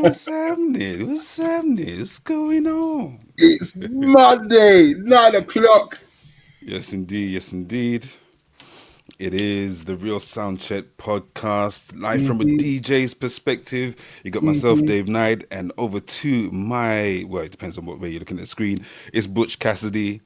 What's happening? What's happening? What's going on? It's Monday, 9 o'clock. Yes, indeed. Yes, indeed. It is the Real Soundcheck Podcast, live from a DJ's perspective. You got myself, Dave Knight, and over to my, well, it depends on what way you're looking at the screen, it's Butch Cassidy.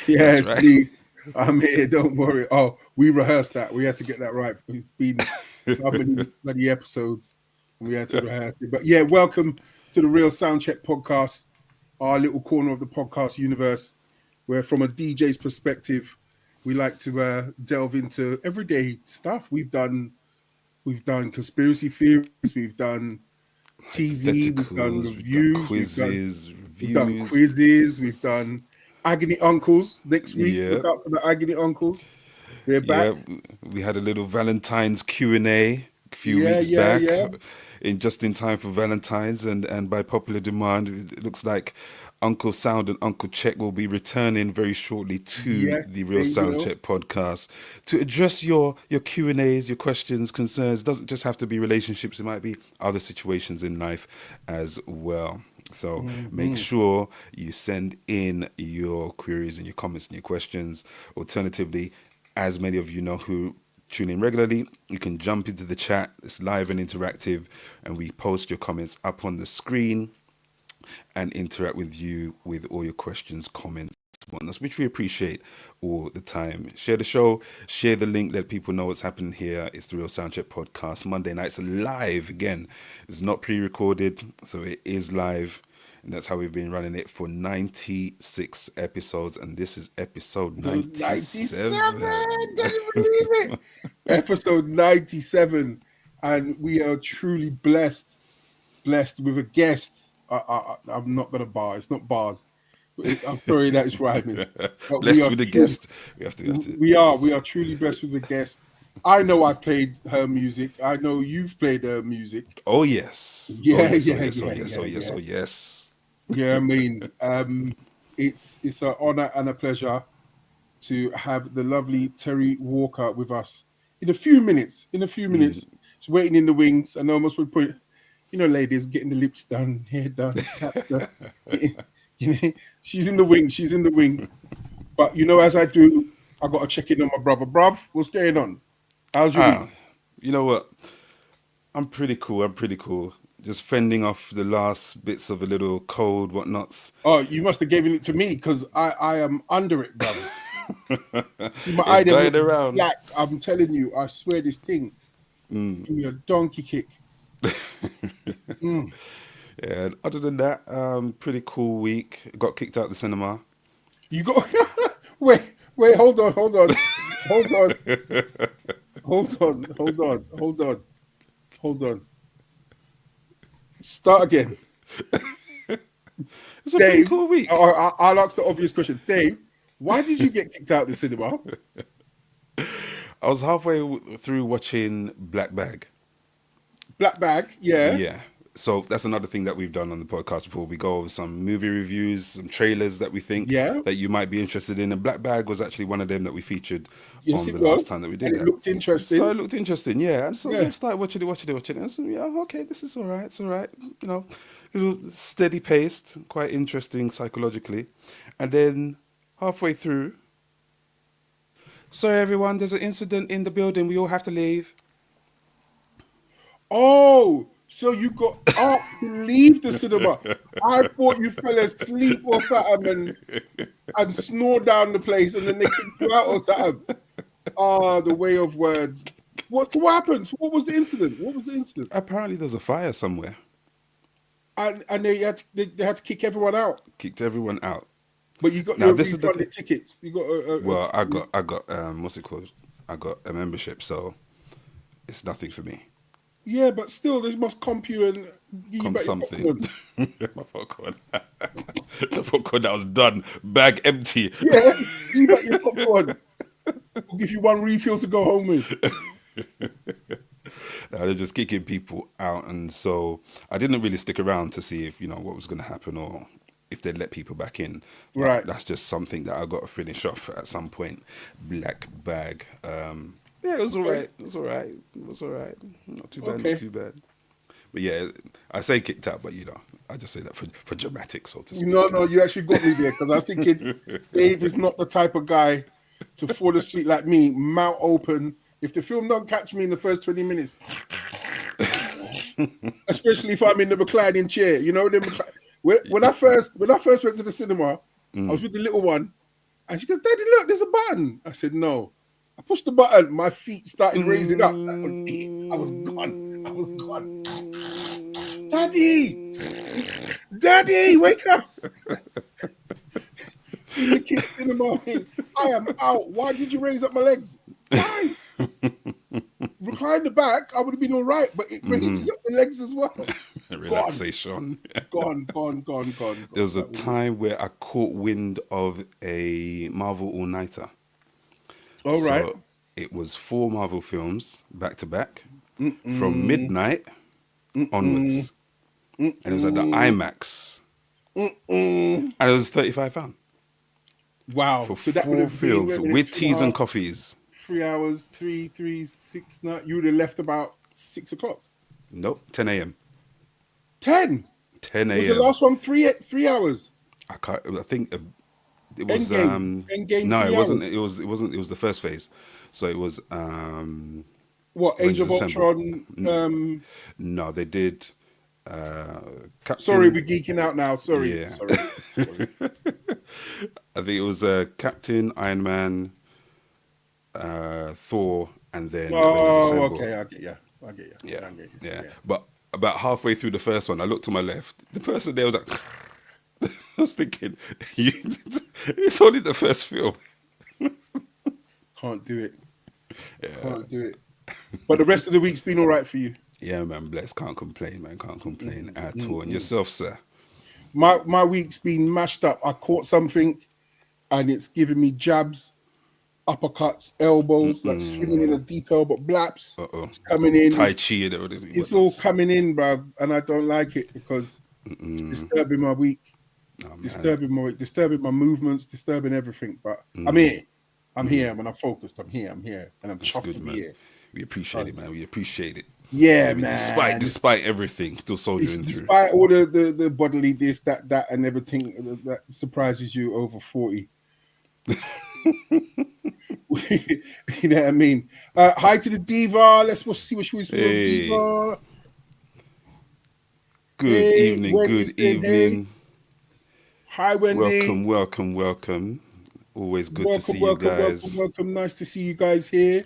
Yes, right. me. I'm here, don't worry. Oh, we rehearsed that. We had to get that right. It's been so many bloody episodes. We had to rehearse it. But yeah, welcome to the Real Soundcheck Podcast, our little corner of the podcast universe, where from a DJ's perspective, we like to delve into everyday stuff. We've done conspiracy theories, we've done TV, we've done reviews, we've done quizzes, we've done Agony Uncles next week. Yeah. Look out for the Agony Uncles. They're back. Yeah, we had a little Valentine's Q&A a few weeks back, in time for Valentine's, and by popular demand, it looks like Uncle Sound and Uncle Check will be returning very shortly to the Real Soundcheck Podcast to address your Q&As, your questions, concerns. It doesn't just have to be relationships. It might be other situations in life as well. So make sure you send in your queries and your comments and your questions. Alternatively, as many of you know who tune in regularly, you can jump into the chat. It's live and interactive, and we post your comments up on the screen and interact with you with all your questions, comments, whatnot, which we appreciate all the time. Share the show, share the link, let people know what's happening here. It's the Real Soundcheck Podcast. Monday nights live again. It's not pre-recorded, so it is live. And that's how we've been running it for 96 episodes. And this is episode 97. 97. Can you believe it? Episode 97. And we are truly blessed with a guest. I'm not going to bar. It's not bars. I'm sorry that it's rhyming. But Blessed with the guest. We are truly blessed with the guest. I know I played her music. I know you've played her music. Oh yes. Yeah. Yeah, I mean, it's an honor and a pleasure to have the lovely Terry Walker with us in a few minutes. She's waiting in the wings. I know I must put, ladies getting the lips done, hair done, caps done. She's in the wings. But as I do, I got to check in on my brother. Bruv, what's going on? How's your week? You know what? I'm pretty cool. Just fending off the last bits of a little cold, whatnots. Oh, you must have given it to me because I am under it, brother. See, my eye going around. Black. I'm telling you, I swear this thing. Give me a donkey kick. Yeah. Other than that, pretty cool week. Got kicked out of the cinema. You got wait. Hold on. Hold on. Start again. It's a pretty cool week. I'll ask the obvious question. Dave, why did you get kicked out of the cinema? I was halfway through watching Black Bag. Black Bag, yeah. Yeah. So that's another thing that we've done on the podcast before. We go over some movie reviews, some trailers that we think that you might be interested in. And Black Bag was actually one of them that we featured on the last time that we did that. It looked interesting. So it looked interesting, yeah. And so I started watching it. And so, okay, this is all right. It's all right. A little steady paced, quite interesting psychologically. And then halfway through, sorry everyone, there's an incident in the building. We all have to leave. Oh, so you got up to leave the cinema. I thought you fell asleep or something and snored down the place and then they kicked you out or something. The way of words. What happened? What was the incident? Apparently there's a fire somewhere. And they had to kick everyone out. Kicked everyone out. But you got your refunded tickets. You got I got what's it called? I got a membership, so it's nothing for me. Yeah, but still, they must comp you and give you back something. My popcorn. The popcorn that was done, bag empty. Yeah, give you back your popcorn. We'll give you one refill to go home with. They're just kicking people out, and so I didn't really stick around to see if what was going to happen or if they'd let people back in. But right. That's just something that I got to finish off at some point. Black Bag. Yeah, it was all right. Not too bad. But yeah, I say kicked out, but I just say that for dramatics, so to speak. No, you actually got me there because I was thinking Dave is not the type of guy to fall asleep like me, mouth open. If the film don't catch me in the first 20 minutes, especially if I'm in the reclining chair, when I first went to the cinema, I was with the little one, and she goes, "Daddy, look, there's a button." I said, "No." I pushed the button, my feet started raising up. That was it. I was gone. Daddy, wake up. In the kids' cinema, I am out. Why did you raise up my legs? Why? Recline the back, I would have been all right, but it raises up the legs as well. Relaxation. Gone. There was a time where I caught wind of a Marvel all-nighter. All right. So it was 4 Marvel films back to back from midnight onwards. And it was at the IMAX. And it was £35. Wow. For 4 films with teas and coffees. 3 hours, 6 nights. You would have left about 6 o'clock. Nope, 10 a.m. 10 a.m. Was the last one 3 hours? I think it was Endgame no, it wasn't. Hours. It wasn't. It was the first phase. So it was what, Age of Ultron? No, they did. Captain... Sorry, we're geeking out now. Sorry. Yeah. Sorry. I think it was Captain, Iron Man, Thor, and then. Oh, okay. I get you. Yeah. But about halfway through the first one, I looked to my left. The person there was like, I was thinking, it's only the first film. Can't do it. Yeah. Can't do it. But the rest of the week's been all right for you. Yeah, man, blessed. Can't complain, man. Can't complain at all. And yourself, sir? My week's been mashed up. I caught something, and it's giving me jabs, uppercuts, elbows, like swinging in a deep elbow, blaps. It's coming in. Tai Chi and everything. It's all coming in, bruv, and I don't like it because it's disturbing my week. Disturbing my movements, disturbing everything. But I'm here. I'm here. When I'm focused, I'm here, and I'm chuffed to be here. We appreciate it, man. We appreciate it. Yeah, man. Despite everything, still soldiering through. Despite all the bodily this, that, and everything that surprises you over 40. You know what I mean? Hi to the diva. Let's see what she was for. Diva. Good evening. Good evening. Hey. Hi, Wendy. Welcome. Always good to see you guys. Welcome. Nice to see you guys here.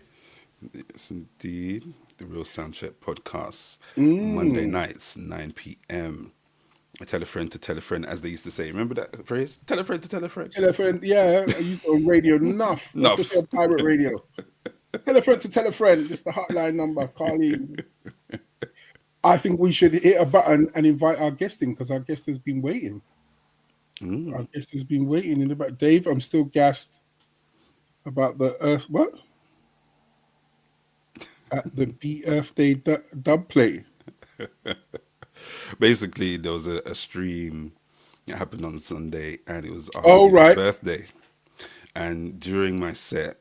Yes, indeed. The Real Soundcheck Podcast. Monday nights, 9 p.m. Tell a friend to tell a friend, as they used to say. Remember that phrase? Tell a friend to tell a friend. Tell a friend. Yeah, I used it on radio. Enough. Especially on pirate radio. Tell a friend to tell a friend. It's the hotline number, Carly. I think we should hit a button and invite our guest in because our guest has been waiting. Our guest has been waiting in the back. Dave, I'm still gassed about the Earth. What? At the Earth Day dub play. Basically, there was a stream that happened on Sunday, and it was our birthday. And during my set,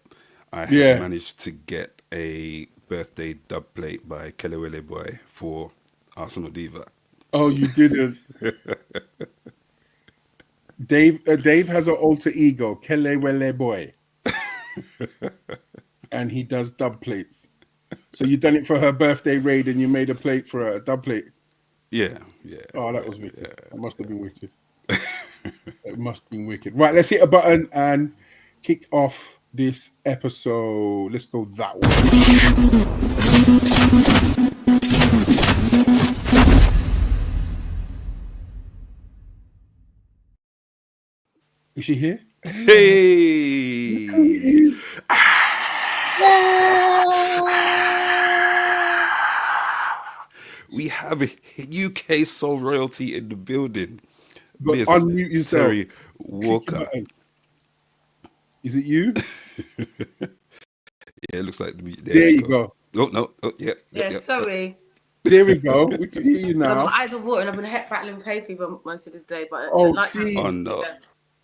I had managed to get a birthday dub plate by Kelewele Boy for Arsenal Diva. Oh, you didn't. Dave has an alter ego, Kelewele Boy, and he does dub plates. So you done it for her birthday raid, and you made a plate for her, a dub plate. Yeah. Oh, that was wicked. Yeah. That must have been wicked. It must have been wicked. Right, let's hit a button and kick off this episode. Let's go that way. Is she here? Hey! We have UK soul royalty in the building. But Miss unmute yourself. Terry Walker. Is it you? Yeah, it looks like there you go. Oh no! Oh yeah. Sorry. There we go. We can hear you now. My eyes are watering. I've been battling hay fever most of the day, but oh no.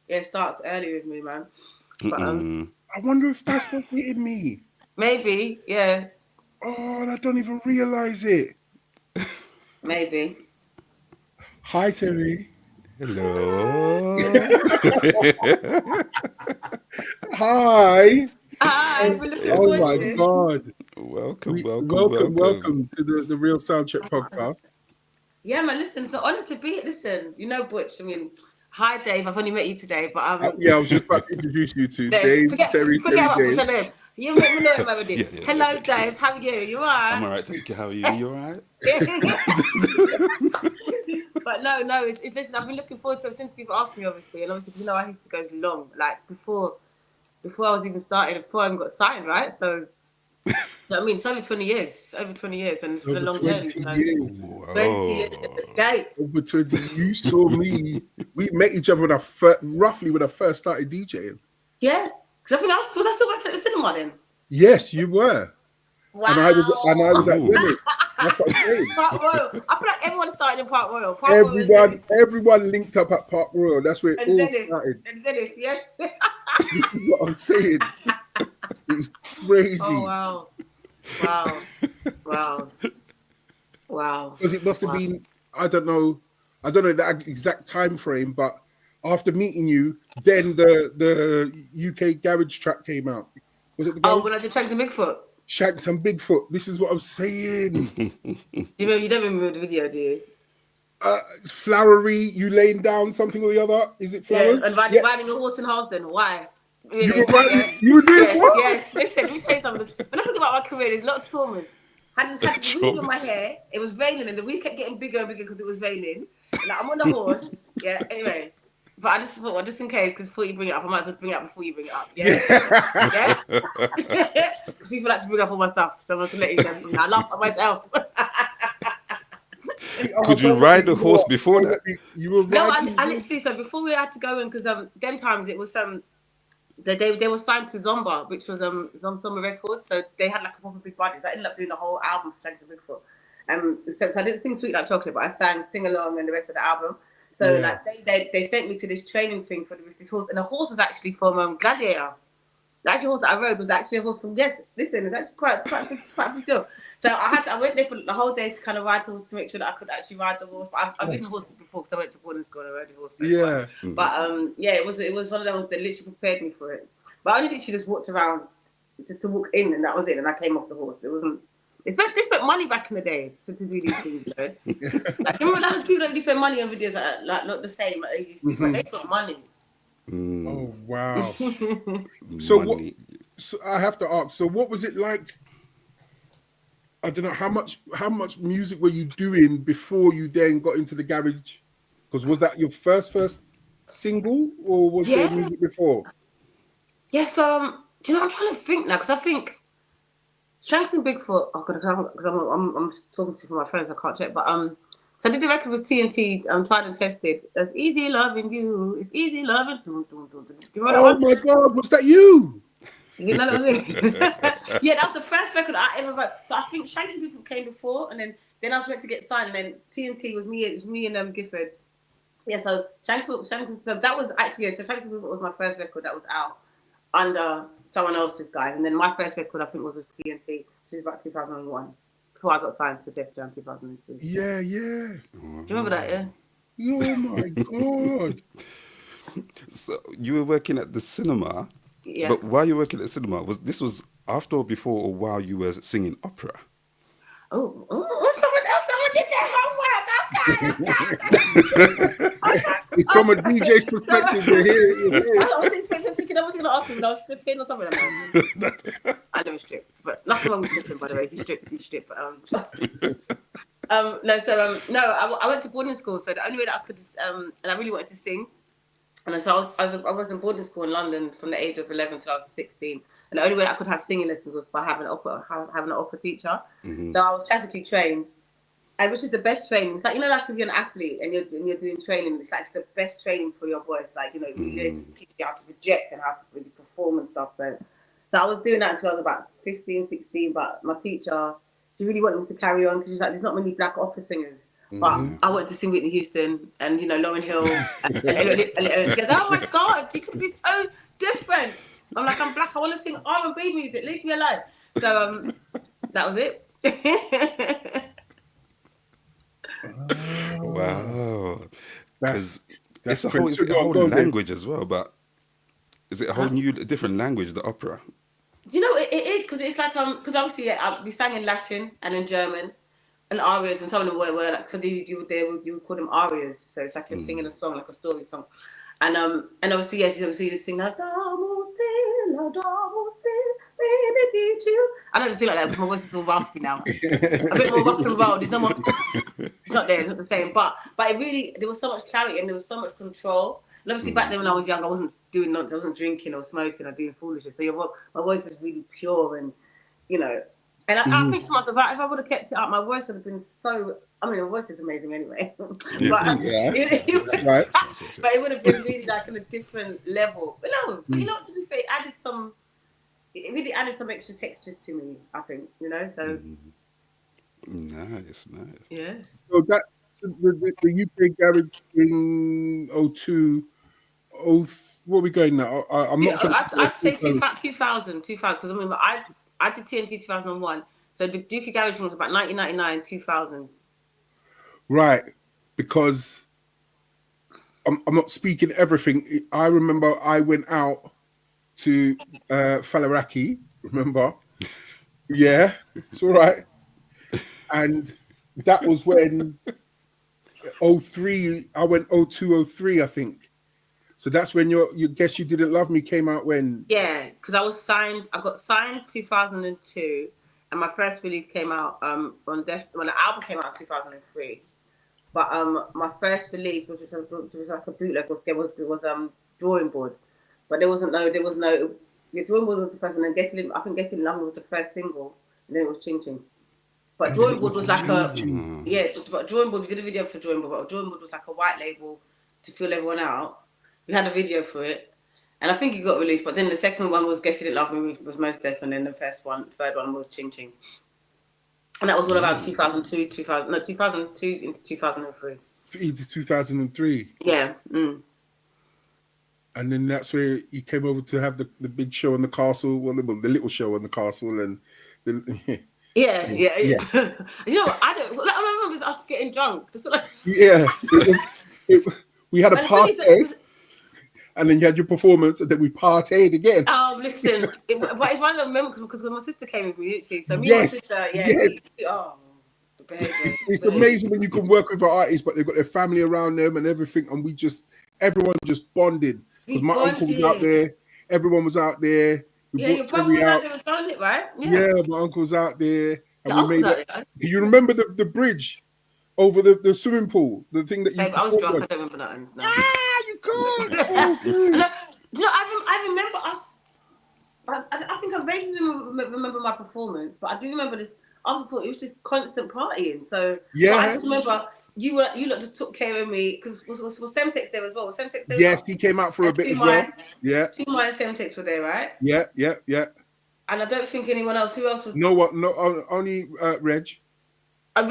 Yeah, it starts early with me, man. But I wonder if that's what's hitting me. Maybe, yeah. Oh, and I don't even realize it. Maybe. Hi, Terry. Hello. Hi. Hi. Oh my God. Welcome to the Real Soundcheck Podcast. Yeah, man. Listen, it's an honor to be. Listen, you know, Butch. I mean, hi, Dave. I've only met you today, but I was just about to introduce you to Dave. Terry. Dave. You met me know him already. Hello, Dave. How are you? You alright? I'm alright, thank you. How are you? You alright? But no. It's listen. I've been looking forward to it since you've asked me, obviously, and obviously, you know, I used to go long, like before I was even started, before I even got signed, right? So, you know what I mean, it's over 20 years, and it's been a long journey. So 20 years at the gate. Over 20. You saw me. We met each other roughly when I first started DJing. Yeah. Because I think was I still working at the cinema then? Yes, you were. Wow. And I was at Women. That's what I'm saying. Park Royal. I feel like everyone started in Park Royal. Everyone linked up at Park Royal. That's where it all started. And Zenith, yes. This is what I'm saying. It's crazy. Oh, wow. Because it must have been, I don't know that exact time frame, but after meeting you, then the UK Garage track came out. Was it the when I did Shanks and Bigfoot? Shanks and Bigfoot. This is what I'm saying. You don't remember the video, do you? It's flowery, you laying down something or the other. Is it flowers? Yeah, and riding a horse in Halsden. Why? You were doing what? Yes. Listen, let me tell you something. When I think about my career, there's a lot of trauma. had this weave in my hair. It was raining, and the weave kept getting bigger and bigger because it was raining. And I'm on the horse. Yeah. Anyway, but I just thought, well, just in case, because before you bring it up, I might as well bring it up before you bring it up. Yeah. Yeah. Because people like to bring up all my stuff, so I'm going to let you know. I laugh at myself. Could you ride the horse before that? You were riding. No, I literally. So before we had to go in, because them times it was they were signed to Zomba, which was Zomba Records. So they had like a proper big budget. I ended up doing the whole album for Thanks to Bigfoot. So I didn't sing Sweet Like Chocolate, but I sang Sing Along and the rest of the album. So like they sent me to this training thing with this horse, and the horse was actually from Gladiator. The actual horse that I rode was actually a horse from listen, it's actually quite a big deal. So I went there for the whole day to kind of ride the horse to make sure that I could actually ride the horse. But I've ridden horses before because I went to boarding school and I rode the horse. So but it was one of those that literally prepared me for it. But I only literally just walked around just to walk in, and that was it. And I came off the horse. It wasn't. They spent money back in the day to do these things, you know. Like, remember that people don't really spend money on videos like not the same like they used to, but they spent money. Oh wow! So what? So I have to ask. So what was it like? I don't know how much music were you doing before you then got into the garage? Because was that your first single, or was there music before? Yes. Do you know? I'm trying to think now because I think Shanks and Bigfoot. Oh god, because I'm talking to my friends. I can't check, but So I did the record with TNT. Tried and tested. It's easy loving you. It's easy loving. Do you remember that one? My god, was that you? You know what I mean? Yeah, that was the first record I ever wrote. So I think Shanks and Bigfoot came before, and then I was meant to get signed, and then TNT was me. It was me and Gifford. Yeah, so Shanks. So that was actually so Shanks and Bigfoot was my first record that was out under someone else's guys, and then my first record I think was with TNT, which is about 2001. Before I got signed to Def Jam 2002. Yeah. Do you remember that? Yeah. Oh my god! So you were working at the cinema. Yeah. But while you were working at the cinema, was after or before or while you were singing opera? Oh, someone did that homework. From a DJ's perspective, you're here. I was going to ask him, but I was stripping or something. I never stripped, but nothing wrong with stripping, by the way. If you strip, No, I went to boarding school, so the only way that I could, and I really wanted to sing. And so I was in boarding school in London from the age of 11 till I was 16. And the only way I could have singing lessons was by having an opera teacher. Mm-hmm. So I was classically trained, and which is the best training. It's like, like if you're an athlete and you're doing training, it's like it's the best training for your voice. Like, you're able to teach you how to project and how to really perform and stuff. So I was doing that until I was about 15, 16. But my teacher, she really wanted me to carry on because she's like, there's not many black opera singers. But I wanted to sing Whitney Houston and Lauryn Hill and she goes, oh my god, you could be so different. I'm like, I'm black, I want to sing R&B music, leave me alone. So that was it. Wow. Because it's a whole language as well, but is it a whole new different language, the opera? Do you know it is, because it's like because obviously we sang in Latin and in German. And arias, and some of them were like, because you would call them arias, so it's like you're singing a song, like a story song, and obviously you sing like I don't sing like that because my voice is all raspy now, a bit more rock and roll. It's not there, it's not the same, but it really, there was so much clarity and there was so much control. And obviously back then when I was young, I wasn't doing nonsense, I wasn't drinking or smoking or doing foolishness, so my voice was really pure and And I think to myself, if I would have kept it up, my voice would have been so. I mean, my voice is amazing anyway. But it would have been really like on a different level. But no, to be fair, it really added some extra textures to me, I think, so. Nice. Yeah. So the UK garage in 02, where are we going now? I'm not sure. I'd say 2000, because I mean, I did TNT 2001, so the UK Garage was about 1999, 2000. Right, because I'm not speaking everything. I remember I went out to Falaraki, remember? Yeah, it's all right. And that was when 03, I went 02, 03, I think. So that's when you Guess You Didn't Love Me came out when? Yeah, because I got signed 2002, and my first release came out when the album came out in 2003. But my first release, which was like a bootleg, was Drawing Board. But there was no. The Drawing Board was the first one, and I think Getting Love was the first single, and then it was Ching Ching. But Drawing Board was like but Drawing Board, we did a video for Drawing Board, but Drawing Board was like a white label to fill everyone out. We had a video for it, and I think it got released, but then the second one was Guess You Didn't Love Me, was Most Def, and then the third one was Ching Ching. And that was all about 2002 into 2003. Into 2003. Yeah. Mm. And then that's where you came over to have the big show in the castle, well, the little show in the castle, and Yeah. You know, I remember us getting drunk. We had a party, and then you had your performance, and then we partied again. Oh, listen, but it's one of the memories because when my sister came with me, literally. So me and my sister, the behavior. It's amazing when you can work with an artist, but they've got their family around them and everything, and everyone just bonded. Because my uncle was out there, everyone was out there. Your brother was out there was done it, right? Yeah, my uncle was out there, and we made it. Do you remember the bridge over the swimming pool? The thing that you. I was drunk. I don't remember that. No. You can't. Do you know? I remember us. I think I vaguely remember my performance, but I do remember this. I thought it was just constant partying. So I just remember. You lot just took care of me because was Semtex there as well? Was Semtex there? Yes, he came out for a bit as well. Yeah. 2 Mile and Semtex were there, right? Yeah. And I don't think anyone else. Who else was? No, only Reg. Was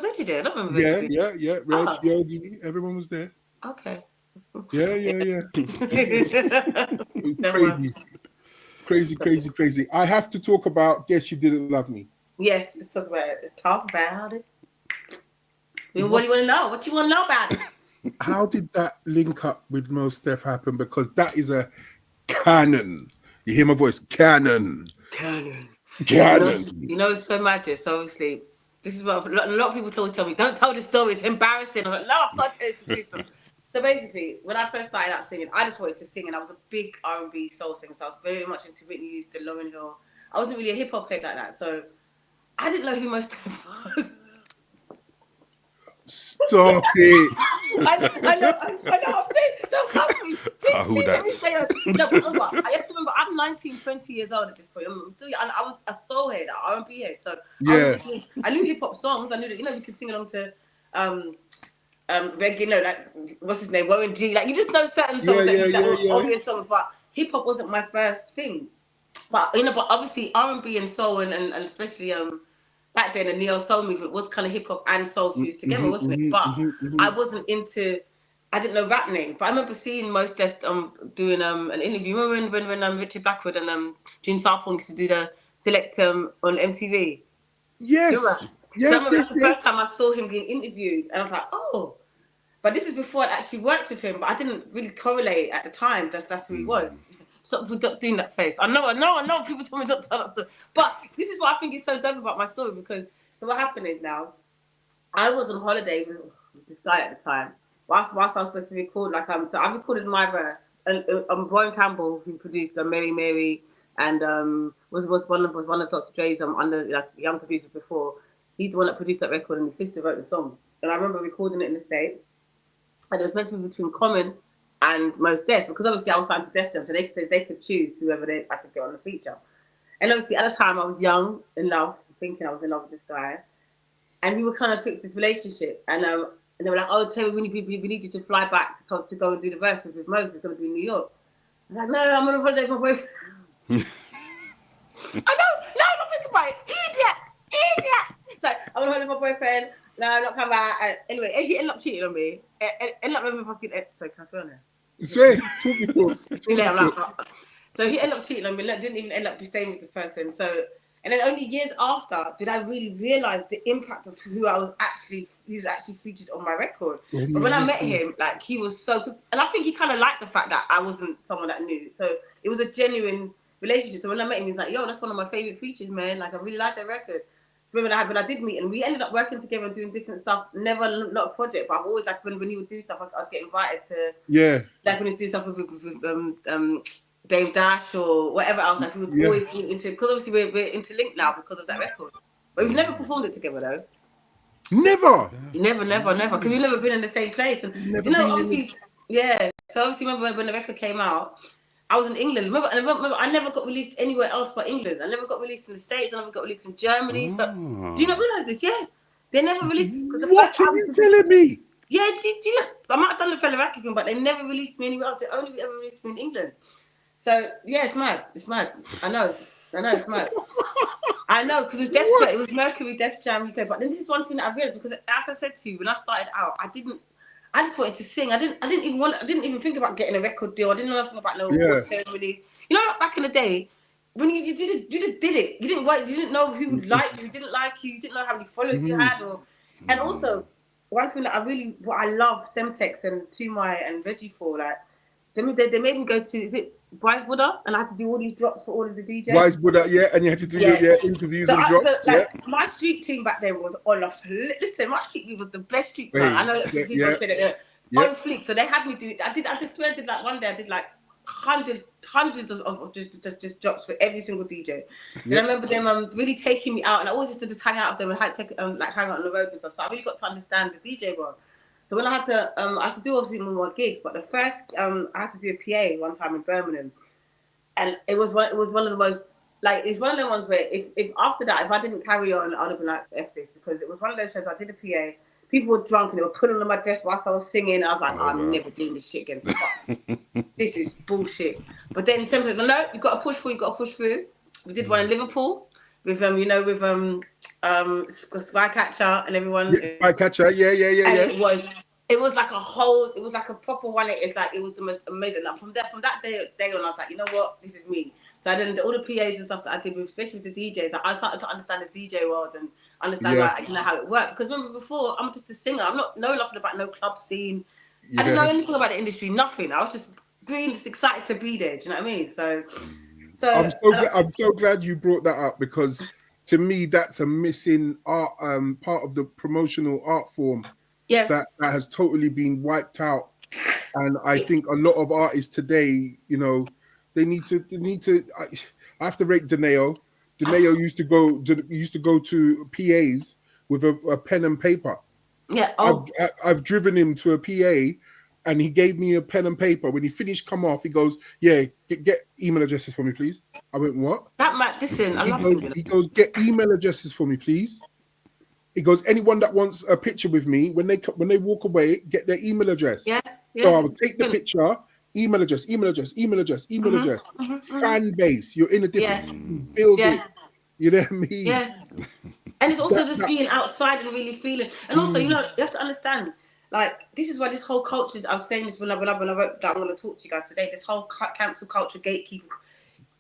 Reggie there? I don't remember. Yeah. Reg, Yogi, everyone was there. Okay. Yeah. Crazy. I have to talk about Guess You Didn't Love Me. Yes, let's talk about it. Let's talk about it. What do you want to know? What do you want to know about it? How did that link up with Most Def happen? Because that is a canon. You hear my voice? Canon. You know, it's so magic. So obviously, this is what a lot of people always tell me. Don't tell the story. It's embarrassing. I'm like, no, I've got to tell the truth. So basically, when I first started out singing, I just wanted to sing, and I was a big R&B soul singer. So I was very much into Whitney Houston, Lauryn Hill. I wasn't really a hip hop head like that. So I didn't know who Most Def was. Stop it! I know. I'm saying, don't come to me. Who that? I have to remember, I'm 19, 20 years old at this point. I was a soul head, an R&B head. So I knew hip hop songs. I knew that you could sing along to regular, like what's his name, Warren G. Like you just know certain songs that were obvious songs, but hip hop wasn't my first thing. But but obviously R&B and soul and especially back then the neo soul movement was kind of hip hop and soul fused together, wasn't it? But I wasn't into. I didn't know rap names, but I remember seeing Most Def doing an interview. Remember when Richard Blackwood and June Sarpong used to do the Select on MTV? Yes. Yes. So that's the first time I saw him being interviewed, and I was like, oh. But this is before I actually worked with him, but I didn't really correlate at the time. That's who he was. Stop doing that face. I know. People tell me not to tell that story. But this is what I think is so dope about my story, because what happened is now, I was on holiday with this guy at the time. Whilst I was supposed to record, so I recorded my verse, and Brian Campbell, who produced Mary Mary, and was one of Dr. Dre's under young producers before. He's the one that produced that record, and his sister wrote the song. And I remember recording it in the States, and it was meant to be between Common and Most Def, because obviously I was signed to Def Jam, so they could choose whoever I could get on the feature. And obviously at the time I was young, in love, thinking I was in love with this guy, and we were kind of fixed this relationship, and they were like, "Oh, Terry, we need you to fly back to go and do the verse with Moses. It's going to be in New York." I'm like, "No, I'm on a holiday with my boyfriend." I know, don't think about it, idiot. Like, I'm on holiday with my boyfriend. No, I'm not coming back. Anyway, he ended up cheating on me. Ended up having fucking. Sorry, can I feel now? Sweet. Talk me through. So he ended up cheating on me. Didn't even end up staying with this person. So, and then only years after did I really realize the impact of who he was actually featured on my record. But when I met him, like he was and I think he kind of liked the fact that I wasn't someone that knew. So it was a genuine relationship. So when I met him, he was like, "Yo, that's one of my favorite features, man. Like I really like that record." When I did meet, and we ended up working together and doing different stuff. Never not a project, but I've always when he would do stuff, I'd get invited to. Yeah. Like when he would do stuff with Dame Dash or whatever else. Like we would always be into, because obviously we're interlinked now because of that record. But we've never performed it together though. Never. Never. Because we've never been in the same place. And you know, obviously, So obviously, remember when the record came out, I was in England. Remember, I never got released anywhere else but England. I never got released in the States. I never got released in Germany. So do you not realize this? Yeah, they never released. What are you telling me? Yeah, I might have done the Felleraki thing, but they never released me anywhere else. They only ever released me in England. So yeah, it's mad. I know, it's mad. I know, because it was Mercury, Def Jam, UK. But then this is one thing that I've realized, because as I said to you, when I started out, I just wanted to sing. I didn't even think about getting a record deal. I didn't know nothing about no award ceremonies. You know, like back in the day, when you just did it. You didn't know who would like you, who didn't like you. You didn't know how many followers you had, and also one thing that what I love Semtex and Tumai and Reggie for, like they made me go to, is it Bryce Buddha, and I had to do all these drops for all of the DJs. Bryce Buddha, and you had to do interviews and drops. My street team back then was on a listen. My street team was the best street team. I know people say that on fleek. So they had me do. I swear I did like one day. I did like hundreds of just drops for every single DJ. And I remember them really taking me out, and I always used to just hang out with them and hang out on the road and stuff. So I really got to understand the DJ world. So when I had to do obviously more gigs, but the first I had to do a PA one time in Birmingham, and it was one of the most, like, it's one of the ones where if after that, if I didn't carry on, I'd have been like, F this, because it was one of those shows I did a PA. People were drunk and they were putting on my dress whilst I was singing. I was like, I'm never doing this shit again. This is bullshit. But then in terms of, no, you got to push through. We did one in Liverpool with Spycatcher and everyone. Spycatcher, yeah. And it was like a proper one. It's like, it was the most amazing. Like from that day on, I was like, you know what, this is me. So I did all the PAs and stuff that I did, especially with the DJs. Like, I started to understand the DJ world and understand how it worked. Because remember before, I'm just a singer. I'm not know nothing about no club scene. I didn't know anything about the industry, nothing. I was just excited to be there. Do you know what I mean? So I'm so glad you brought that up, because to me that's a missing art part of the promotional art form that has totally been wiped out. And I think a lot of artists today, you know, they need to. I have to rate Deneo. Deneo used to go to PAs with a pen and paper. Yeah. I've driven him to a PA, and he gave me a pen and paper. When he finished, come off, he goes, "Yeah, get email addresses for me, please." I went, "What?" That Matt, listen, He goes, "Get email addresses for me, please." He goes, "Anyone that wants a picture with me, when they walk away, get their email address." Yeah. So I will take the picture. Email address. Fan base. You're in a different building. You know what I mean? Yeah. And it's also just being outside and really feeling. And also, you know, you have to understand, like, this is why this whole culture, I was saying this when I wrote that I'm going to talk to you guys today, this whole cancel culture, gatekeeping,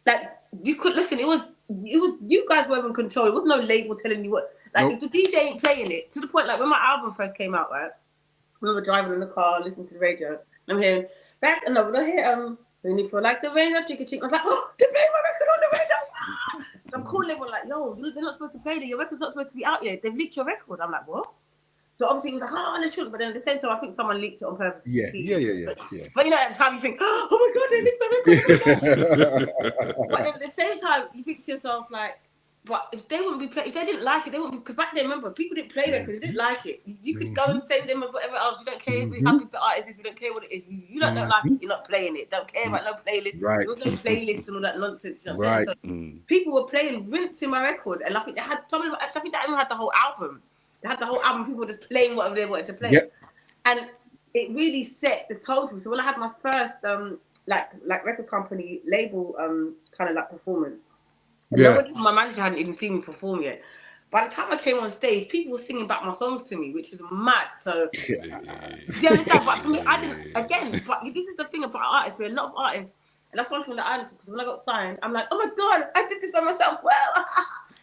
like, you could, listen, it was you guys were in control. It was no label telling you what, like, if the DJ ain't playing it, to the point, like, when my album first came out, right, I remember driving in the car, listening to the radio, and I'm hearing, back, and I hear, when you feel like the radio, chicken. I was like, oh, they're playing my record on the radio. So I'm calling everyone like, yo, they're not supposed to play that. Your record's not supposed to be out yet. They've leaked your record. I'm like, what? So obviously it was like, oh, they shouldn't. But then at the same time, I think someone leaked it on purpose. Yeah. But you know, at the time you think, oh my God, they leaked my record. But then at the same time, you think to yourself, like, but if they wouldn't be if they didn't like it, they wouldn't be, because back then, remember, people didn't play records, they didn't like it. You could go and send them or whatever else. You don't care how big the artist is, you don't care what it is. You don't like it, you're not playing it. Don't care about no playlist. Right. There was no playlist and all that nonsense. You know what I'm saying? So people were playing rinse in my record, and I think they had I think they even had the whole album. They had the whole album, people were just playing whatever they wanted to play. Yep. And it really set the tone for me. So when I had my first like record company label kind of like performance, my manager hadn't even seen me perform yet. By the time I came on stage, people were singing back my songs to me, which is mad. So, do you understand? But for me, I didn't, again, but this is the thing about artists, we're a lot of artists, and that's one thing that I noticed, because when I got signed, I'm like, oh my God, I did this by myself well.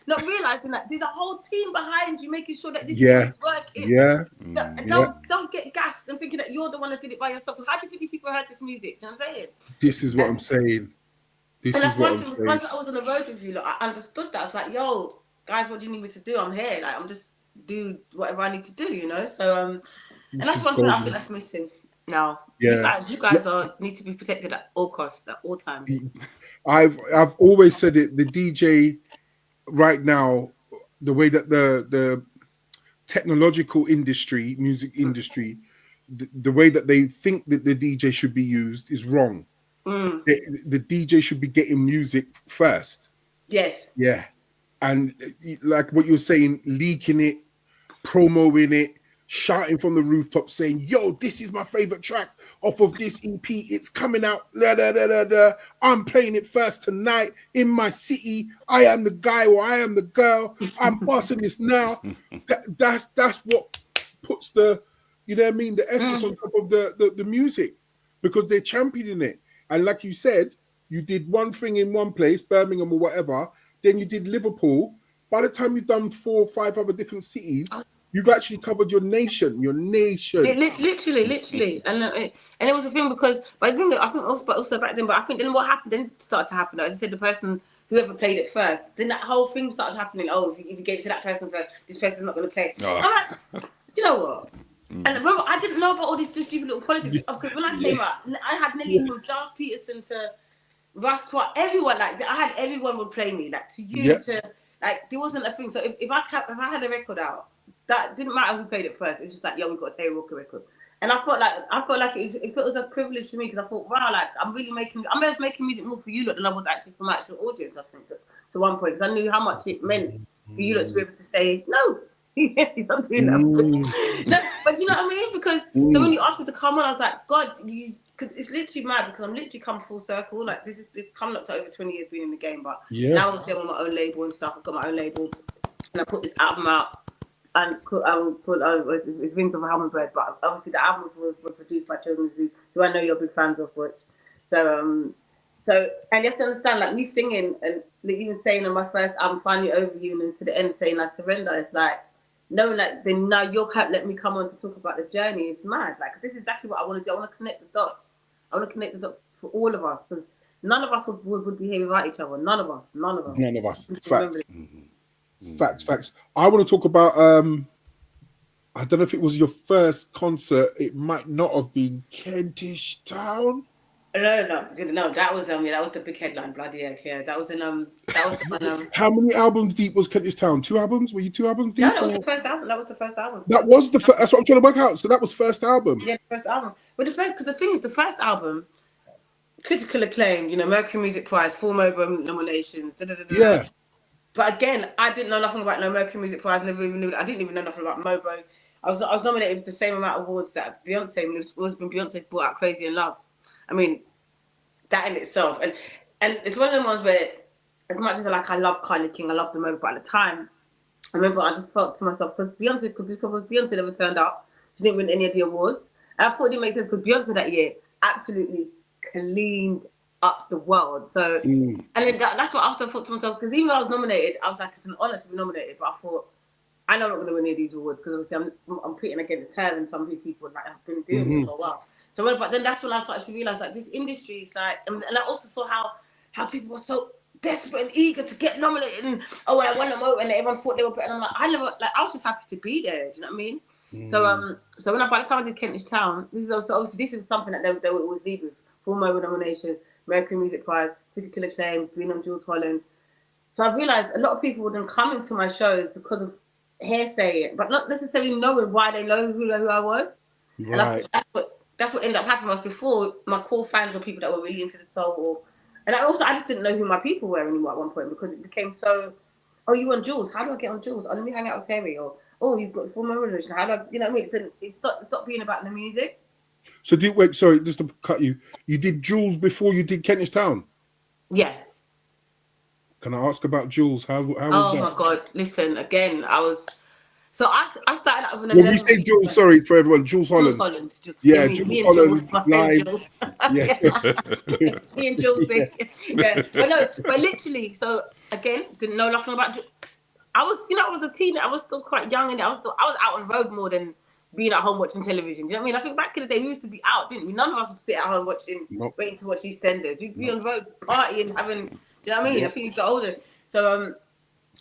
Not realizing that there's a whole team behind you making sure that this is working. Don't get gassed and thinking that you're the one that did it by yourself. How do you think these people heard this music? Do you know what I'm saying? This is what I'm saying. And that's one thing, once I was on the road with you, like, I understood that. I was like, yo, guys, what do you need me to do? I'm here. Like, I'm just do whatever I need to do, you know? So, and that's one thing I think that's missing. No, Yeah. you guys need to be protected at all costs, at all times. I've always said it. The DJ right now, the way that the technological industry, music industry, the way that they think that the DJ should be used is wrong. The DJ should be getting music first. Yes. Yeah. And like what you're saying, leaking it, promoting it, shouting from the rooftop saying, yo, this is my favorite track off of this EP. It's coming out. Da, da, da, da, da. I'm playing it first tonight in my city. I am the guy or I am the girl. I'm bossing this now. That's what puts the, you know what I mean, the essence on top of the music, because they're championing it. And like you said, you did one thing in one place, Birmingham or whatever, then you did Liverpool. By the time you've done 4 or 5 other different cities, you've actually covered your nation. Literally. And it was a thing because, but I think also back then, but I think then what happened, then started to happen. As I said, the person, whoever played it first, then that whole thing started happening. Oh, if you gave it to that person first, this person's not going to play. I'm like, do you know what? And remember, I didn't know about all these stupid little politics, because when I came out, I had nearly from Giles Peterson to Russ Clark, everyone, like, I had everyone would play me, like, to you, to, like, there wasn't a thing. So if I had a record out, that didn't matter who played it first. It was just like, yo, we've got a Terry Walker record. And I felt like it was a privilege for me, because I thought, wow, like, I'm making music more for you lot than I was actually for my actual audience, I think, to one point, because I knew how much it meant for you lot to be able to say, no, you don't do that. No, but you know what I mean? Because so when you asked me to come on, I was like, God, because it's literally mad, because I'm literally come full circle. Like, it's coming up to over 20 years being in the game, but now I'm on my own label and stuff. I've got my own label, and I put this album out. And it's Wings of a Hummingbird, but obviously the album was produced by Children's Zoo, who I know you're big fans of, which. So and you have to understand, like, me singing and even saying on my first album, Finally Over You, and then to the end saying I surrender, it's like, knowing that then now you're let me come on to talk about the journey, it's mad. Like, this is exactly what I want to do. I want to connect the dots. I want to connect the dots for all of us, because none of us would be here without each other. None of us. Facts. I want to talk about I don't know if it was your first concert. It might not have been Kentish Town. No, that was the big headline, bloody heck, yeah. That was How many albums deep was Kentish Town? 2 albums? Were you 2 albums deep? No, that was the first album. That was the first album. That's what I'm trying to work out. So that was first album. Yeah, the first album. But because the thing is, the first album, critical acclaim, Mercury Music Prize, 4 Mobo nominations, Yeah. But again, I didn't know nothing about no Mercury Music Prize. I didn't even know nothing about Mobo. I was nominated with the same amount of awards that Beyonce. It was when Beyonce brought out Crazy in Love. I mean, that in itself, and it's one of the ones where, as much as I love Kylie King, I love the Mobo, but at the time, I remember I just felt to myself, because Beyonce never turned up. She didn't win any of the awards, and I thought it didn't make sense, because Beyonce that year absolutely cleaned up the world. So, and then that's what I thought to myself, because even though I was nominated, I was like, it's an honor to be nominated, but I thought, I know I'm not going to win any of these awards, because obviously I'm competing against her and some of these people that have been doing it for a while. So, but then that's when I started to realize, like, this industry is like, and I also saw how people were so desperate and eager to get nominated, and I won them over, and everyone thought they were better. And I'm like, I was just happy to be there. Do you know what I mean? So by the time I did Kentish Town, this is something that they would always lead with: 4 Mobo nomination, Mercury Music Prize, critical acclaim, being on Jules Holland. So I realized a lot of people would then come into my shows because of hearsay, but not necessarily knowing why they know who I was. Right. And that's what ended up happening. Was before, my core fans were people that were really into the soul, and I just didn't know who my people were anymore at one point, because it became so, oh, you on Jules? How do I get on Jules? Oh, let me hang out with Terry. Or, oh, you've got 4 Mobo religion. How do I, you know what I mean? So it stopped being about the music. So sorry, just to cut you. You did Jules before you did Kentish Town? Yeah. Can I ask about Jules? How was that? Oh my God! Listen, again, So I started out with an. When we say Jules, sorry for everyone, Jules Holland. Yeah, Jules Holland live. Yeah. Me and Jules. Yeah, but literally. So again, didn't know nothing about. I was a teenager. I was still quite young, and I was out on the road more than being at home watching television. Do you know what I mean? I think back in the day we used to be out, didn't we? None of us would sit at home waiting to watch EastEnders. You'd be on the road partying, having. Do you know what I mean? I think you got older. So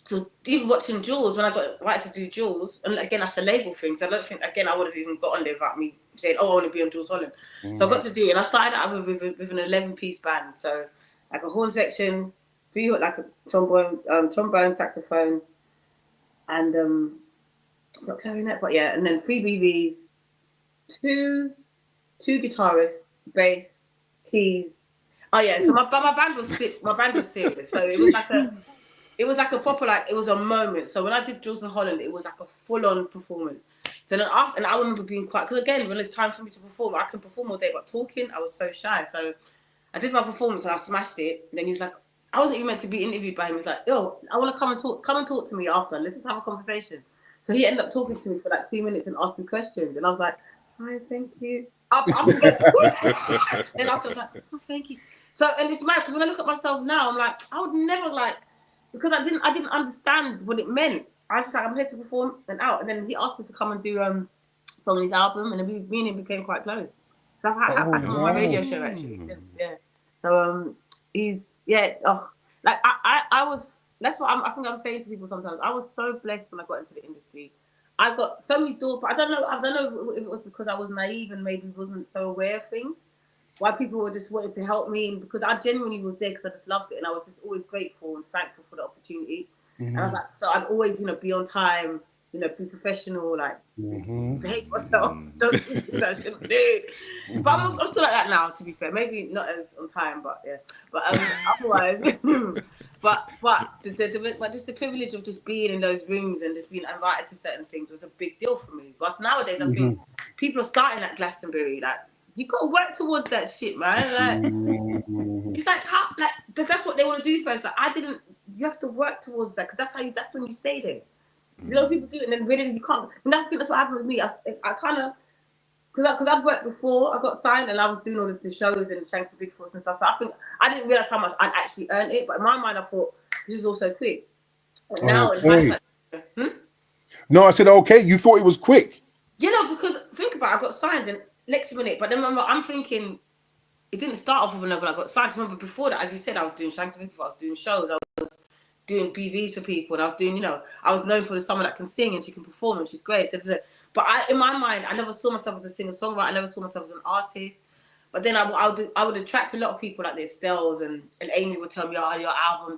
So even watching Jules, when I got invited to do Jules, and again, that's the label thing. So I don't think, again, I would have even got on there without me saying, oh, I want to be on Jules Holland. So I got to do it, and I started out with an 11-piece band. So like a horn section, like a trombone, saxophone, and not clarinet, but yeah, and then 3 BVs, two guitarists, bass, keys. Oh yeah, so my band was serious. So it was like a proper, like, it was a moment. So when I did Jules and Holland, it was like a full-on performance. So then after, and I remember being quite, because again, when it's time for me to perform, I can perform all day, but talking, I was so shy. So I did my performance and I smashed it. And then he was like, I wasn't even meant to be interviewed by him. He was like, yo, I want to come and talk to me after. Let's just have a conversation. So he ended up talking to me for like 2 minutes and asking questions. And I was like, hi, thank you. And I was like, oh, thank you. So, and it's mad, because when I look at myself now, I'm like, I would never, like, because I didn't understand what it meant. I was just like, I'm here to perform and out. And then he asked me to come and do song on his album, and then me and him became quite close. So I've had him on my radio show actually since, yeah. So he's like I was. That's what I think I'm saying to people sometimes. I was so blessed when I got into the industry. I got so many doors, but I don't know if it was because I was naive and maybe wasn't so aware of things. Why people were just wanting to help me, and because I genuinely was there because I just loved it, and I was just always grateful and thankful for the opportunity. And I was like, so I'd always, be on time, be professional, like behave myself, don't do that, just do it. But I'm still like that now, to be fair. Maybe not as on time, but yeah. But otherwise, but just the privilege of just being in those rooms and just being invited to certain things was a big deal for me. But nowadays, I think people are starting at Glastonbury, like. You gotta work towards that shit, man. Like, it's like how, like that's what they want to do first. Like, you have to work towards that because that's when you stay there. You know, people do it, and then really you can't. And I think that's what happened with me. I kind of, because I'd worked before I got signed, and I was doing all of the shows and Shanks to Big Force and stuff. So I think I didn't realize how much I'd actually earned it. But in my mind, I thought this is also quick. But now, No, I said okay. You thought it was quick. Because think about it, I got signed and. Next minute, but then remember, I'm thinking it didn't start off with a level I got signed. Remember before that, as you said, I was doing Shanks before, I was doing shows, I was doing BVs for people, and I was doing, I was known for someone that can sing and she can perform and she's great. But in my mind, I never saw myself as a singer-songwriter. I never saw myself as an artist. But then I would attract a lot of people like this, Stells and Amy would tell me, oh, your album,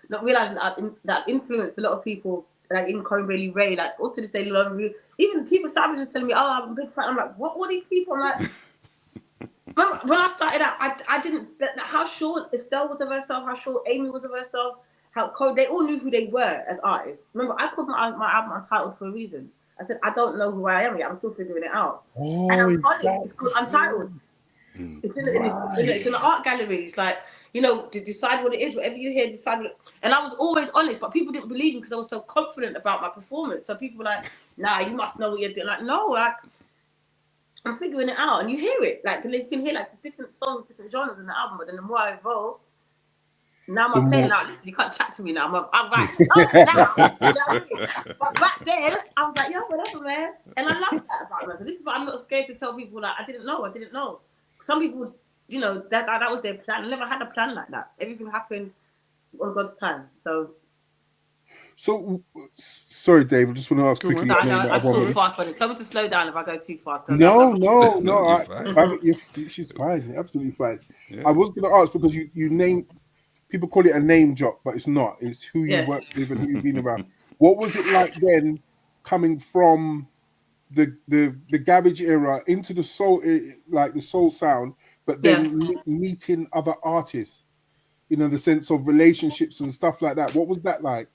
not realizing that influenced a lot of people. Like in Corinne Bailey Ray, like all to this day, love you. Even people Savage is telling me, "Oh, I'm a big fan." I'm like, "What? What are these people?" I'm like, when I started out, I didn't. How sure Estelle was of herself, how sure Amy was of herself, how they all knew who they were as artists. Remember, I called my album Untitled for a reason. I said, I don't know who I am yet. I'm still figuring it out. And I'm honest, it's called Untitled. It's in the art gallery. It's like. To decide what it is, whatever you hear, decide what. And I was always honest, but people didn't believe me because I was so confident about my performance. So people were like, nah, you must know what you're doing. Like, no, like, I'm figuring it out. And you hear it. Like, you can hear, like, different songs, different genres in the album. But then the more I evolve, now I'm playing out. Listen, you can't chat to me now. I'm right. Now. But back then, I was like, yo, whatever, man. And I love that about myself. So this is why I'm not scared to tell people, like, I didn't know. Some people... that was their plan. I never had a plan like that. Everything happened on God's time. So, sorry, Dave. I just want to ask quickly. I talk fast, but tell me to slow down if I go too fast. No. She's fine. Absolutely fine. Yeah. I was going to ask because you name people call it a name drop, but it's not. It's who you work with and who you've been around. What was it like then, coming from the garage era into the soul, like the soul sound? But then meeting other artists, the sense of relationships and stuff like that. What was that like?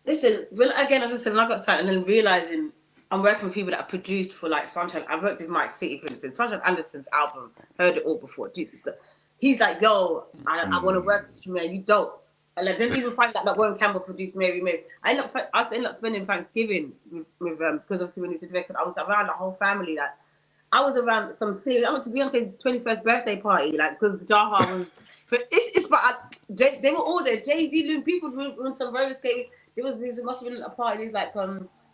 Listen, again, as I said, when I got signed and then realizing I'm working with people that are produced for like Soundcheck. I worked with Mike City, for instance. Soundcheck Anderson's album, heard it all before. He's like, yo, I want to work with you, man. You don't. And I didn't even find that Warren Campbell produced Mary May. I ended up spending Thanksgiving with because obviously when he did the record, I was around the whole family. Like, I was around some serious. I went to Beyonce's 21st birthday party, like, because Jaha was. They were all there. Jay-Z, Loon, people were on some roller skating. There must have been a party. There's like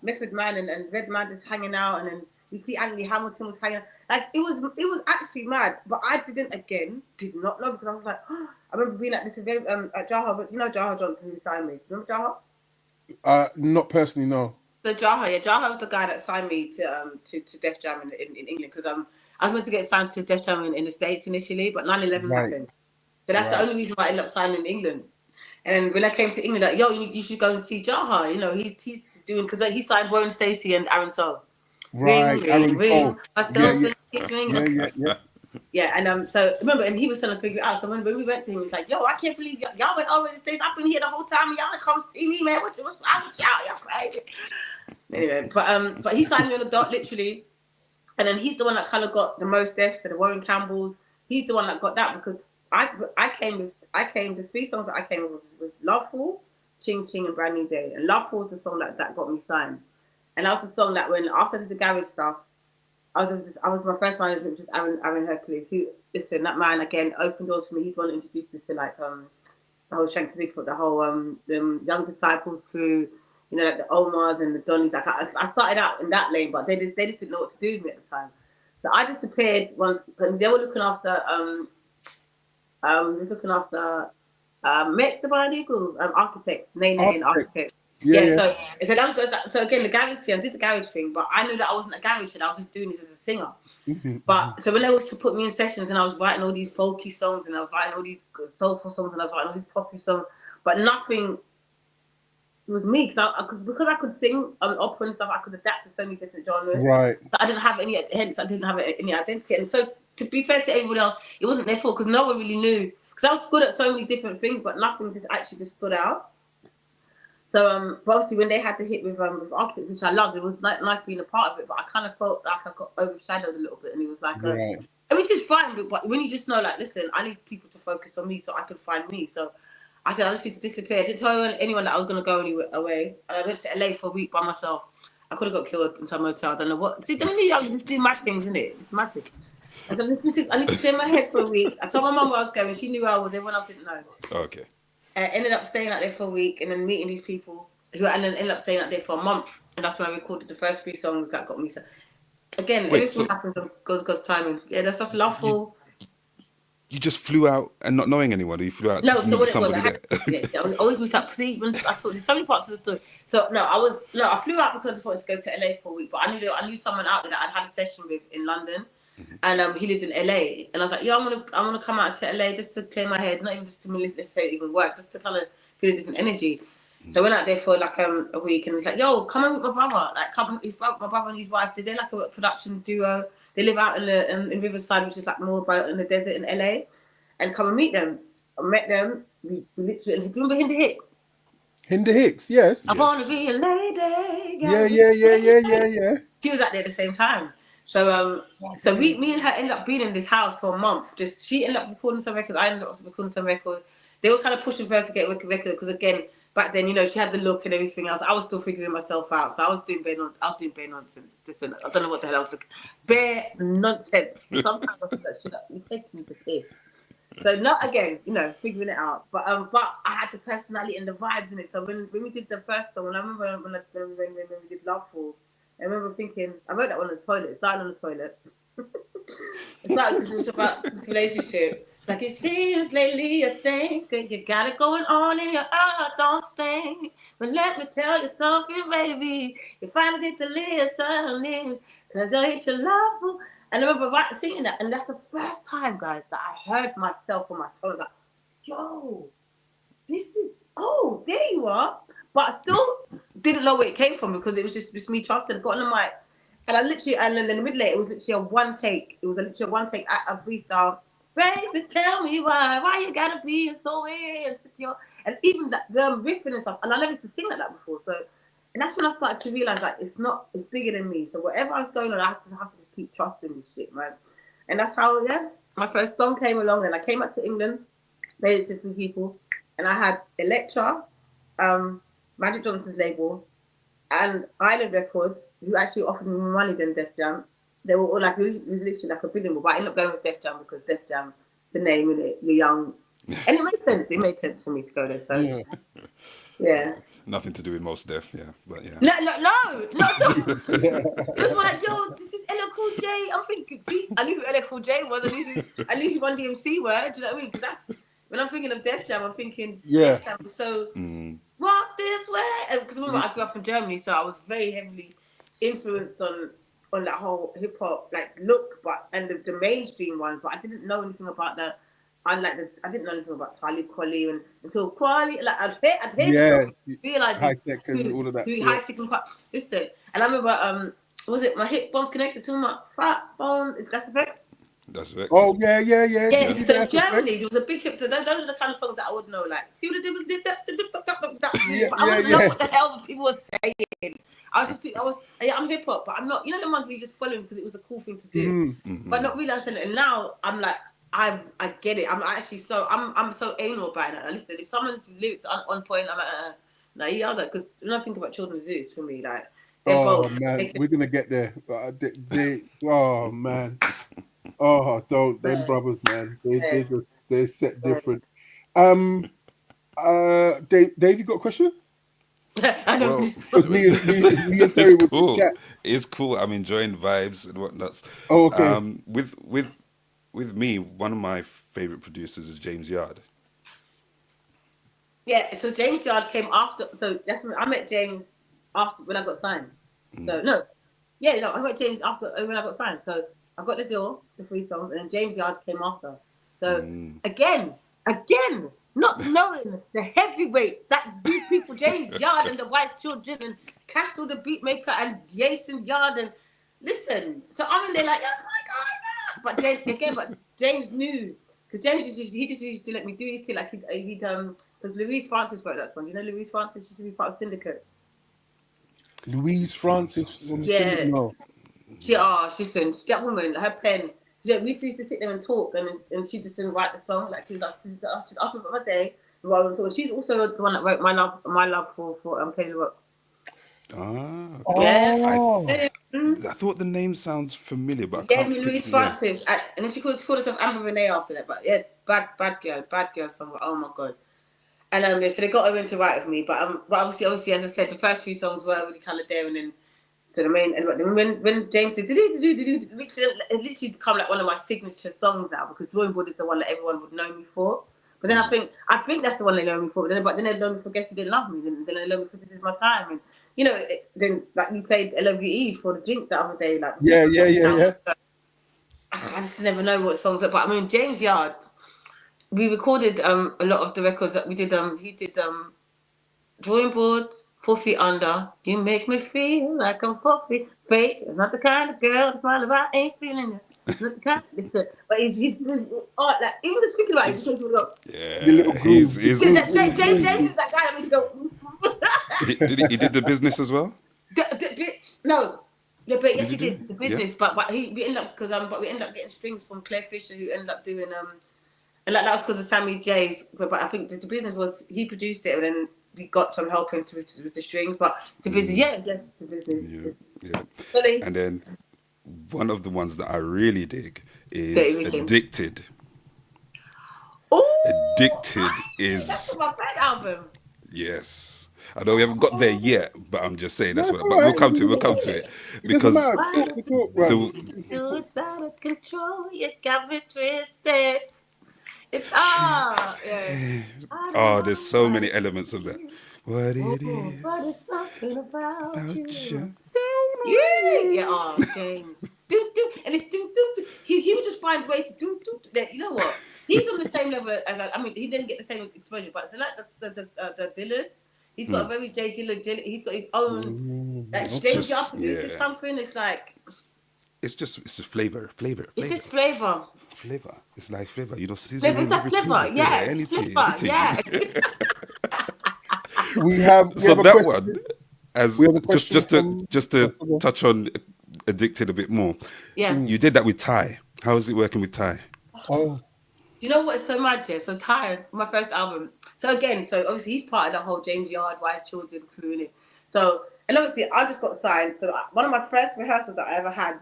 Method Man and Red Man just hanging out, and then you see Anthony Hamilton was hanging out. Like it was actually mad. But I did not know because I was like, I remember being at this event at Jaha, but you know Jaha Johnson who signed me. Remember Jaha? Not personally, no. So Jaha was the guy that signed me to Def Jam in England, because I was meant to get signed to Def Jam in the States initially, but 9/11 happened. So that's the only reason why I ended up signing in England. And when I came to England, like, yo, you should go and see Jaha. You know, he's doing, because he signed Warren Stacey and Aaron Sol. Right, Aaron Cole. Yeah, and so remember, and he was trying to figure it out. So when we went to him, he's like, "Yo, I can't believe y'all went all over the States. I've been here the whole time. Y'all come see me, man. What's wrong with y'all? Y'all crazy." Anyway, but he signed me on the dot, literally, and then he's the one that kind of got the most deaths to the Warren Campbells. He's the one that got that, because I came with the 3 songs that I came with Loveful, Ching Ching, and Brand New Day. And Loveful was the song that got me signed, and that was the song that when after the garage stuff. I was my first manager, which was Aaron Hercules. Who, listen, that man again opened doors for me. He's the one that introduced me to like the whole Shanks Bigfoot, the whole the Young Disciples crew, you know, like the Omars and the Donnies. Like I started out in that lane, but they just didn't know what to do with me at the time. So I disappeared once. They were looking after Met the Bionicle architects, Nene architects. Yeah. So that was so again the garage thing. I did the garage thing, but I knew that I wasn't a garage kid. I was just doing this as a singer. But so when they was to put me in sessions, and I was writing all these folky songs, and I was writing all these soulful songs, and I was writing all these poppy songs, but nothing was me, because I could sing opera and stuff. I could adapt to so many different genres. Right. So I didn't have any identity. And so to be fair to everyone else, it wasn't their fault, because no one really knew. Because I was good at so many different things, but nothing just stood out. So, but obviously, when they had the hit with Architects, which I loved, it was nice being a part of it. But I kind of felt like I got overshadowed a little bit, and it was like, which is fine. But when you just know, like, listen, I need people to focus on me so I can find me. So I said I just need to disappear. I didn't tell anyone that I was going to go away, and I went to LA for a week by myself. I could have got killed in some hotel. I don't know what. See, I just do mad things, isn't it? It's magic. I said, I need to clear my head for a week. I told my mum where I was going. She knew where I was. Everyone else didn't know. Okay. Ended up staying out there for a week, and then meeting these people and then ended up staying out there for a month, and that's when I recorded the first 3 songs that got me. So again, everything happens on God's timing. Yeah, that's just lawful. You just flew out and not knowing anyone, or you flew out to meet somebody there? I always miss up. See, when I told you so many parts of the story. So I flew out because I just wanted to go to LA for a week, but I knew someone out there that I'd had a session with in London. And he lived in LA, and I was like, "Yo, I'm gonna come out to LA just to clear my head, not even just to necessarily even work, just to kind of feel a different energy." So I went out there for like a week, and he's like, "Yo, come in with my brother." Like, my brother and his wife. They're like a production duo. They live out in Riverside, which is like more in the desert in LA, and come and meet them. I met them. We literally. Do you remember Hinda Hicks? Hinda Hicks, yes. I wanna be a lady. Yeah. She was out there at the same time. So me and her ended up being in this house for a month. She ended up recording some records. I ended up recording some records. They were kind of pushing for her to get a record because again, back then, you know, she had the look and everything else. I was still figuring myself out. So I was doing bare nonsense. Listen, I don't know what the hell I was looking. Bare nonsense. Sometimes I think that shit up. You're taking the piss. So not again, you know, figuring it out. But I had the personality and the vibes in it. So when we did the first song, and I remember when we did Loveful, I remember thinking, I wrote that one on the toilet. It started on the toilet. It started because it was about this relationship. It's like, it seems lately you think that you got it going on in your heart, don't stink. But let me tell you something, baby. You finally get to listen, because I hate your love. And I remember singing that, and that's the first time, guys, that I heard myself on my tone. Like, yo, there you are. But I still didn't know where it came from because it was just me trusting. I got on the mic, and and then in the middle, it was literally a one take. It was literally a one take a freestyle. Baby, tell me why you gotta be so insecure, and even the riffing and stuff. And I never used to sing like that before. So, and that's when I started to realize like it's bigger than me. So whatever I was going on, I have to just keep trusting this shit, man. And that's how my first song came along. And I came up to England, made it to some people, and I had Elektra, Magic Johnson's label, and Island Records, who actually offered me more money than Def Jam. They were all like, it was literally like a billion, but I ended up going with Def Jam because Def Jam, the name in it, you're young. And it made sense. It made sense for me to go there. So, yeah. Nothing to do with Mos Def, but yeah. No. It was like, yo, this is LL Cool J. I'm thinking, see, I knew who LL Cool J was. I knew who Run DMC were. Do you know what I mean? Because that's, when I'm thinking of Def Jam, I'm thinking, Def Jam was so... Walk this swear, because remember I grew up in Germany, so I was very heavily influenced on that whole hip hop like look, but and the mainstream ones. But I didn't know anything about the. I didn't know anything about Talib Kweli until Kweli. Like I'd hear the song, realizing high tech and all of that. Who high tech and listen. And I remember was it my hip bone's connected to my fat bone? That's effects. That's Vex. Oh yeah. Yeah, so Germany, there was a big hip. So those are the kind of songs that I would know, like. But I wouldn't know what the hell people were saying. I'm hip hop, but I'm not. You know the ones we just following because it was a cool thing to do, but not realizing it. And now I'm like, I get it. I'm actually I'm so anal about it. Listen, if someone's lyrics are on point, I'm like, no, you are that because when I think about Children of Zeus, for me, like. Man, we're gonna get there. Oh man. Oh, don't them brothers, man. They're set different. Dave, you got a question? I know. Well, it's cool. It's cool. I'm enjoying vibes and whatnot. Oh, okay. With me, one of my favorite producers is James Yard. Yeah, so James Yard came after. So that's when I met James after when I got signed. So I met James after when I got signed. So I got the deal, the 3 songs, and then James Yard came after. So again, not knowing the heavyweight that these people, James Yard and the White Children and Castle the Beatmaker and Jason Yard and listen. So I'm in there like, oh my God, but James knew because James used to let me do his thing like he'd because Louise Francis wrote that song. You know Louise Francis used to be part of Syndicate. Louise Francis from Syndicate. No. She's that woman, her pen. We used to sit there and talk, and she just didn't write the song. Like she's after my day, while we were talking. She's also the one that wrote my love for Kenny Rock. I thought the name sounds familiar, but gave me Louise Francis, and then she called herself Amber Renee after that. But yeah, bad girl song. Oh my God. And so they got her in to write with me, but obviously, as I said, the first few songs were really kind of there, and then. To the main, and when James did it literally become like one of my signature songs now because Drawing Board is the one that everyone would know me for. But then I think that's the one they know me for. But then they know me for Guess You Didn't Love Me. Then they know me for This Is My Time. And you know, then like you played I Love You Eve for the drink the other day. Like yeah. I just never know what songs are. But I mean, James Yard, we recorded a lot of the records that we did. He did Drawing Board. 4 Feet Under, you make me feel like I'm 4 feet. Fate is not the kind of girl to smile if I ain't feeling it. It's not the kind. But he's like even just speaking about it, he's talking about he's James is that guy that makes you go. He did The Business as well. No, yeah, but yes, he did The Business. Yeah. But we ended up we ended up getting strings from Claire Fisher, who ended up doing and like that was because of Sammy J's. But I think The Business was he produced it and then. We got some help with the strings, but The Business, The Business. Yeah. So and then one of the ones that I really dig is Addicted. Oh, Addicted is that's my favorite album. Yes. I know we haven't got there yet, but I'm just saying that's what. But we'll come to it because it's out of control. You got me twisted. It's there's so many elements of that. What it is. But it's something about you. Yeah. James. And it's he would just find ways to do. You know what? He's on the same level as I mean, he didn't get the same exposure, but it's like the Dillards. He's got a very J Dilla. He's got his own James Yard produces something. It's like it's just flavor. It's just flavor. Flavor. It's like flavor. You know, seasoning everything. Flavor. Yeah. Anything. Yeah. we have that one. As just to touch on Addicted a bit more. Yeah. You did that with Ty. How is it working with Ty? Oh. You know what is so mad here? So Ty, my first album. So obviously he's part of the whole James Yard, White Children crew in it. So and obviously I just got signed. So one of my first rehearsals that I ever had.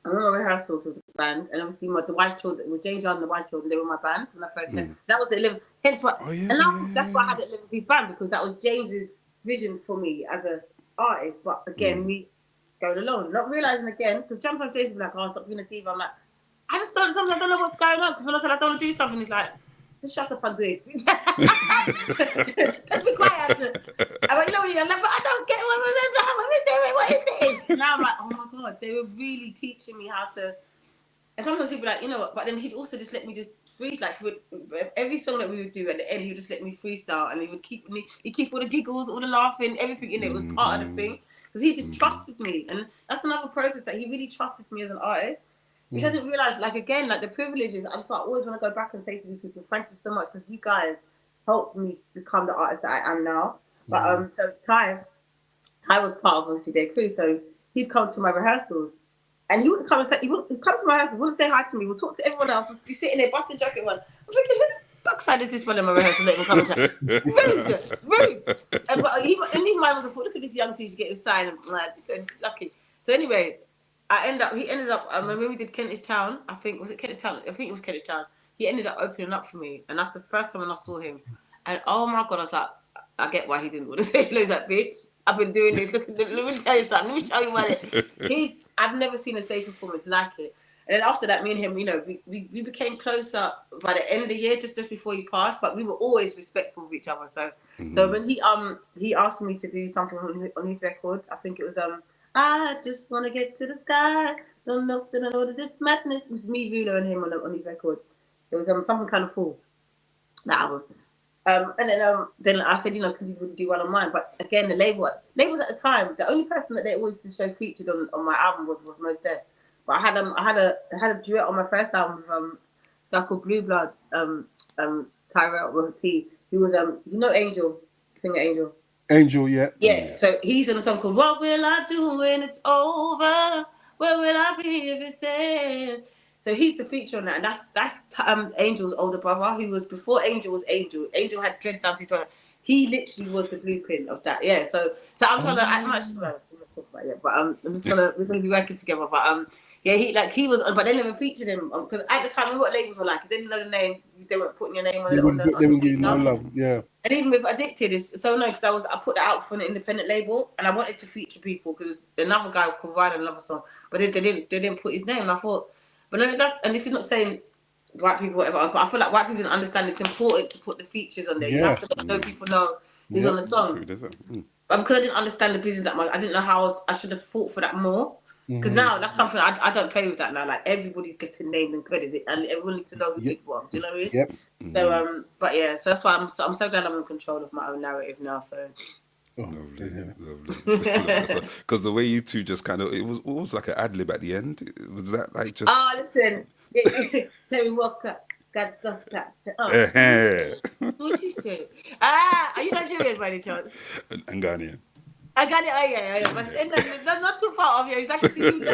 I went on rehearsals with the band, and obviously the White Children, with James Yard and the White Children, they were my band when I first came. That was the 11th. Hence why, that's why I had the 11th piece band because that was James's vision for me as an artist. But again, me going alone, not realizing again because sometimes James was like, "Oh, stop being a diva." I'm like, I just don't. Sometimes I don't know what's going on because when I said I don't want to do something, it's like just shut up and do it. Just be quiet. I went, you know, when you're like, but I don't get what is this? Now I'm like, oh my God, they were really teaching me how to. And sometimes he'd be like, you know what, but then he'd also just let me just freeze. Like, every song that we would do at the end, he would just let me freestyle, and he'd keep all the giggles, all the laughing, everything in it was part of the thing. Because he just trusted me. And that's another process that he really trusted me as an artist. Which I didn't realise, like, again, like, the privileges, I just like, always want to go back and say to these people, thank you so much, because you guys helped me become the artist that I am now. But, so Ty was part of, obviously, their crew, so he'd come to my rehearsals, and he wouldn't come to my rehearsals, wouldn't say hi to me, would talk to everyone else, would be sitting there, busting jacket one. I'm thinking, who the backside is this one in my rehearsal, let him come and chat? Rude. And but in his mind was, I thought, look at this young teacher getting signed, I'm like, she's lucky. So anyway, he ended up, when we did Kentish Town, I think it was Kentish Town, he ended up opening up for me, and that's the first time when I saw him, and oh my God, I was like, I get why he didn't want to say hello, that bitch, I've been doing this, let me tell you something, let me show you what it, I've never seen a stage performance like it, and then after that, me and him, you know, we became closer by the end of the year, just before he passed, but we were always respectful of each other, so when he asked me to do something on his record, I think it was, I just want to get to the sky. Don't know this madness. It was me, Rulo, and him on his record. It was something kind of full. That album. And then I said, you know, could you really do one on mine? But again, the labels at the time, the only person that they always used to show featured on my album was Mos Def. But I had a duet on my first album with a guy called Blue Blood, Tyrell T, who was you know Angel, singer Angel. Angel, yeah. Yeah, so he's in a song called What Will I Do When It's Over? Where will I be if it's end? So he's the feature on that, and that's Angel's older brother, who was, before Angel was Angel. Angel had dreads down to his brother. He literally was the blueprint of that. Yeah, so I'm trying to, I'm not talk about it yet, but we're gonna be working together. But yeah, he was, but they never featured him because at the time, what labels were like, if they didn't know the name, they weren't putting your name on it. They wouldn't give you no love, yeah. And even with Addicted, it's so annoying because I put that out for an independent label, and I wanted to feature people because another guy could write another song, but they didn't put his name. And I thought, but no, and this is not saying white people whatever else, but I feel like white people didn't understand it's important to put the features on there. Yeah. You have to know people know who's on the song. Because I didn't understand the business that much, I didn't know how I should have fought for that more. Because now that's something I don't play with that now. Like, everybody's getting named and credited, and everyone needs to know who did what. Do you know what I mean? Yep. So but yeah, so that's why I'm so glad I'm in control of my own narrative now. So. Lovely. Because the way you two just kind of, it was almost like an ad lib at the end. Was that like just? Oh, listen, tell me what got stuff that. What you say? Are you Nigerian by any chance? I'm Ghanaian. I got it. Oh yeah. But that's not too far off you. It's actually you.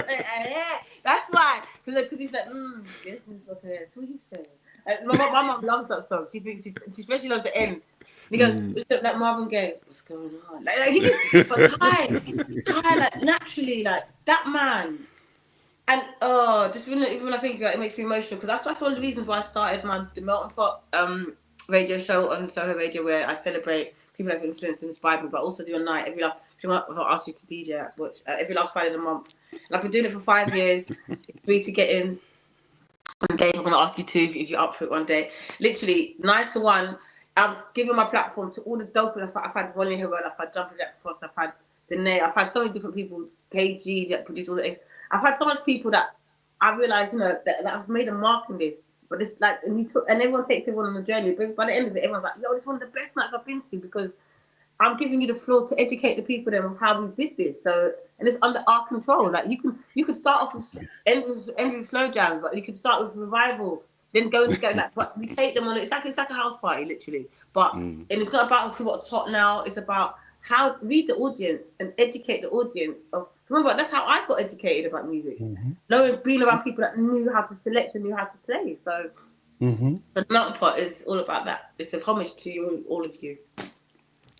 That's why. Because he's like, this is okay. That's what you say. My mom loves that song. She thinks she especially loves the end. And he goes, like Marvin Gaye, what's going on? Like he just, but Ty, like naturally, like that man. And just even when I think about it, it makes me emotional because that's one of the reasons why I started the Melting Pot radio show on Soho Radio, where I celebrate people that have influenced and inspired me, but also do a night every last. I'll ask you to DJ every last Friday of the month. And I've been doing it for 5 years. It's free to get in. And Dave, I'm going to ask you too if you're up for it one day. Literally 9 to 1. I'm giving my platform to all the dope. I've had Ronnie Hero, I've had Jumping Jack Frost, I've had Danae, I've had so many different people. KG that produce all the. I've had so much people that I realised, you know, that I've made a mark in this. But it's like, and everyone takes everyone on the journey. But by the end of it, everyone's like, yo, it's one of the best nights I've been to because I'm giving you the floor to educate the people then of how we did this. So, and it's under our control. Like you can start off with end with slow jams, but you can start with revival, then go like. But we take them on. It's like a house party, literally. But and it's not about what's hot now. It's about how read the audience and educate the audience of. Remember, that's how I got educated about music. Knowing, being around people that knew how to select and knew how to play. So the Melting Pot is all about that. It's a homage to you, all of you.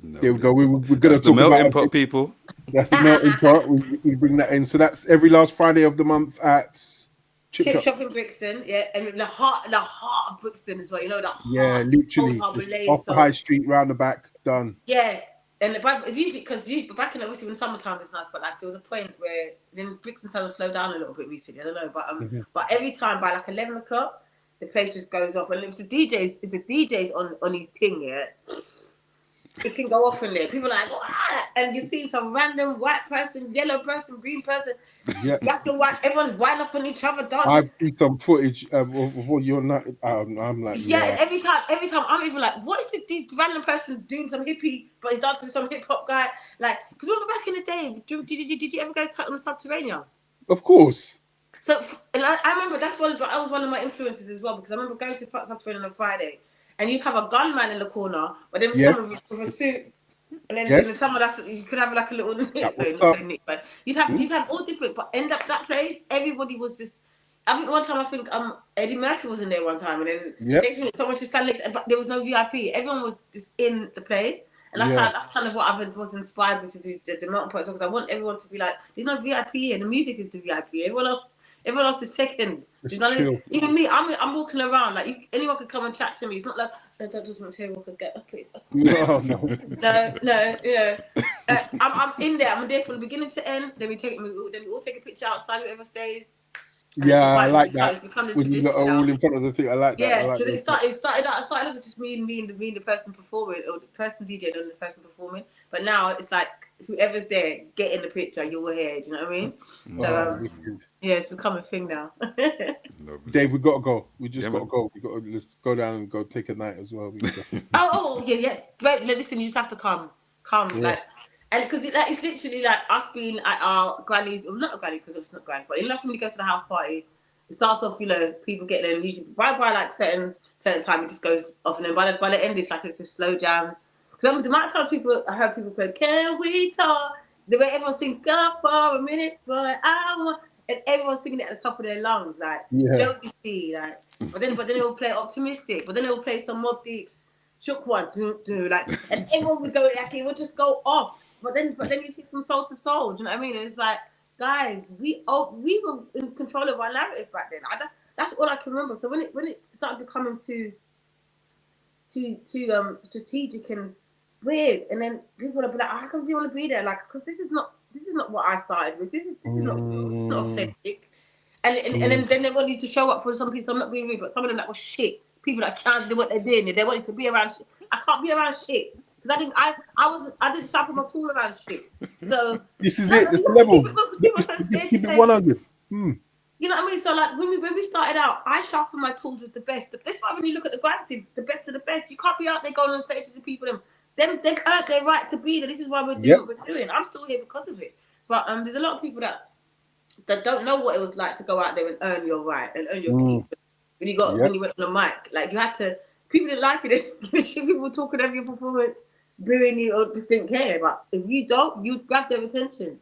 No, there we go. We're going to talk Melting about Pot, people. That's the Melting Pot. We bring that in. So that's every last Friday of the month at Chip Shop in Brixton. Yeah, and the heart of Brixton as well. You know the heart. Yeah, literally off the high street, round the back, done. Yeah. And it's usually because back in obviously when summertime is nice, but like there was a point where then Brixton started to slow down a little bit recently. I don't know, but every time by like 11 o'clock, the place just goes off. And if the DJ's on his thing, yeah, it can go off in there. People are like, ah! And you see some random white person, yellow person, green person, black and white, everyone's winding up on each other, dancing. I've seen some footage of what you're not. I'm like, yeah. Every time, I'm even like, what is this random person doing some hippie, but he's dancing with some hip hop guy? Like, because remember back in the day, did you ever go on the Subterranean? Of course. So, and I remember that was one of my influences as well, because I remember going to Subterranean on a Friday, and you'd have a gunman in the corner, but then someone with a suit. And then someone you could have like a little but you'd have all different, but end up that place, everybody was just. I think one time Eddie Murphy was in there one time, and then next minute someone just stand next, but there was no VIP. Everyone was just in the place, and that's kind of what I was inspired me to do the Mountain Point, because I want everyone to be like, there's no VIP here. The music is the VIP. Everyone else is second. Even me, I'm walking around like anyone could come and chat to me. It's not like that doesn't material could get okay. So. No. Yeah. I'm in there. I'm there from the beginning to end. Then we all take a picture outside whoever stays. Yeah, I like that. When you got all in front of the thing, I like that. Yeah, because it started out with just me and the person performing, or the person DJing and the person performing. But now it's like whoever's there, get in the picture. You're here. Do you know what I mean? So it's become a thing now. Dave, we gotta go. We just gotta go. Let's go down and go take a night as well. yeah. But listen, you just have to come, like. And because it's literally like us being at our granny's, or not a granny because it's not granny, but when we go to the house party, it starts off, people get there, and usually by like certain time it just goes off, and then by the end it's like it's a slow jam. Because the amount of times I heard people play, "Can we talk?" The way everyone sings, "Go for a minute, for an hour," and everyone's singing it at the top of their lungs, like Jodeci, like. But then they'll play Optimistic, but then they'll play some Mobb Deep's Shook One, like, and everyone would go like it would just go off. But then you see from soul to soul. Do you know what I mean? And it's like, guys, we were in control of our narrative back then. That's all I can remember. So when it started becoming too strategic and weird, and then people would be like, how come do you want to be there? Like, because this is not what I started with. This is not authentic. And then they want you to show up for some people. I'm not being rude, but some of them that was shit. People that can't do what they're doing. They want you to be around shit. I can't be around shit. I didn't sharpen my tool around shit. So this is it. It's the level. Keep it 100. You know what I mean? So like when we started out, I sharpened my tools with the best. That's why when you look at the gratitude, the best of the best, you can't be out there going on stage with the people. They've earned their right to be there. This is why we're doing what we're doing. I'm still here because of it. But there's a lot of people that don't know what it was like to go out there and earn your right and earn your piece. When you went on the mic, like you had to. People didn't like it. People talking over your performance, booing you, or just didn't care. But if you don't, you grab their attention.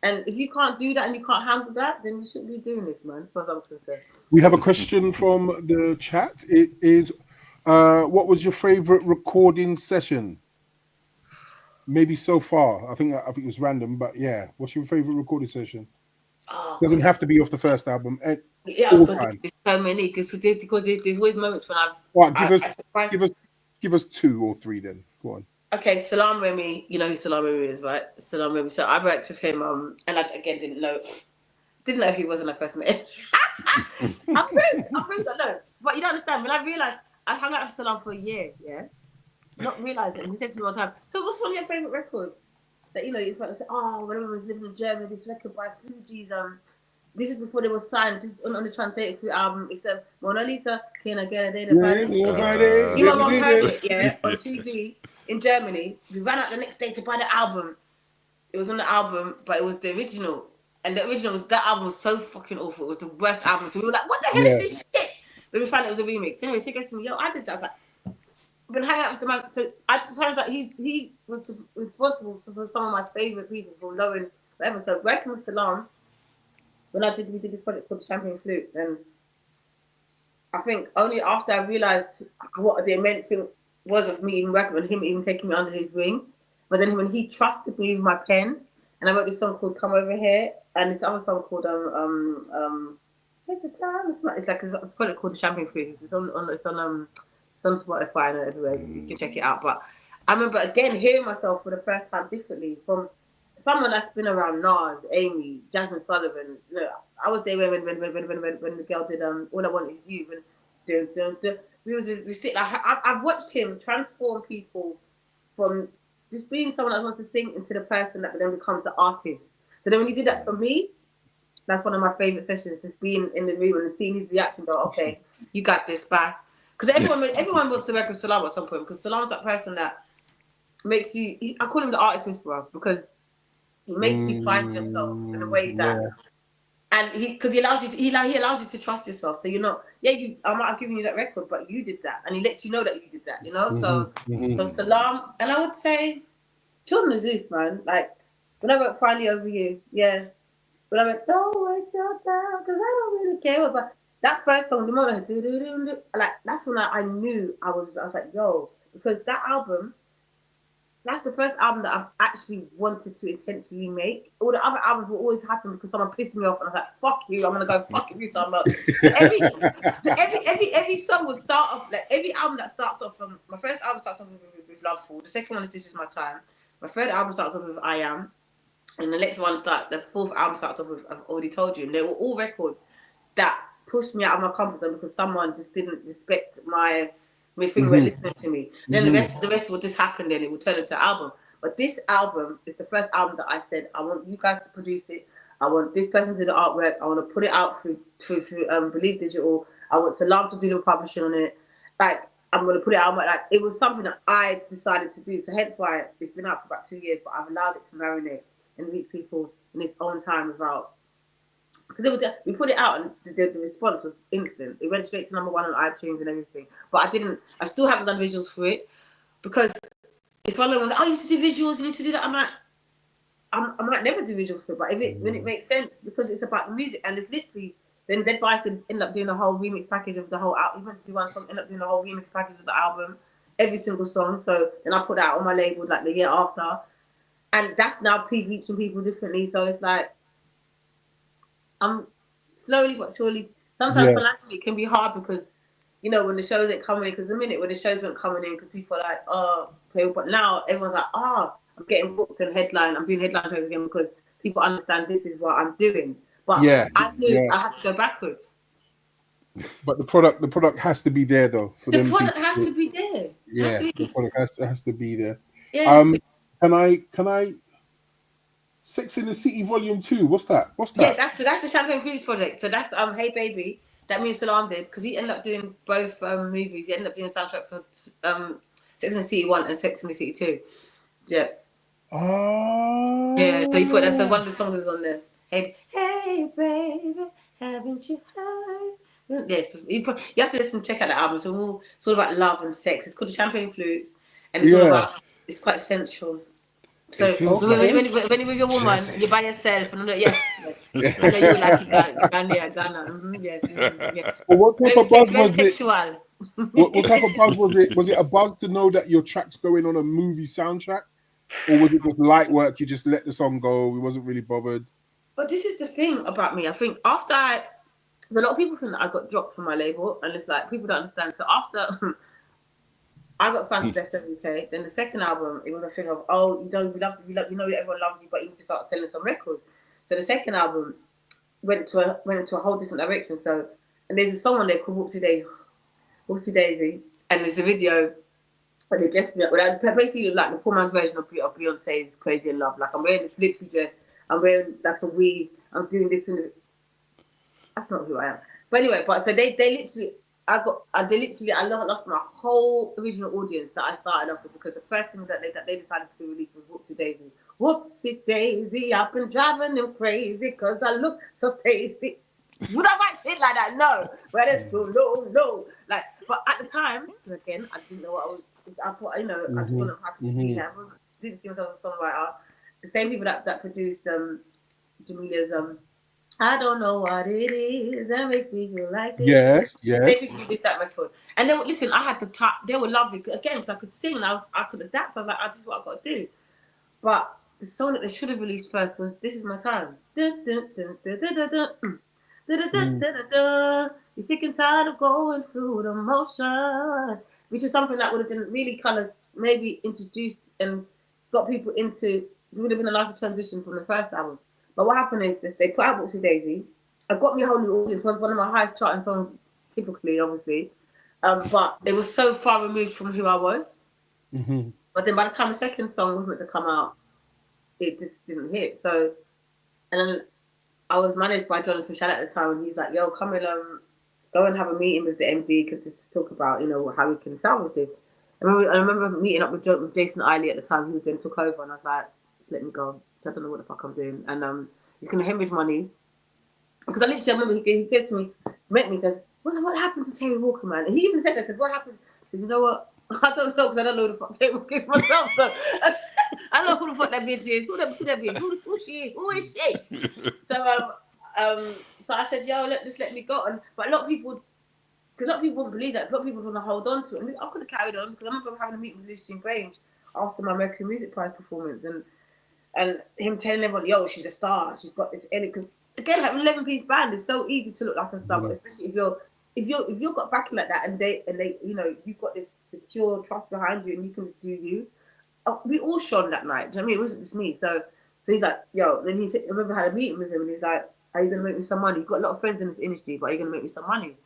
And if you can't do that and you can't handle that, then you shouldn't be doing this, man. As far as I'm concerned. We have a question from the chat. It is, what was your favorite recording session? Maybe so far. I think it was random, but yeah. What's your favorite recording session? Doesn't have to be off the first album. Yeah, because there's so many. Because there's always moments when give us 2 or 3 then. Go on. Okay, Salam Remy, you know who Salam Remy is, right? Salam Remy. So I worked with him, and I again didn't know who he was when I first met him. I proved I know. But you don't understand. When I realised, I hung out with Salam for a year, yeah? Not realising. He said to me one time, so what's one of your favourite records? That, you're supposed to say, when I was living in Germany, this record by Fuji's, this is before they were signed. This is on the Translated Through album. It's a Mona Lisa, Can I Get a Day to Friday? You know, I heard it, on TV in Germany. We ran out the next day to buy the album. It was on the album, but it was the original. And the original that album was so fucking awful. It was the worst album. So we were like, what the hell is this shit? Then we found it was a remix. Anyway, so he goes to me, I did that. I was like, I've been hanging out with the man. So I turns out he was responsible for some of my favourite people from knowing whatever. So working with Salam, we did this project called Champagne Flute, and I think only after I realised what the immense thing was of me even working with him, even taking me under his wing. But then when he trusted me with my pen, and I wrote this song called Come Over Here, and this other song called it's like a project called The Champagne Flute. It's on Spotify and everywhere. You can check it out. But I remember again hearing myself for the first time differently from someone that's been around Nas, Amy, Jasmine Sullivan. I was there when the girl did All I Want Is You. dun, dun, dun. We sit like I've watched him transform people from just being someone that wants to sing into the person that then becomes the artist. So then when he did that for me, that's one of my favorite sessions. Just being in the room and seeing his reaction. Go, okay, you got this, bye. Because everyone wants to work with Salam at some point. Because Salam's that person that makes you. I call him the artist whisperer because he makes you find yourself in a way that. Yeah. And because he allows you to, he allows you to trust yourself. So you're not, I might have given you that record, but you did that, and he lets you know that you did that. So Salam, and I would say, Children of Zeus, man. Like when I wrote Finally Over You, when I went, don't waste your time, because I don't really care about that first song. The moment like that's when I knew I was like, yo, because that album. That's the first album that I've actually wanted to intentionally make. All the other albums will always happen because someone pissed me off, and I was like, "Fuck you! I'm gonna go fuck you." So every song would start off like every album that starts off from my first album starts off with Loveful. The second one is This Is My Time. My third album starts off with I Am, and the next one the fourth album starts off with I've Already Told You. And they were all records that pushed me out of my comfort zone because someone just didn't respect my thing weren't listening to me. Then the rest will just happen. Then it will turn into an album. But this album is the first album that I said I want you guys to produce it. I want this person to do the artwork. I want to put it out through Believe Digital. I want Salam to do the publishing on it. Like I'm gonna put it out. Like it was something that I decided to do. So hence why it's been out for about 2 years. But I've allowed it to marinate and reach people in its own time without. Because we put it out and the response was instant. It went straight to #1 on iTunes and everything. But I still haven't done visuals for it because it's one of those. I used to do visuals. You need to do that. I'm like, I might never do visuals for it, but when it makes sense because it's about the music and it's literally. Then Dead Bison end up doing the whole remix package of the whole album. He went to do one song, end up doing the whole remix package of the album, every single song. So then I put that out on my label like the year after, and that's now reaching people differently. So it's like. I'm slowly but surely. Sometimes financially it can be hard because, when the shows ain't coming in. Because the minute when the shows weren't coming in, because people are like, oh, okay. But now everyone's like, I'm getting booked and headline. I'm doing headline shows again because people understand this is what I'm doing. But I knew I had to go backwards. But the product has to be there though. The product has to be there. Yeah, the product has to be there. Yeah. Can I? Sex in the City Volume 2. What's that? Yeah, that's the Champagne Flutes project. So that's Hey Baby that me and Salam did because he ended up doing both movies. He ended up doing soundtracks for Sex in the City 1 and Sex in the City 2. Yeah. Oh. Yeah. So he put that's one of the songs is on there. Hey baby, haven't you heard? Yes. You have to listen, check out the album. So it's all about love and sex. It's called the Champagne Flutes, and it's all about. It's quite sensual. So when you're with your woman, you're by yourself, and I know you like Ghana. Yes. Well, what type of buzz was it? What type of buzz was it? Was it a buzz to know that your track's going on a movie soundtrack, or was it just light work? You just let the song go. We wasn't really bothered. But this is the thing about me. I think after a lot of people think that I got dropped from my label, and it's like people don't understand. So after. I got signed to Def Jam UK. Then the second album, it was a thing of, we love everyone loves you, but you need to start selling some records. So the second album went into a whole different direction. So, and there's a song on there called Whoopsie Daisy, and there's a video where they dressed me up. Basically, like the poor man's version of Beyonce's Crazy in Love. Like I'm wearing this lipsy dress, I'm wearing like a weave, I'm doing this and that's not who I am. But anyway, so they literally. I lost my whole original audience that I started off with because the first thing that they decided to release was Whoopsie Daisy. Whoopsie Daisy, I've been driving them crazy because I look so tasty. Would I write it like that? No. But it's too low. Like, but at the time, again, I didn't know what I was. I thought, I just want to have to be there. I didn't see myself as a songwriter. The same people that produced Jamilia's I don't know what it is that makes me feel like this. Yes. They produced that record. And then, listen, I had to tap. They were lovely. Again, because I could sing and I could adapt. I was like, this is what I've got to do. But the song that they should have released first was This Is My Time. You're sick and tired of going through the motion. Which is something that would have been really kind of maybe introduced and got people into, it would have been a nicer transition from the first album. But what happened is this, they put out Whoopsie Daisy. I got me a whole new audience. It was one of my highest charting songs typically, obviously. But it was so far removed from who I was. Mm-hmm. But then by the time the second song was meant to come out, it just didn't hit. So, and then I was managed by Jonathan Shall at the time, and he was like, "Yo, come and go and have a meeting with the MD because just to talk about, you know, how we can salvage this." I remember meeting up with Jason Eiley at the time, who then took over, and I was like, "Just let me go. I don't know what the fuck I'm doing." And he's gonna hemorrhage money because I remember he said to me, met me, goes, "What happened to Terry Walker, man?" And he even said that. I said, "What happened?" I said, "You know what? I don't know because I don't know who the fuck Terry Walker is myself. So I don't know who the fuck that bitch is. Who that bitch? Who she is? Who is she?" So I said, "Yo, just let me go." But a lot of people, because a lot of people wouldn't believe that. A lot of people want to hold on to it. And I could have carried on because I remember having a meeting with Lucian Grange after my American Music Prize performance, and him telling everyone, "Yo, she's a star. She's got this in it." Because again, like an 11-piece band is so easy to look like a star, but especially if you've got backing like that, and they, you know, you've got this secure trust behind you, and you can just do you. We all shone that night. Do you know what I mean? It wasn't just me. So he's like, "Yo," then he said, I remember I had a meeting with him, and he's like, "Are you gonna make me some money? You've got a lot of friends in this industry, but are you gonna make me some money?"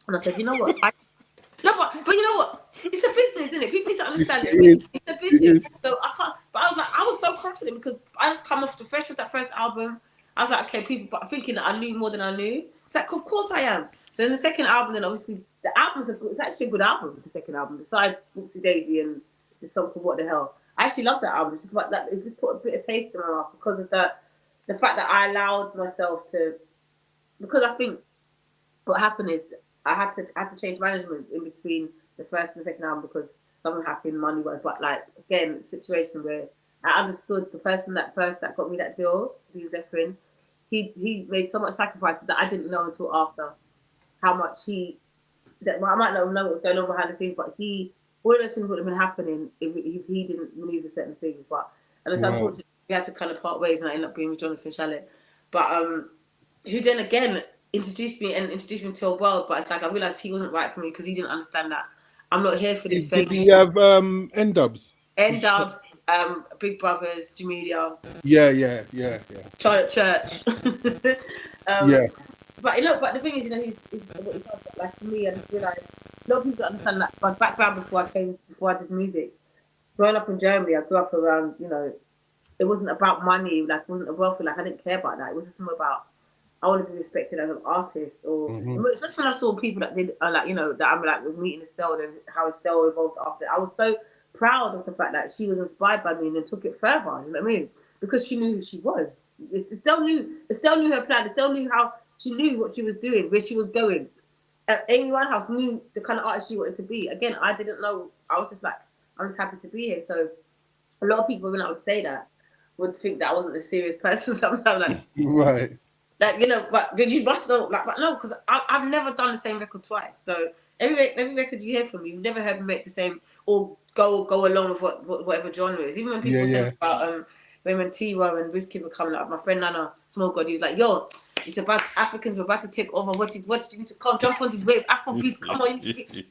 And I said, "You know what? No, but you know what? It's a business, isn't it? People need to understand it. It's a business. So I can't. But I was so confident because I just come off the fresh with that first album. I was like, okay, people, but thinking that I knew more than I knew. It's like, of course I am. So in the second album, then obviously the it's actually a good album. The second album, besides Whoopsie Daisy and the song called What the Hell. I actually love that album. It's just like that. It just put a bit of taste in my mouth because of the fact that I allowed myself to. Because I think what happened is I had to change management in between the first and the second album because something happened money wise. But like again, situation where I understood the person that got me that deal, who was Efren, he made so much sacrifices that I didn't know until after how much I might not know what was going on behind the scenes, but all of those things would have been happening if he didn't maneuver certain things. But and it's unfortunately we had to kind of part ways, and I ended up being with Jonathan Shalit. But who then again introduced me to a world, but it's like I realised he wasn't right for me because he didn't understand that I'm not here for this fame. Did he have N-Dubs? N-Dubs, Big Brothers, Jamelia. Yeah. Charlotte Church. Yeah. But but the thing is, you know, he's like for me, I just realised a lot of people don't understand that my background before I did music. Growing up in Germany, I grew up around, you know, it wasn't about money, like it wasn't a wealthy, like I didn't care about that. It was just more about I want to be respected as an artist, or especially when I saw people that did like, you know, that I'm like was meeting Estelle and how Estelle evolved after. I was so proud of the fact that she was inspired by me and then took it further. You know what I mean? Because she knew who she was. Estelle knew her plan. Estelle knew she knew what she was doing, where she was going. Amy Winehouse knew the kind of artist she wanted to be. Again, I didn't know. I was just like, I'm just happy to be here. So a lot of people, when I would say that, would think that I wasn't a serious person. Sometimes, like, right. Like, you know, but you must know, like, but no, because I've never done the same record twice. So every record you hear from me, you've never heard me make the same or go along with whatever genre is. Even when people tell me about when T-Raw and Wizkid were coming up, my friend Nana Small God, he was like, "Yo, it's about Africans, we're about to take over. What you need to come jump on the wave, Afrobeats, come on."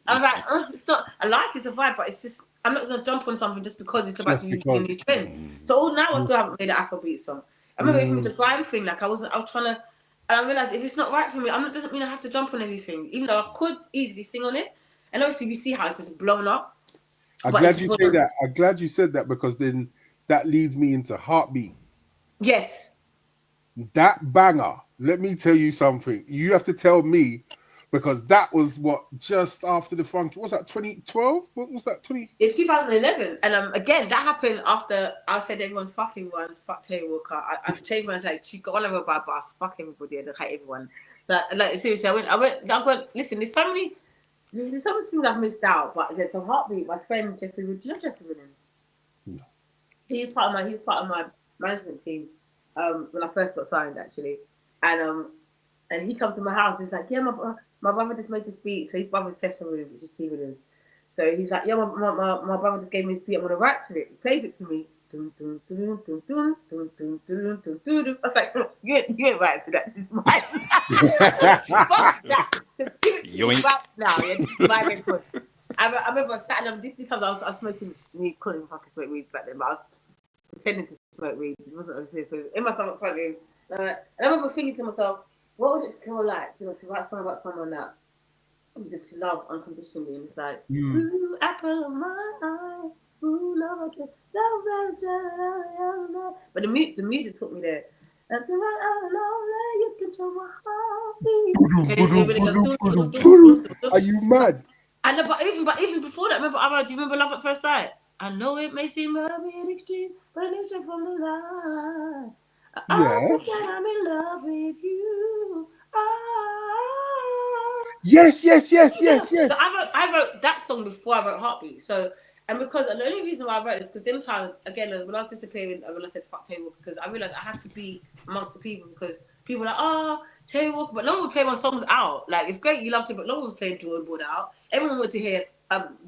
I was like, it's not. I like it's a vibe, but it's just I'm not gonna jump on something just because it's about to be a new trend. So now I still haven't made an Afrobeat song. I remember even with the grime thing, like I was trying to, and I realized if it's not right for me, doesn't mean I have to jump on everything, even though I could easily sing on it. And obviously, you see how it's just blown up. I'm glad you say that. I'm glad you said that because then that leads me into Heartbeat. Yes. That banger. Let me tell you something. You have to tell me because that was what just after the funk. What was that 2012? What was that 20? It's 2011, and again that happened after I said everyone fucking one, fuck Terry Walker. I changed my like she got on over by bus, fuck everybody, and hate everyone. So like seriously, I went. Listen, there's so many things I've missed out, but there's a Heartbeat. My friend Jeffrey, do you know Jeffrey Williams? No. He was part of my management team when I first got signed actually, and he comes to my house. He's like, yeah, my brother just made this beat. So his brother's Tesla Williams, which is T Williams. So he's like, yeah, my brother just gave me this beat. I'm gonna write to it. He plays it to me. I was like, you ain't writing to that. This is mine. Fuck that. You ain't right now. Yeah, this is my record. I remember sat down. This time I was smoking weed. Couldn't even fucking smoke weed back then, but I was pretending to smoke weed. It wasn't obviously. So in my stomach front room, and I remember thinking to myself, what would it feel like, you know, to write a song about someone that you just love unconditionally, and it's like, ooh, apple of my eye, ooh, love, love, but the music took me there. And the you control my heartbeat. Are you mad? I know, but even before that, do you remember Love at First Sight? I know it may seem a bit extreme, but it's just from the line. I think that I'm in love with you. Yes. So I wrote that song before I wrote Heartbeat. So, and because the only reason why I wrote this, because then time again when I was disappearing, when I said fuck Terry Walker, because I realized I had to be amongst the people, because people were like, oh, Terry Walker, but no one would play my songs out. Like, it's great, you loved it, but no one was playing Drawing Board out. Everyone wanted to hear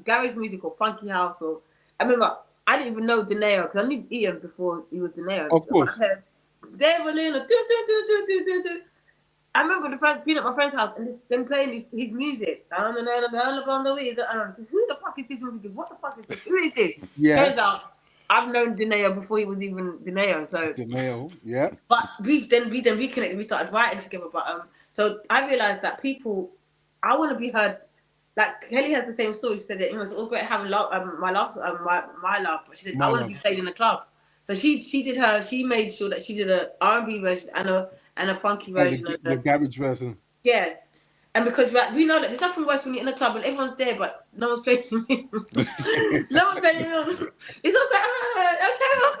garage music or funky house, or I remember I didn't even know Deneo, because I knew Ian before he was Deneo. Of course. I remember being at my friend's house and them playing his music. Who the fuck is this music? What the fuck is this? Who is this? Yeah. Turns out I've known Deneo before he was even Deneo. So Deneo, yeah. But we then reconnected. We started writing together. But so I realized that people, I want to be heard. Like Kelly has the same story. She said that it's all great having love, my love, but she said I want to be played in a club. So she made sure that she did a R&B version and a funky version of the garage version. Yeah, and because we know that there's nothing worse when you're in a club and everyone's there, but no one's playing music. No one's playing music. It's all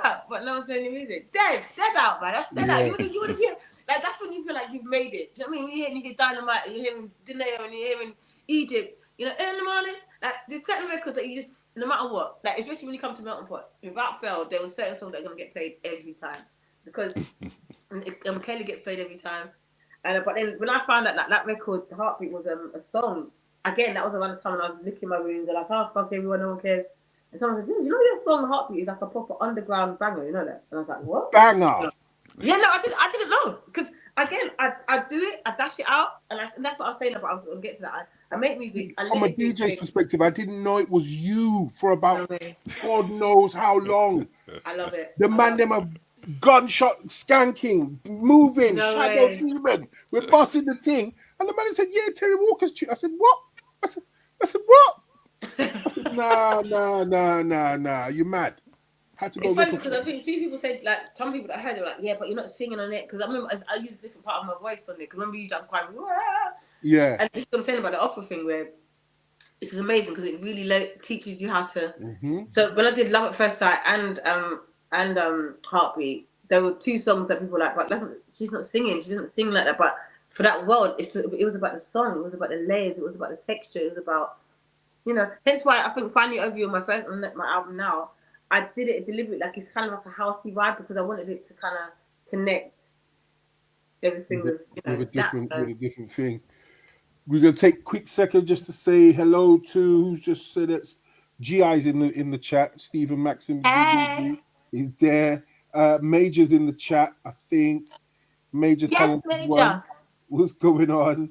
about but no one's playing your music. Dead out, man. That's dead out. You want to be like, that's when you feel like you've made it. Do you know what I mean? You hear Dynamite, and you're hearing Deneo, and you're hearing Egypt. You know, in the morning, like there's certain records that you just, no matter what, like especially when you come to Melting Pot, without fail, there were certain songs that are gonna get played every time, because Kelly gets played every time. And but then when I found out that record, The Heartbeat, was a song, again, that was around the time when I was licking my wounds. They're like, oh fuck everyone, no one cares. And someone said, you know your song The Heartbeat is like a proper underground banger, you know that? And I was like, what? Banger. Yeah, no, I didn't know, because again, I do it, I dash it out, and that's what I was saying about. I was gonna get to that. I make music. From a DJ's perspective, I didn't know it was you for about God knows how long. I love it. The man, them a gunshot skanking, moving, shadow demon. We're busting the thing, and the man said, "Yeah, Terry Walker's tune." I said, "What?" I said, "What?" Nah. You mad? Had to go. It's funny because I think people said, like, some people that I heard, they were like, "Yeah, but you're not singing on it." Because I remember I used a different part of my voice on it. Because remember, I'm quite. Yeah. And this is what I'm saying about the opera thing, where this is amazing because it really teaches you how to. Mm-hmm. So when I did Love at First Sight and Heartbeat, there were two songs that people were like, but she's not singing. She doesn't sing like that. But for that world, it was about the song. It was about the layers. It was about the texture. It was about, you know. Hence why I think Finally Over You, my album now, I did it deliberately. Like, it's kind of like a housey vibe because I wanted it to kind of connect everything with a different thing. We're gonna take a quick second just to say hello to who's just said it's GI's in the chat. Stephen Maxim is there. Major's in the chat, I think. Major talent. Major. What's going on?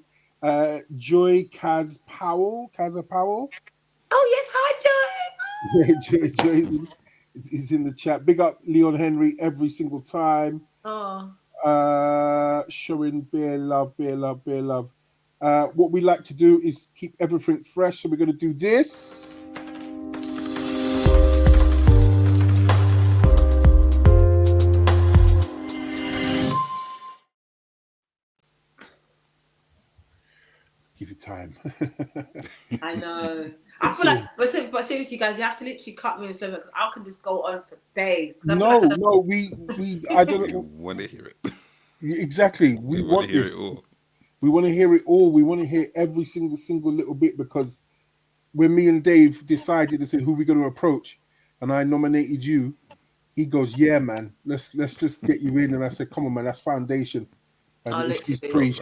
Joy Kaz Powell. Oh yes, hi Joy. Joy is in the chat. Big up Leon Henry every single time. Oh. Showing beer love. What we like to do is keep everything fresh, so we're going to do this. Give you time. I know. I feel like, but seriously, guys, you have to literally cut me in slow because I can just go on for days. No, we I don't want to hear it. Exactly. We want to hear it all. We want to hear it all. We want to hear every single little bit, because when me and Dave decided to say who we're going to approach, and I nominated you, he goes, "Yeah, man, let's just get you in." And I said, "Come on, man, that's foundation." And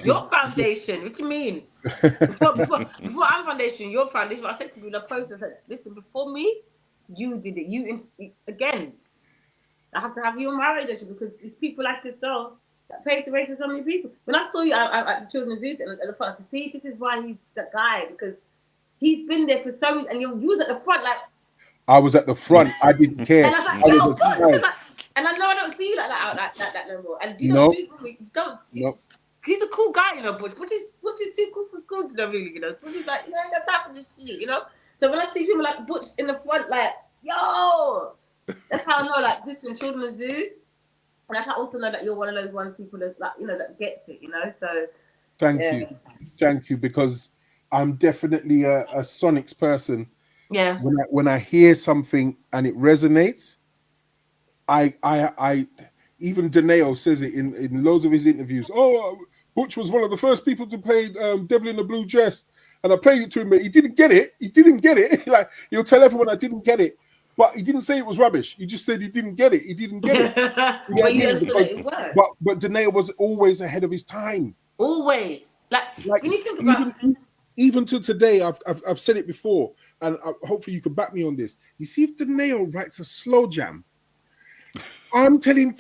your foundation. What do you mean? Before I'm foundation, your foundation. I said to you in the process, like, listen, before me, you did it. You again. I have to have you on my radio because it's people like yourself that paved the way for so many people. When I saw you at the Children's Zoo and the front, I said, see, this is why he's that guy, because he's been there for so many, and you was at the front, like. I was at the front. I didn't care. And I was like, and I know I don't see you like that no more. And you don't do it for me. Don't. Nope. he's a cool guy, you know. Butch is too cool for school, you know, really, you know. Butch is like, that's happening shit, you know. So when I see people like Butch in the front, like, yo, that's how I know, like, listen, children are zoo. And that's how I also know that you're one of those people that, like, you know, that gets it, you know. So thank you, because I'm definitely a Sonics person. Yeah. When I hear something and it resonates, I even Deneo says it in loads of his interviews. Oh, Butch was one of the first people to play Devil in the Blue Dress, and I played it to him. But he didn't get it. Like, he'll tell everyone I didn't get it, but he didn't say it was rubbish. He just said he didn't get it. You know but you understood that it worked. But Deneo was always ahead of his time. Always, like when you think about even to today, I've said it before, and hopefully you can back me on this. You see, if Deneo writes a slow jam, I'm telling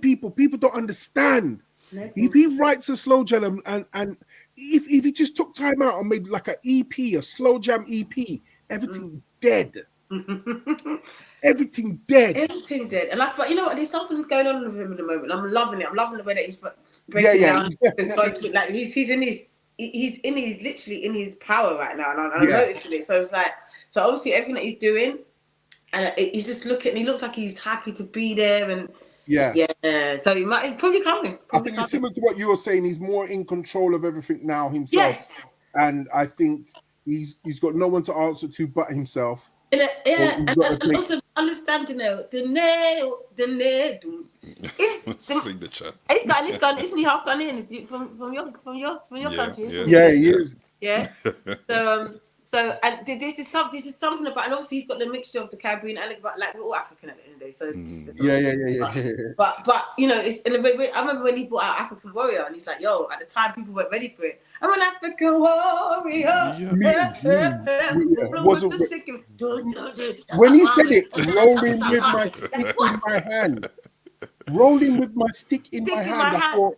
people don't understand. If he writes a slow jam and if he just took time out and made like an EP, a slow jam EP, everything dead. Everything dead. Everything dead. And I thought, you know what, there's something going on with him at the moment. I'm loving it. I'm loving the way that he's breaking down. Like he's literally in his power right now, and I'm noticing it. So it's like, so obviously everything that he's doing, and he's just looking. He looks like he's happy to be there, and so he's probably coming. I think it's similar to what you were saying. He's more in control of everything now himself, and I think he's got no one to answer to but himself. And also understand the nail. Signature. He's gone. Isn't he half Ghanaian? Is he from your country? Yeah, he is. Yeah. So and this is something about, and obviously he's got the mixture of the Caribbean and like we're all African at the end of the day. So But you know, it's in a way. I remember when he brought out African Warrior, and he's like, "Yo, at the time people weren't ready for it. I'm an African warrior." When he said it, rolling with my stick in my hand, I thought,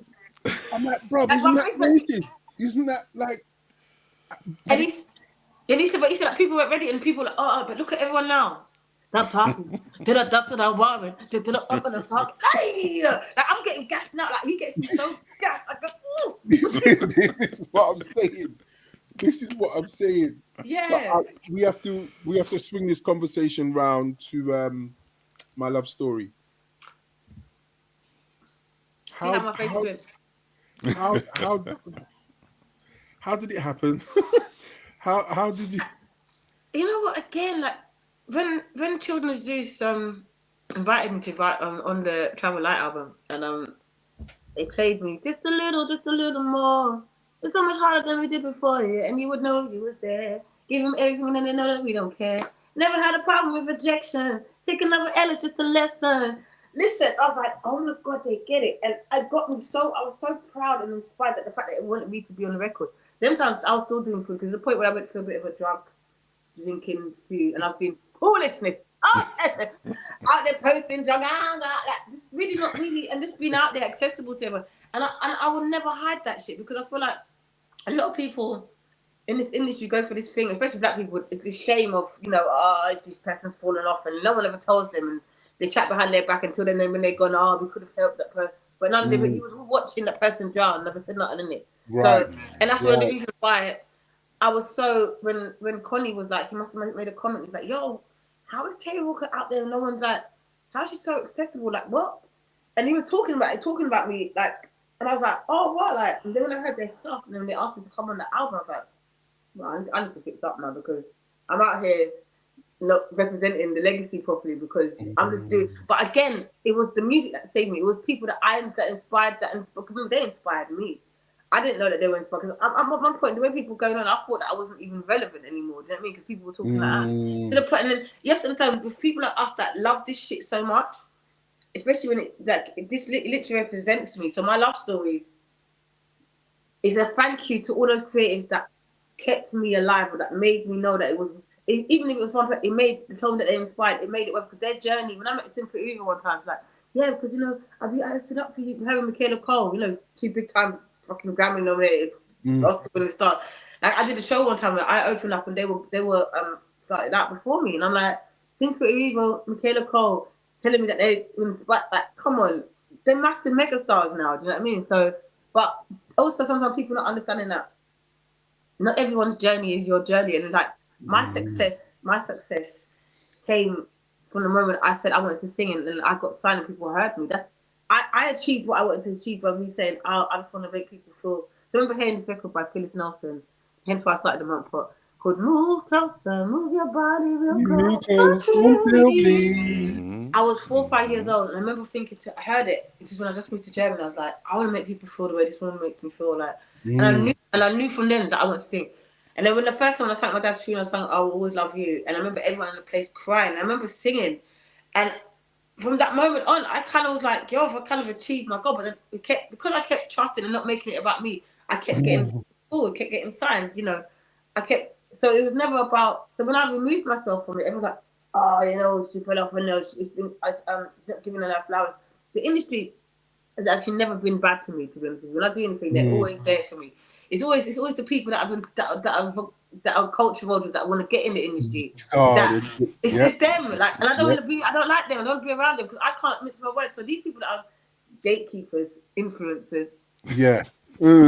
I'm like, bro, isn't that racist? Isn't that like? And he said, like, people weren't ready, and people were like, oh, but look at everyone now. Stop talking. Did I dump to that warren? Did I up and talk? Hey! Like, I'm getting gassed now. Like, he gets me so gassed. I go, ooh. This is what I'm saying. Yeah. But, we have to swing this conversation round to my love story. How did it happen? How did you? You know what? Again, like when Children's Juice invited me to write on the Travel Light album, and they played me just a little more. It's so much harder than we did before, and you would know you was there. Give them everything, and they know that we don't care. Never had a problem with rejection. Take another L, it's just a lesson. Listen, I was like, oh my God, they get it. And I was so proud and inspired at the fact that it wanted me to be on the record. Them times I was still doing food, because the point where I went through a bit of a drug drinking food, and I was doing foolishness. Out there posting drug, like, really not really, and just being out there accessible to everyone. And I will never hide that shit, because I feel like a lot of people in this industry go for this thing, especially black people, it's this shame of, you know, this person's fallen off, and no one ever tells them, and they chat behind their back until then when they're gone, we could have helped that person. But none of them, he was watching that person drown, never said nothing, in it. Right. So, and that's one of the reasons why I was so, when Connie was like, he must have made a comment, he's like, yo, how is Terry Walker out there and no one's like, how is she so accessible? Like, what? And he was talking about me, like, and I was like, oh, what? Like, and then when I heard their stuff, and then they asked me to come on the album, I was like, well, I need to fix up now, because I'm out here not representing the legacy properly, because I'm just doing. But again, it was the music that saved me. It was people that inspired. Because they inspired me. I didn't know that they were inspired. Because I'm at one point, the way people going on, I thought that I wasn't even relevant anymore. Do you know what I mean? Because people were talking like that. And then you have to understand, with people like us that love this shit so much, especially when this literally represents me. So my love story is a thank you to all those creatives that kept me alive, or that made me know that it was. Even if it was one person, it told me that they inspired, it made it work, because their journey, when I met Sim for Uva one time, it's like, yeah, because, you know, I've been up for you, having Michaela Cole, you know, 2 big time fucking Grammy nominated, Oscar and stuff. Like, I did a show one time where I opened up and they were started out before me, and I'm like, Sim for Uva, Michaela Cole, telling me that they inspired, like, come on, they're massive mega stars now, do you know what I mean? So, but also sometimes people not understanding that not everyone's journey is your journey, and like my success came from the moment I said I wanted to sing, and I got signed and people heard me. I achieved what I wanted to achieve by me saying, I just want to make people feel. So I remember hearing this record by Phyllis Nelson, hence why I started the month called Move Closer, Move Your Body Real Close to Me. I was 4 or 5 years old, and I remember thinking, I heard it. It's just when I just moved to Germany, I was like, I want to make people feel the way this woman makes me feel. Like, and I knew from then that I wanted to sing. And then when the first time I sang my dad's tune, I sang "I Will Always Love You," and I remember everyone in the place crying. I remember singing, and from that moment on, I kind of was like, yo, I kind of achieved my goal. But then because I kept trusting and not making it about me, I kept getting forward, kept getting signed. So it was never about. So when I removed myself from it, everyone was like, oh, she fell off, and she's not giving her enough flowers. The industry has actually never been bad to me, to be honest with you. When I do anything, they're always there for me. It's always the people that are culture models that want to get in the industry. It's them. Like, and I don't want to be. I don't like them. I don't want to be around them because I can't mix my words. So these people that are gatekeepers, influencers. Yeah. But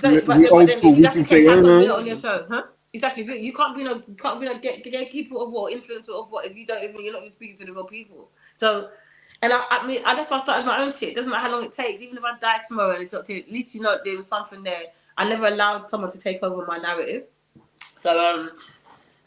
then you have to say on your show, huh? Exactly. You can't be no gatekeeper of what, influencer of what, if you're not even speaking to the real people. So. And I mean, that's why I started my own shit. It doesn't matter how long it takes. Even if I die tomorrow and it's not to, at least there was something there. I never allowed someone to take over my narrative. So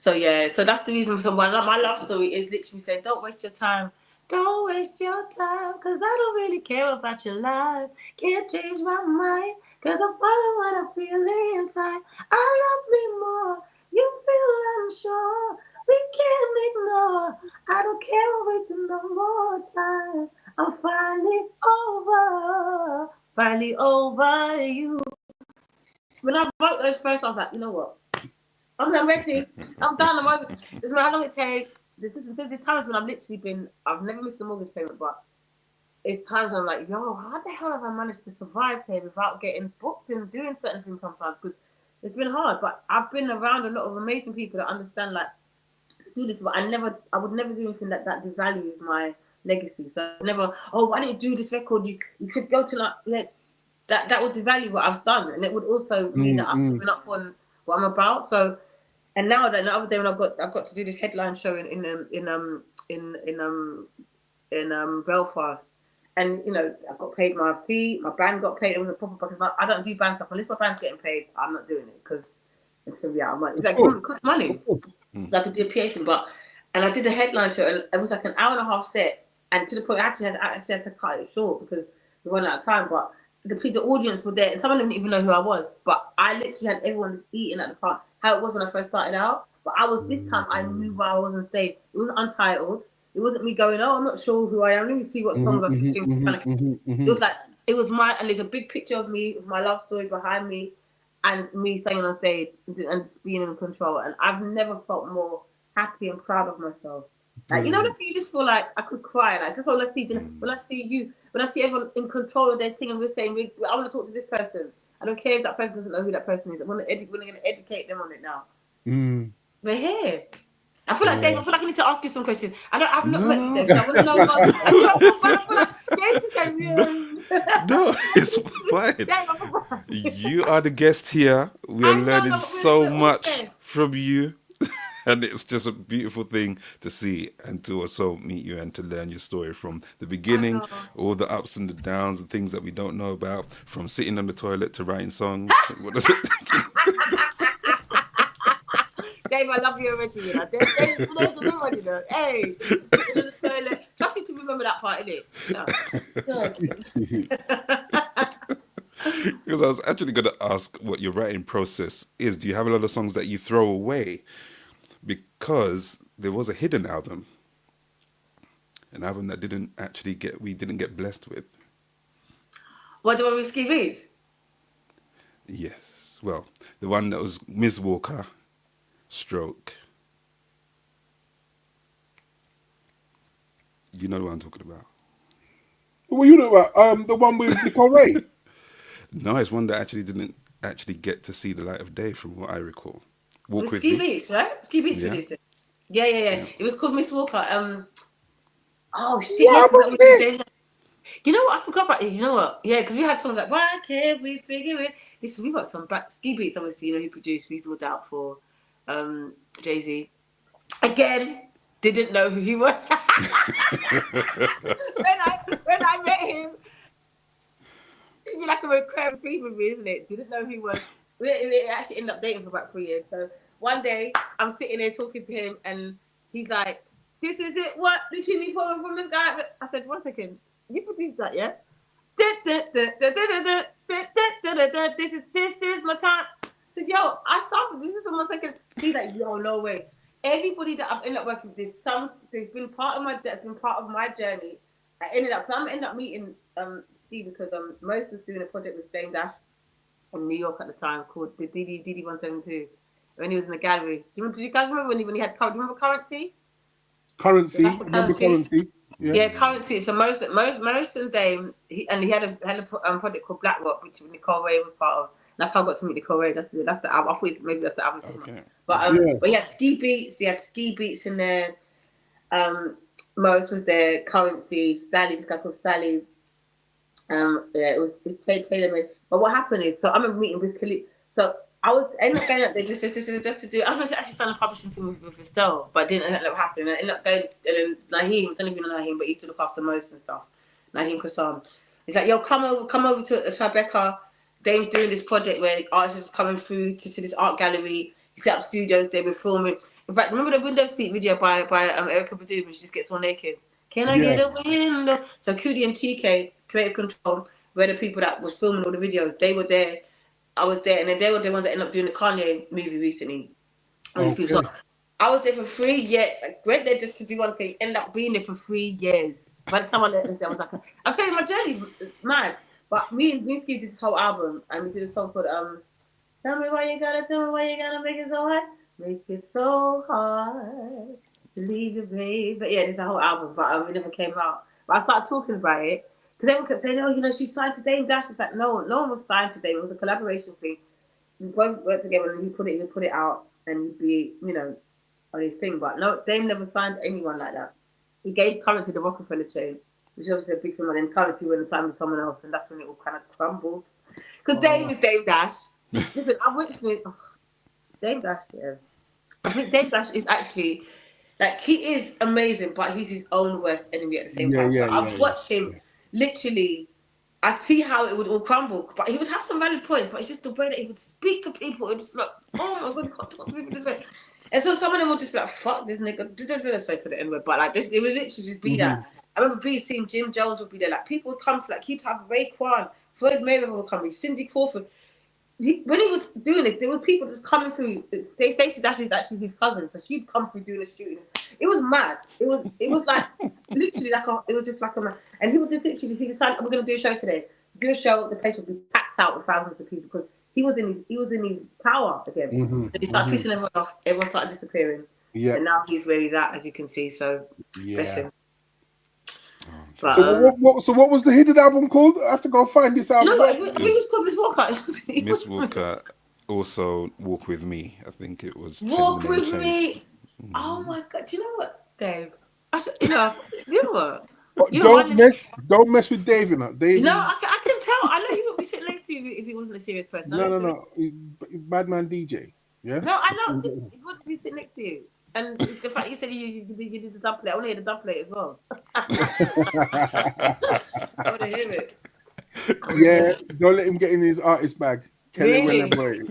yeah. So that's the reason for my love story is literally saying, don't waste your time. Don't waste your time, because I don't really care about your life. Can't change my mind, because I follow what I feel inside. I love me more. You feel unsure. We can't ignore. I don't care wasting no more time. I'm finally over you. When I wrote those first, I was like, you know what? I'm not ready. I'm done. I'm over. This is how long it takes. There's times when I've never missed a mortgage payment, but it's times when I'm like, yo, how the hell have I managed to survive here without getting booked and doing certain things sometimes? Because it's been hard, but I've been around a lot of amazing people that understand, like, do this, but I would never do anything that devalues my legacy. So I never, why didn't you do this record? You could go to like that would devalue what I've done, and it would also mean that I've given up on what I'm about. So, and now that the other day when I got to do this headline show in Belfast, and I got paid my fee, my band got paid. It was a proper because I don't do band stuff unless my band's getting paid. I'm not doing it because it's gonna be out of money. It's like it costs money. So I could do a PA thing, and I did a headline show, and it was like an hour and a half set, and to the point I actually had to cut it short because we ran out of time. But the audience were there, and some of them didn't even know who I was. But I literally had everyone eating at the part. How it was when I first started out. But this time I knew why I was on stage. It wasn't untitled. It wasn't me going, I'm not sure who I am. Let me see what songs I can sing. It was like and there's a big picture of me with my love story behind me. And me staying on stage and just being in control, and I've never felt more happy and proud of myself. Like you just feel like I could cry. Like that's what I see. When I see everyone in control of their thing, and we're saying, I want to talk to this person. I don't care if that person doesn't know who that person is. We're going to educate them on it now. We're here. I feel like Dave. I feel like I need to ask you some questions. I've not met you, Dave. So I want to know about. No, it's fine. You are the guest here. We are learning so much from you. And it's just a beautiful thing to see and to also meet you and to learn your story from the beginning, all the ups and the downs, and things that we don't know about, from sitting on the toilet to writing songs. What is it? Dave, I love you already. Dave, you know. Hey, sitting on the toilet. Just need to remember that part, innit? Because I was actually going to ask what your writing process is. Do you have a lot of songs that you throw away? Because there was a hidden album, an album that we didn't get blessed with. What, the one with Ski? Yes. Well, the one that was Ms. Walker, stroke. You know what I'm talking about. What you know about? The one with Nicole Ray? No, it's one that actually didn't get to see the light of day, from what I recall. Walk with Ski Beats, right? Ski Beats produced it. Yeah. It was called Miss Walker. Oh shit! You know what? I forgot about it. You know what? Yeah, because we had songs like "Why Can't We Figure It." Listen, we got some back ski beats. Obviously, you know who produced Reasonable Doubt for Jay-Z. Again, didn't know who he was. when I met him, it's like a recurring theme with me, isn't it? Didn't know who he was. We actually ended up dating for about 3 years. So one day I'm sitting there talking to him, and he's like, "This is it. What between me falling from the sky?" I said, "1 second. You produced that, yeah?" This is my time. I said, "Yo, I started. This is on my second." He's like, "Yo, no way." Everybody that I've ended up working with, they've been part of my journey. I ended up meeting Steve because Most was doing a project with Dame Dash in New York at the time called the DD 172 when he was in the gallery. Did you guys remember when he had? Do you remember Currency? Remember Currency? Yeah, Currency. So most and Dame, he had a project called Black Rock, which Nicole Ray was part of. That's how I got to meet Nicole Ray. That's the album. I thought maybe that's the album. Okay. But he had ski beats. He had ski beats in there. Most was there. Currency, Stally. This guy called Stally. It was Taylor made. But what happened is, so I remember meeting Wiz Khalifa. So I ended up going up there just to do. I was going to actually sign a publishing thing with Estelle, but it didn't end up happening. I ended up going to Naheem. I don't even know Naheem, but he used to look after Most and stuff. Naheem Kassam. He's like, "Yo, come over to Tribeca. Dame's doing this project where artists are coming through to this art gallery. He set up studios. They were filming. In fact, remember the window seat video by Erica Badu when she just gets all naked? Can I get a window? So Kudi and TK, Creative Control, were the people that was filming all the videos. They were there. I was there, and then they were the ones that ended up doing the Kanye movie recently. Okay. So I was there for 3 years. I went there just to do one thing. Ended up being there for 3 years. By the time I left, I was like, I'm telling you, my journey's mad. But me and Ski did this whole album, and we did a song called "Tell Me Why You Gotta Tell Me Why You Gotta Make It So Hard, Make It So Hard to Leave You, Babe." But yeah, there's a whole album, but it never came out. But I started talking about it because everyone kept saying, "Oh, you know, she's signed to Dame Dash." It's like, no one was signed to Dame. It was a collaboration thing. We both worked together, and he put it out, and he'd be, you know, on his thing. But no, Dame never signed anyone like that. He gave Currency the Rockefeller chain, which is obviously a big thing. And then Currency went and signed with someone else, and that's when it all kind of crumbled. Because Dame is Dame Dash. Listen, I've watched it. Dame Dash, yeah. I think Dame Dash is actually, like, he is amazing, but he's his own worst enemy at the same time. So I've watched him literally. I see how it would all crumble, but he would have some valid points. But it's just the way that he would speak to people. It's just like, oh my god, you can't talk to people this way. And so some of them would just be like, "Fuck this nigga." Sorry for the N word, but like this, it would literally just be that. I remember seeing Jim Jones would be there. Like people would come for, like, he'd have Raekwon, Floyd Mayweather would come, Cindy Crawford. When he was doing this, there were people just coming through. Stacey Dash is actually his cousin, so she'd come through doing a shooting. It was mad. It was like literally like it was just like a man. And he would just literally see the sign. We're gonna do a show today. Do a show. The place would be packed out with thousands of people because he was in his power again. So he started pissing everyone off. Everyone started disappearing. Yeah. And now he's where he's at, as you can see. So bless him. But, so what was the hidden album called? I have to go find this album. No, I think it was called Miss Walker. Miss Walker, also Walk With Me. I think it was. Walk With Me. Oh my god! Do you know what, Dave? You know what? Don't mess with Dave, you know. Dave. No, I can tell. I know he would be sitting next to you if he wasn't a serious person. No. He's bad man DJ. Yeah. No, I know. He wouldn't be sitting next to you. And the fact you said you did the dub plate, I want to hear the dub plate as well. I want to hear it. Yeah, don't let him get in his artist bag. Really? Boy.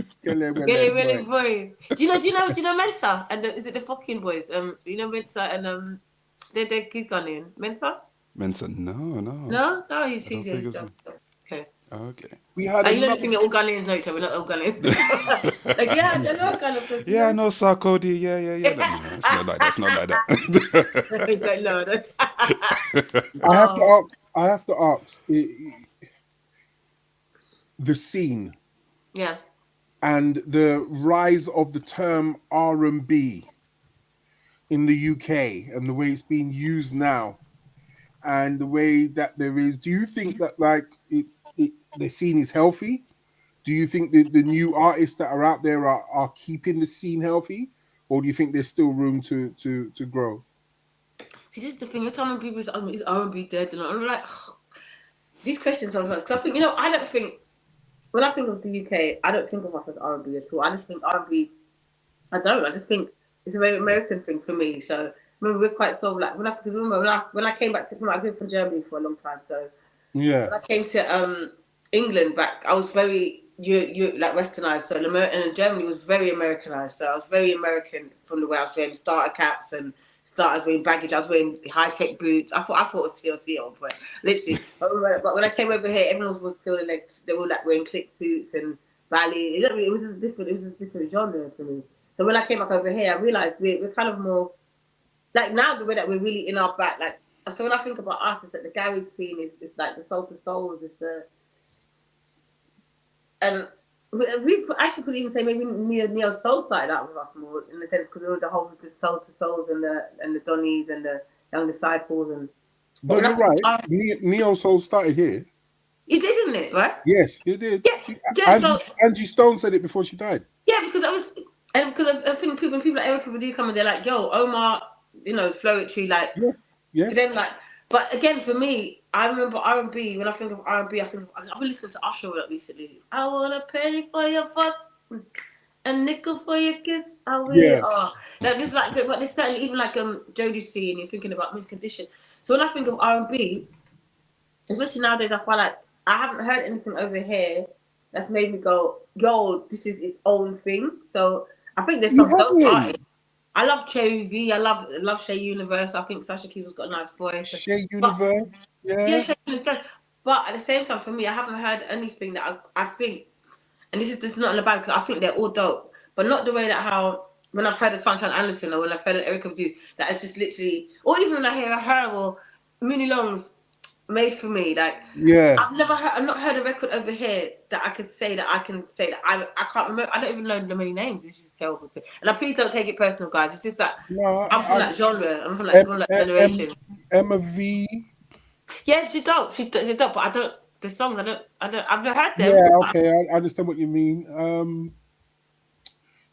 Boy. Do you know Mensa? And is it the fucking boys? You know Mensa and he's gone in. Mensa, no, he's okay. Okay. You don't think they're all Ghanaians know each other, we're not all Ghanaians. Like, yeah, they're not kind of. Yeah, I know Sarkodie. Yeah. No, it's not like that. I have to ask the scene. Yeah. And the rise of the term R&B in the UK and the way it's being used now. And the way that there is, do you think that the scene is healthy? Do you think the new artists that are out there are keeping the scene healthy, or do you think there's still room to grow? See, this is the thing. You're telling people is R&B dead, and I'm like, these questions sometimes, because I think, I don't think, when I think of the UK, I don't think of us as R&B at all. I just think R&B, I just think it's a very American thing for me. So, remember, we're quite sort of like, when I came back to, I've been from Germany for a long time, so when I came to England back, I was very like westernized. So and Germany was very Americanized. So I was very American from the way I was wearing starter caps and starters wearing baggage. I was wearing high tech boots. I thought it was TLC on, but literally. But when I came over here, everyone was still like they were like wearing click suits and ballet. It was just different. It was just different genre for me. So when I came back over here, I realized we're kind of more like now the way that we're really in our back. Like so when I think about us, it's that the garage scene is like the soul to souls. Is the and we actually could even say maybe Neo Soul started out with us more in the sense because we were the whole the soul to souls and the Donnies and the Young Disciples and. But you're right. Neo Soul started here. It did, didn't it? Right? Yes, it did. Yeah. Angie Stone said it before she died. Yeah, because I think when people like Erica Badu come and they're like, "Yo, Omar, Flowetry," like, yeah. Then like, but again, for me, I remember R&B. When I think of R&B, I've been listening to Usher recently. I want a penny for your butts, a nickel for your kiss. I will. Yeah. Like just like, but there's certainly even like Jodie C, and you're thinking about Mint Condition. So when I think of R&B, especially nowadays, I feel like I haven't heard anything over here that's made me go, "Yo, this is its own thing." So I think there's some dope artists. I love Cherry V. I love Shea Universe. I think Sasha Kee's got a nice voice. Shea Universe, yeah, Shea Universe. But at the same time, for me, I haven't heard anything that I think, and this is not in the bad because I think they're all dope, but not the way that how when I've heard of Sunshine Anderson or when I've heard of Erica Badu, that is just literally, or even when I hear her or Mooney Long's made for me. Like, I've not heard a record over here that I could say that I can't remember. I don't even know the many names. It's just terrible thing. And please don't take it personal, guys. It's just that I'm from that genre. I'm from that generation. Emma V. Yes, she's dope. She's dope. But I don't. The songs I've never heard them. Yeah, okay. I understand what you mean.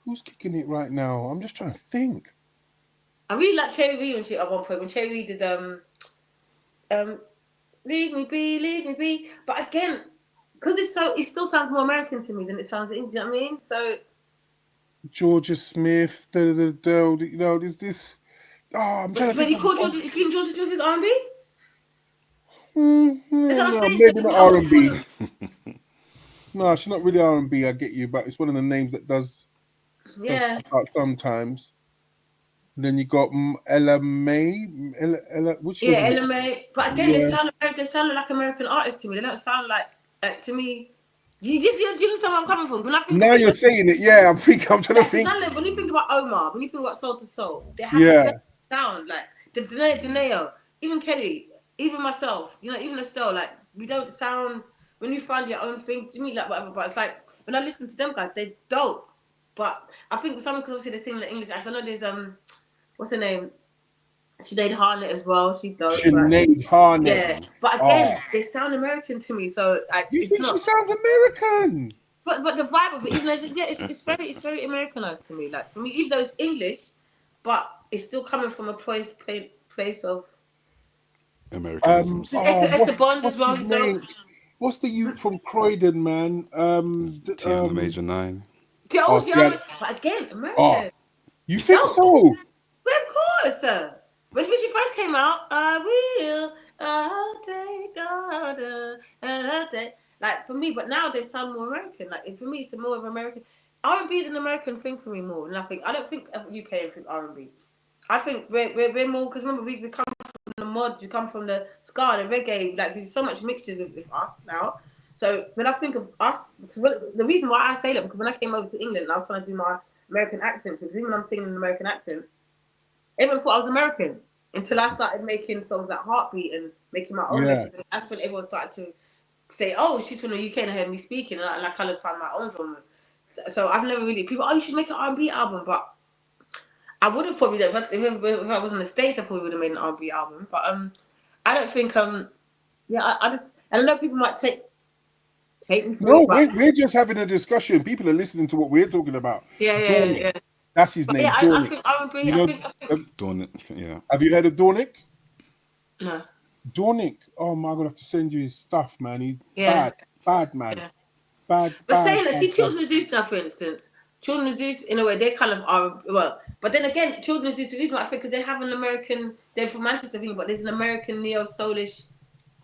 Who's kicking it right now? I'm just trying to think. I really like Cherry V at one point when Cherry V did Leave me be. But again, because it still sounds more American to me than it sounds Indian. You know what I mean? So Georgia Smith, there's this. Oh, I'm trying to think. You think Georgia Smith is R&B? No, maybe not R&B. No, she's not really R&B. I get you, but it's one of the names that does pop out sometimes. Then you got Ella May. Ella May. But again, they sound like American artists to me. They don't sound like to me. Do you understand where I'm coming from? When I think now you're saying it, yeah. I'm trying to think. When you think about Omar, when you think about Soul to Soul, they have a sound like the Deneo, even Kelly, even myself. Even Estelle. Like we don't sound. When you find your own thing, to me, like whatever. But it's like when I listen to them guys, they're dope. But I think because obviously they're singing the English accent. I know there's what's her name? Sinead Harnett as well. She's dope. Sinead Harnett. Yeah, but again, they sound American to me. So you think she sounds American? But the vibe of it, even though it's very Americanized to me. Like for me, even though it's English, but it's still coming from a place of Americanisms. It's a Bond as well. What's the youth from Croydon, man? Tiana Major 9. But again, American. You think so? Well, of course. When she first came out, I'll take all like for me, but now they sound more American. Like for me, it's more of American. R&B is an American thing for me more than I don't think of UK and think R&B. I think we're more because remember we come from the mods, we come from the ska, the reggae. Like there's so much mixture with us now. So when I think of us, the reason why I say that because when I came over to England, I was trying to do my American accent. Because even when I'm singing an American accent, everyone thought I was American until I started making songs like Heartbeat and making my own. Yeah. That's when everyone started to say, "Oh, she's from the UK," and heard me speaking, and I kind of found my own genre. So I've never really people. Oh, you should make an R&B album, but I would have probably done if I was in the States. I probably would have made an R&B album, but I don't think I just and I know people might take me for it. No, we're just having a discussion. People are listening to what we're talking about. Yeah. That's his name. I think R&B. Dornick, yeah. Have you heard of Dornick? No. Dornick, oh my, I'm gonna have to send you his stuff, man. He's Yeah. bad man. Yeah. Bad. But saying that, see, Children of Zeus now, for instance, Children of Zeus, in a way, they kind of are, well, but then again, Children of Zeus, the reason why I think, because they have an American, they're from Manchester, thing, but there's an American neo-soulish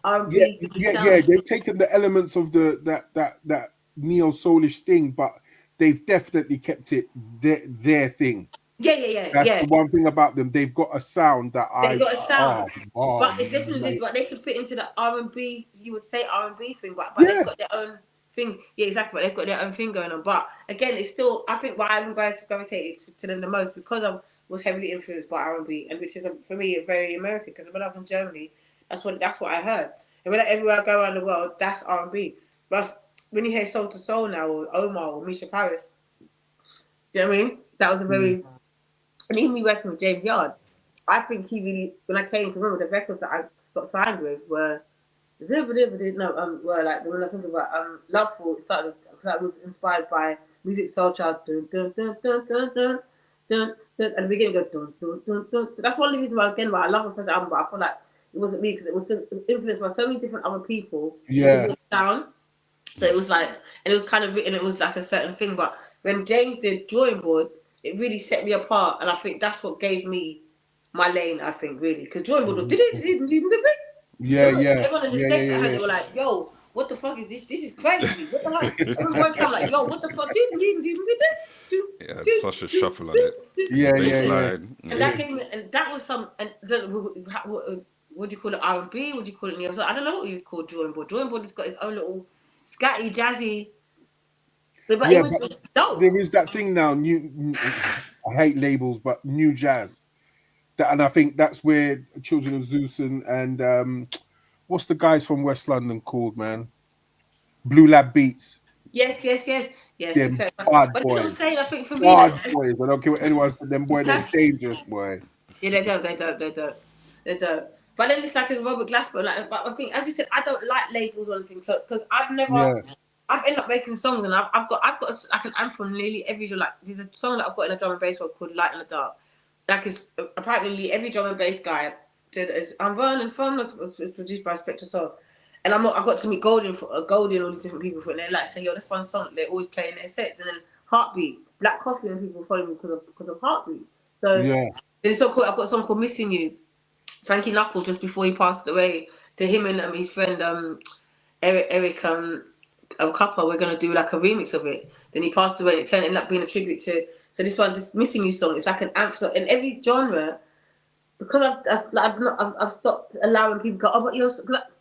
R&B sound. They've taken the elements of that neo soulish thing, but they've definitely kept it their thing. That's the one thing about them. They've got a sound that They got a sound, but it's man. definitely, but they could fit into the R&B. You would say R&B thing, but they've got their own thing. Yeah, exactly. But they've got their own thing going on. But again, it's still. I think why I gravitated to them the most because I was heavily influenced by R&B, and which is for me very American. Because when I was in Germany, that's what I heard. And everywhere I go around the world, that's R&B. But when you hear Soul to Soul now, or Omar or Misha Paris, you know what I mean? That was a very. And even me working with James Yard, I think he really, when I came to remember the records that I got signed with were like when I think about Loveful, it started because I was inspired by Music Soul Child, dun, dun, dun, dun, dun, dun, dun, dun, at the beginning it goes dun, dun, dun, dun. So that's one of the reasons why I love the first album, but I feel like it wasn't me because it was influenced by so many different other people. Yeah. Down. So it was like, and it was kind of written, it was like a certain thing, but when James did Drawing Board, it really set me apart, and I think that's what gave me my lane. I think really because Drawing Board was everyone in the States I heard they were like, "Yo, what the fuck is this? This is crazy. What the fuck?" Everyone came like, "Yo, what the fuck?" Yeah, it's such a shuffle on it. And that gave me, and that was some. And what do you call it? R&B? What do you call it? Neo? So I don't know what you call Drawing Board. Drawing Board has got its own little scatty, jazzy. But it was just dope. There is that thing now. I hate labels, but new jazz. And I think that's where Children of Zeus and what's the guys from West London called, man? Blue Lab Beats. Yes. Bad but boys. I'm saying, I think for me, boys. I don't care what anyone said. Them boys, they're dangerous, boy. Yeah, they're dope. But then it's like a Robert Glasper. But I think, as you said, I don't like labels or anything. So because I've ended up making songs, and I've got like an anthem nearly every genre. Like there's a song that I've got in a drum and bass one called Light in the Dark. Like it's apparently every drum and bass guy did. I'm running from it's produced by Spectre Soul, and I got to meet Goldie, all these different people for it. And they're like saying, "Yo, this one song they always play in their sets." And then Heartbeat, Black Coffee, and people follow me because of Heartbeat. So there's so cool. I've got a song called Missing You. Frankie Knuckles, just before he passed away, to him and his friend Eric Cuppa, we're gonna do like a remix of it. Then he passed away, and it ended up being a tribute to. So this Missing You song, it's like an anthem in every genre. Because I've stopped allowing people to go, oh, but you're,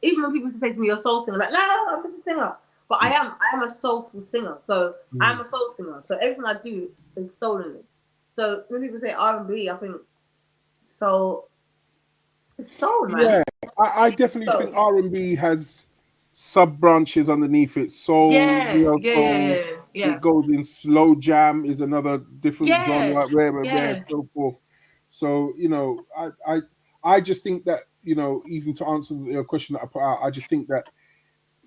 even when people say to me, you're a soul singer, I'm like, no, I'm just a singer. But I am a soulful singer. So I'm a soul singer. So everything I do is soul in it. So when people say R&B, I think soul. It's soul, man. Yeah, I definitely think R&B has sub branches underneath it. Soul, soul. It goes in slow jam is another different genre, rare, so forth. So I just think that even to answer your question that I put out, I just think that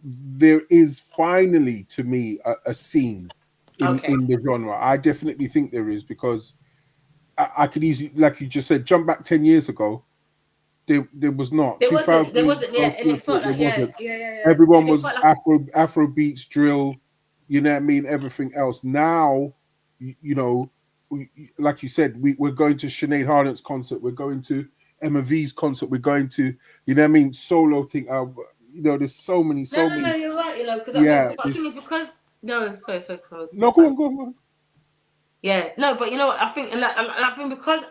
there is finally, to me, a scene in the genre. I definitely think there is, because I could easily, like you just said, jump back 10 years ago. There was not. There wasn't. And it felt like Everyone was like Afro beats, drill. You know what I mean? Everything else. Now, like you said, we're going to Sinead Harnet's concert. We're going to Emma V's concert. We're going to, you know what I mean, solo thing. There's so many. No, you're right. Because sorry. No, go on. Yeah, no, but you know what? I think, and I think because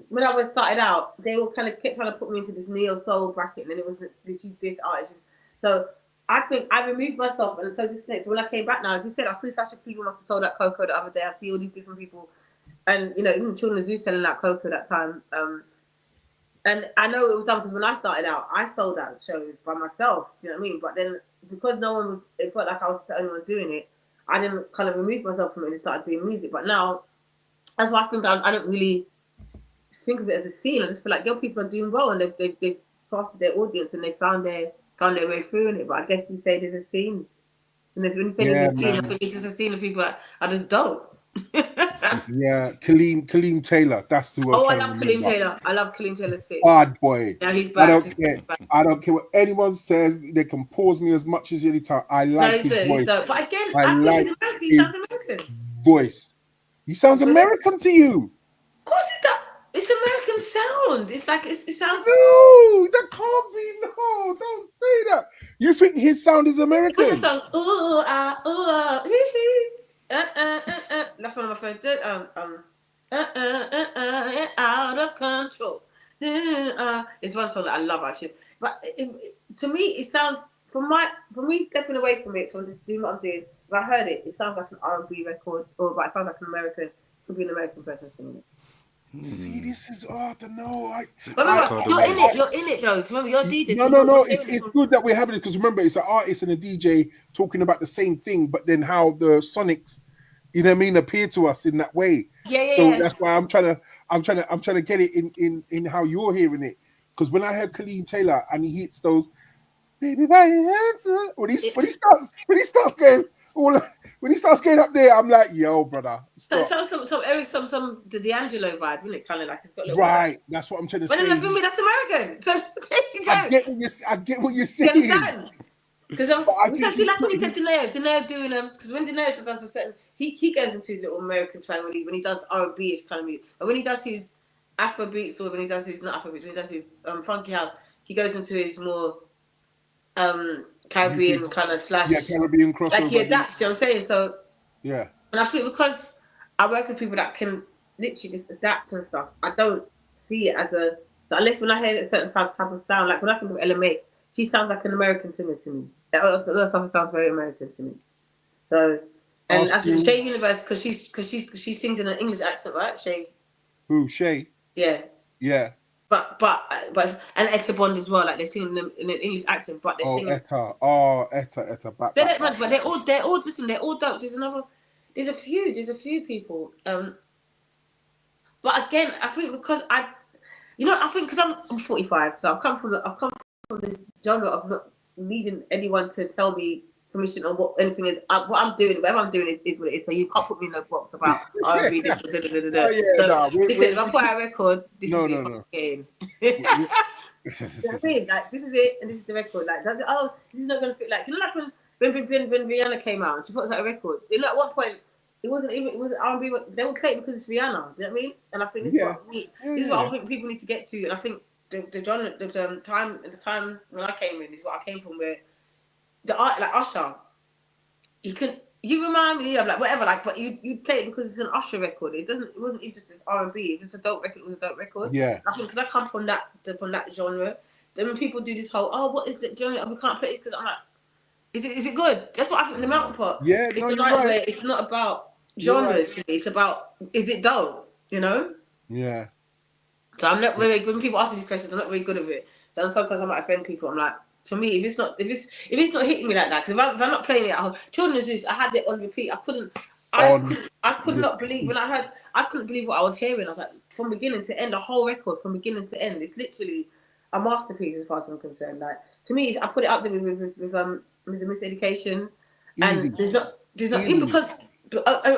when I was started out, they all kind of kept trying to put me into this neo soul bracket, and then it was this artist. So I think I removed myself, and so disconnected. So when I came back now, as you said, I saw such a people must have sold that cocoa the other day. I see all these different people, and even Children of Zeus selling that cocoa that time. And I know it was done because when I started out, I sold that show by myself. You know what I mean? But then because no one was, it felt like I was the only one doing it. I didn't kind of remove myself from it and started doing music. But now, that's why I think I don't really think of it as a scene. I just feel like people are doing well, and they've crafted their audience, and they found their way through in it. But I guess you say there's a scene, and if when you say there's a scene, I think it's just a scene of people that are just dope. Yeah, Kaleem Taylor. That's who I'm trying to remember. I love Kaleem Taylor. Bad boy. Yeah, he's bad. I don't care what anyone says. They can pause me as much as any time. I like his voice. But again, I think he's American. He sounds American. Voice. He sounds American to you. Of course it does. It's American sound. It's like it sounds. No, that can't be. No, don't say that. You think his sound is American? His song, that's one of my favorites. Out of control. It's one song that I love actually. But to me, it sounds for me stepping away from it, from just doing what I'm doing. If I heard it, it sounds like an R&B record, or it sounds like an American. Could be an American person singing it. See, this is I don't know. You're in it though. Remember, you're DJ. No. It's good that we're having it because remember, it's an artist and a DJ talking about the same thing, but then how the sonics, you know what I mean, appear to us in that way. So that's why I'm trying to get it in how you're hearing it. Because when I heard Kaleem Taylor and he hits those, baby, when he starts going. When he starts going up there, I'm like, yo, brother. Stop. Some the D'Angelo vibe, isn't it? Kind of like it's got a little right. Vibe. That's what I'm trying to say. But then that's American. So there you go. I get what you're saying. Because like when he said Deneo doing because when Deneo does a certain, he goes into his little American twang when he does R&B-ish kind of music. But when he does his Afro beats or when he does his not Afro beats, when he does his funky house, he goes into his more Caribbean kind of slash Caribbean crossover. Like he adapts, you know what I'm saying? So yeah. And I think because I work with people that can literally just adapt and stuff, I don't see it as so unless when I hear a certain type of sound, like when I think of LMA, she sounds like an American singer to me. That other stuff sounds very American to me. So and actually Shay Universe because she sings in an English accent, right? Shay. Who, Shay? Yeah. Yeah. But and Etta Bond as well, like they sing in an English accent, but they sing. Etta. But they're all listen. They're all dope. There's a few people. But again, I think because I think because I'm 45, so I've come from this jungle of not needing anyone to tell me permission on what anything is. What I'm doing, whatever I'm doing is what it is. So you can't put me in no box about R&B. If I put out a record, this is it. You know what I mean? Like this is it, and this is the record. Like this is not gonna fit. Like like when Rihanna came out and she put out a record. At one point it wasn't R&B. They were playing because it's Rihanna. You know what I mean? And I think this is what I think people need to get to. And I think the genre, the time when I came in is what I came from, where the art, like Usher, you remind me of like whatever, like, but you play it because it's an Usher record. It wasn't even just R&B. If it's a dope record, it was a dope record. Yeah. I think because I come from that genre. Then when people do this whole, what is the genre? We can't play it because I'm like, is it good? That's what I think in the Mountain Pot. Yeah, it's right. It's not about genres. Right. It's about is it dope? You know. Yeah. So I'm not really, when people ask me these questions, I'm not very good at it. So sometimes I might offend people. I'm like, for me, if it's not hitting me like that, because if I'm not playing it at home, Children's News, I had it on repeat. I could not believe I couldn't believe what I was hearing. I was like, from beginning to end, the whole record from beginning to end, it's literally a masterpiece as far as I'm concerned. Like to me, I put it up there with the Miseducation, and there's not because.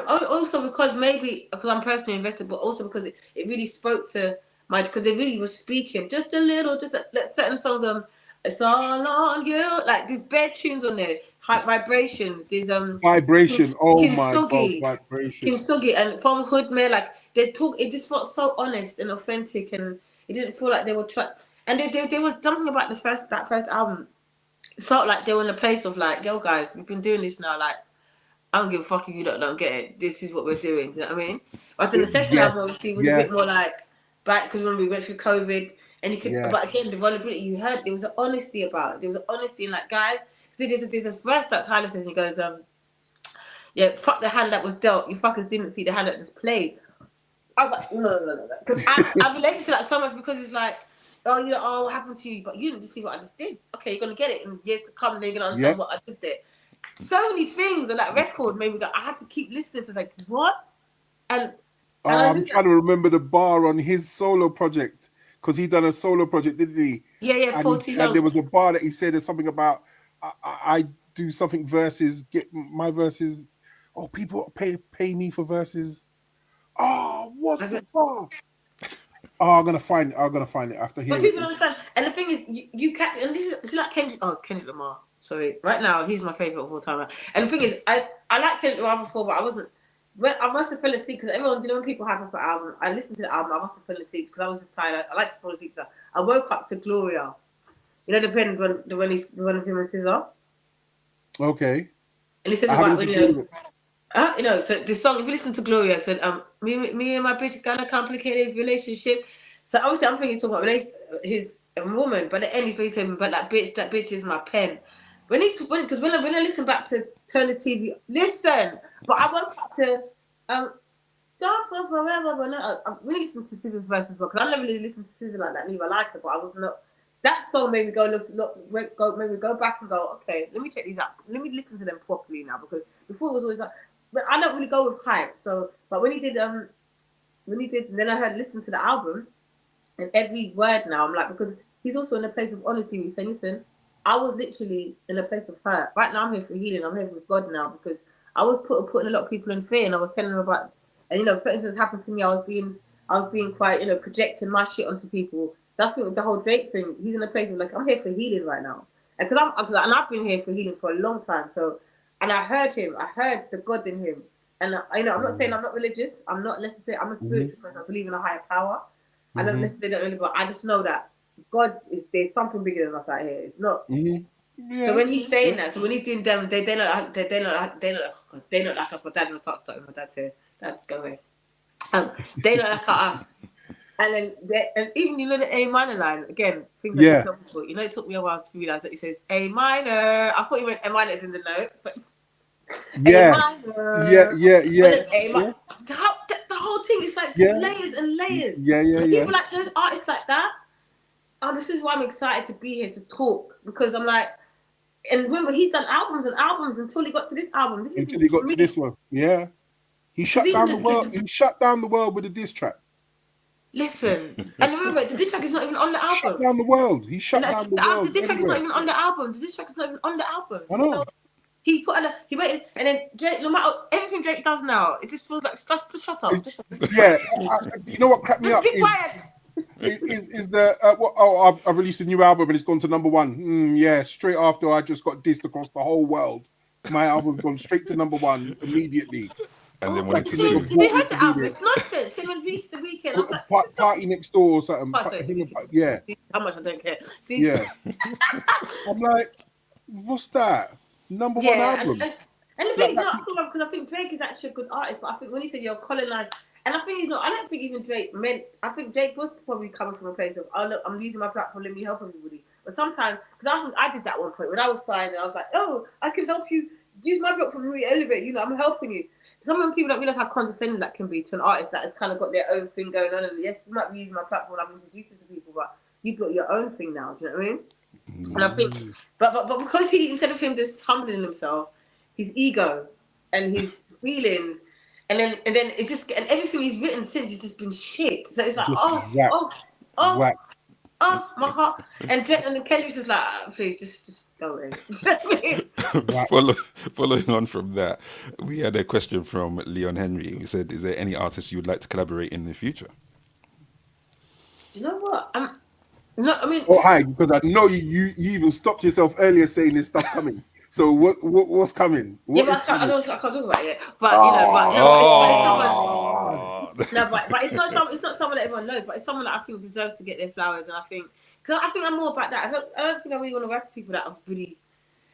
Also because I'm personally invested, but also because it really spoke to because they really was speaking just certain songs on It's All On You, like there's bare tunes on there, high vibrations, there's vibration, my god, vibration, Kintsugi, and from Hoodmare, like they talk, it just felt so honest and authentic, and it didn't feel like they were and there was something about that first album, it felt like they were in a place of like, yo guys, we've been doing this now, like I don't give a fuck if you don't get it. This is what we're doing. Do you know what I mean? But then the second album obviously was a bit more like back because when we went through COVID and you could, but again the vulnerability you heard, there was an honesty about it. There was an honesty in like, guys, there's a verse that Tyler says and he goes, fuck the hand that was dealt. You fuckers didn't see the hand that was played. I was like, no. Because I related to that so much because it's like, what happened to you? But you didn't just see what I just did. Okay, you're gonna get it in years to come, and then you're gonna understand what I did there. So many things on that record made me go, I had to keep listening to like, what? And I'm trying to remember the bar on his solo project because he done a solo project, didn't he? Yeah, 40 and there was a bar that he said there's something about I do something versus get my verses Oh, people pay me for verses. Oh, what's the bar? Oh, I'm gonna find it. After hearing But people it. don't understand. And the thing is, you catch, and this is like Kendrick Lamar. Sorry, right now he's my favorite of all time. And the thing is, I liked Kendrick Lamar before, but I wasn't. I must have fell asleep because everyone, when people hype up an album, I listened to the album. I must have fell asleep because I was just tired. I like to fall asleep. So I woke up to Gloria. You know, depending when he's one of him and SZA. Okay. And he says about when so the song, if you listen to Gloria, it said, me and my bitch got a complicated relationship. So obviously I'm thinking talking about his woman, but at the end he's basically saying, but that bitch is my pen. Because when I listen back to Turn the TV, listen, but I woke up to Don't for forever, but no, I really listened to SZA's verse as well, because I never really listened to SZA like that, neither. I like her, but I was not. That song made me made me go back and go, okay, let me check these out. Let me listen to them properly now, because before it was always like, but I don't really go with hype. So, but when he did, then I listened to the album, and every word now, I'm like, because he's also in a place of honesty. He's saying, listen, I was literally in a place of hurt. Right now, I'm here for healing. I'm here with God now, because I was putting a lot of people in fear, and I was telling them about, and certain things happened to me. I was being quite, projecting my shit onto people. That's the whole Drake thing. He's in a place of like, I'm here for healing right now, and I've been here for healing for a long time. So, and I heard him. I heard the God in him, and I'm not saying I'm not religious. I'm not necessarily. I'm a spiritual person. I believe in a higher power. I don't necessarily, but I just know that God there's something bigger than us out here. It's not. Yeah. So when he's saying that, so when he's doing them, they not like us. My dad will start stuttering. My dad's here. Dad, go away. They not like us. And then even the A minor line again. Things like it took me a while to realize that he says A minor. I thought he meant A minor is in the note, but A minor. Yeah. The whole thing is like just layers and layers. People like those artists like that. This is why I'm excited to be here to talk, because I'm like, and remember he's done albums and albums until he got to this album. Until he got to this one, yeah. He shut down the world. He shut down the world with a diss track. Listen, and remember, the diss track is not even on the album. Shut down the world. He shut down the world. The diss track is not even on the album. The diss track is not even on the album. I know. So he waited, and then Drake, no matter everything Drake does now, it just feels like just shut up. Yeah, you know what cracked me up? Be quiet. Is the I've released a new album and it's gone to number one. Straight after I just got dissed across the whole world. My album's gone straight to number one immediately. And then when they heard the album, it's nonsense. Him and Reach the Weekend. Like, Party Next Door or something. Yeah. How much I don't care. See? Yeah. I'm like, what's that? Number one album. And the thing is, because I think Drake is actually a good artist, but I think when he said you're colonized, and I think he's not. I don't think even Drake meant. I think Drake was probably coming from a place of, oh look, I'm using my platform, let me help everybody. But sometimes, because I did that at one point when I was signed, and I was like, oh, I can help you use my platform to really elevate. I'm helping you. Some people don't realize how condescending that can be to an artist that has kind of got their own thing going on. And yes, you might be using my platform, I'm introducing to people, but you've got your own thing now. Do you know what I mean? And I think, but because instead of him just humbling himself, his ego and his feelings, and then it just, and everything he's written since has just been shit. So it's like, my heart. And then Kendrick's just like, please, just go away. Following on from that, we had a question from Leon Henry, who said, is there any artist you would like to collaborate in the future? You know what? Because I know you even stopped yourself earlier saying there's stuff coming. So what's coming? I can't talk about it yet. But it's not someone that everyone knows. But it's someone that I think deserves to get their flowers. And I think I'm more about that. I don't think I really want to work with people that are really.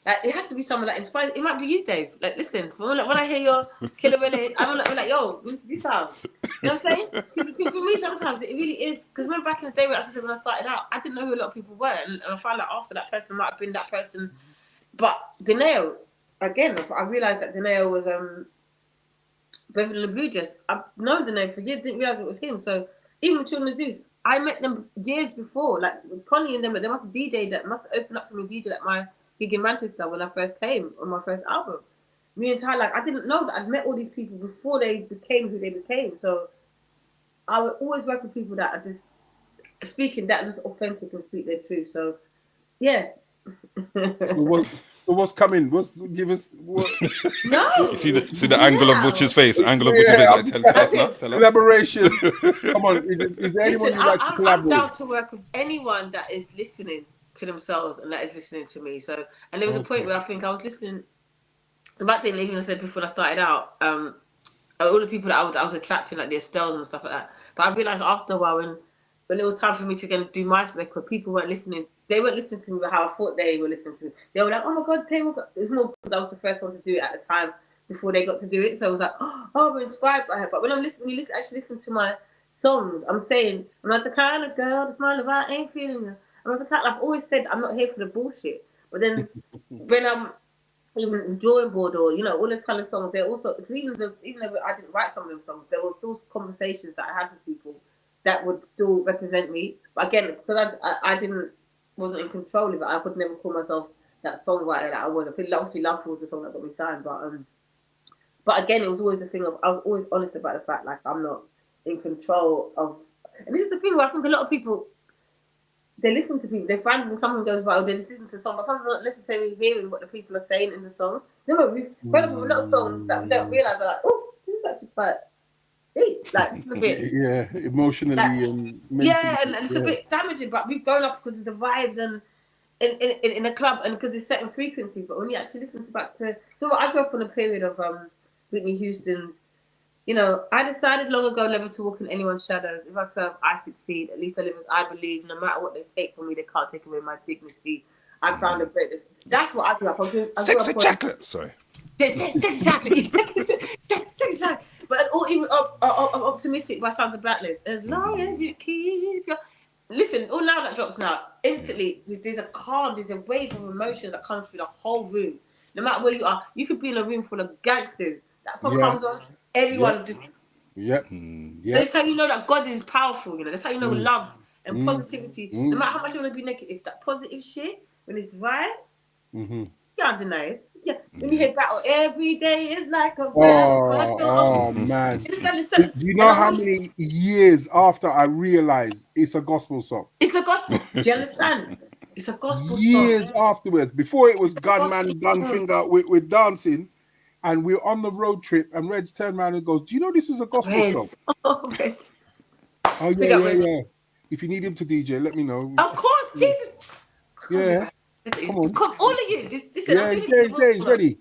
Like, it has to be someone that inspires. It might be you, Dave. Like, listen, when I hear your Killer Renee, I'm like, yo, this sound. You know what I'm saying? Because for me, sometimes it really is. Because when back in the day, when I started out, I didn't know who a lot of people were, and I found out after that person might have been that person. But Deneo, again, I realized that Deneo was Beverly the Blue Dress. I've known Deneo for years, didn't realize it was him. So even with Children of Zeus, I met them years before. Like Connie and them, they must have DJ'd that, must have opened up for me DJ at my gig in Manchester when I first came on my first album. Me and Ty, I didn't know that I'd met all these people before they became who they became. So I would always work with people that are just speaking that just authentic and speak their truth. So yeah. So what's coming? Give us what? No. You see the angle of Butcher's face. Angle of Butcher's face. Like, tell us now. Tell us. Collaboration. Come on. Is there anyone Listen, you'd like to I'm collaborate? down to work with anyone that is listening to themselves and that is listening to me. So, and there was a point where I think I was listening. So back then, even I said before I started out, all the people that I was attracting, like the Estelles and stuff like that. But I realized after a while, when it was time for me to again do my record, people weren't listening. They weren't listening to me how I thought they were listening to me. They were like, "Oh my God, Taylor!" It was more because I was the first one to do it at the time before they got to do it. So I was like, "Oh, I'm inspired by her." But when I'm listening, actually listen to my songs, I'm saying, "I'm not the kind of girl that's smiling about ain't feeling her." I'm not the kind. I've always said I'm not here for the bullshit. But then when I'm even drawing board or all those kind of songs, they're also even though I didn't write some of them songs, there were still conversations that I had with people that would still represent me. But again, because I wasn't in control of it, I could never call myself that songwriter that I was. I feel obviously Love was the song that got me signed, but again, it was always the thing of I was always honest about the fact like I'm not in control of. And this is the thing where I think a lot of people, they listen to people, they find when something goes viral, they just listen to a song, but sometimes they're not necessarily hearing what the people are saying in the song. We've heard of a lot of songs that we don't realise are like, oh, this is actually quite deep. Like, it's a bit... emotionally and mentally. Yeah, and it's a bit damaging, but we've grown up because of the vibes and in a club and because there's certain frequencies, but when you actually listen to... So I grew up on a period of Whitney Houston's, I decided long ago never to walk in anyone's shadows. If I fail, I succeed. At least I live as I believe. No matter what they take from me, they can't take away my dignity. I found a greatness. That's what I grew up on. Sex and chocolate. Sorry. Exactly. But or even optimistic by Sounds of Blackness. As long as you keep your... Listen, all now that drops now, instantly, there's a calm, there's a wave of emotion that comes through the whole room. No matter where you are, you could be in a room full of gangsters. That song comes on, everyone just... Yep. So it's how you know that God is powerful, That's how you know love and positivity. No matter how much you want to be negative, that positive shit, when it's right, you can't deny it. Yeah. When you hear battle, every day is like a battle. Oh man. Do you know how many years after I realized it's a gospel song? It's the gospel. Do you understand? It's a gospel years song. Afterwards. Before it was gunman, gunfinger with dancing. And we're on the road trip, and Reds turned around and goes, "Do you know this is a gospel song?" Oh yeah. If you need him to DJ, let me know. Of course, Jesus. Yeah. Come on. All of you. He's ready.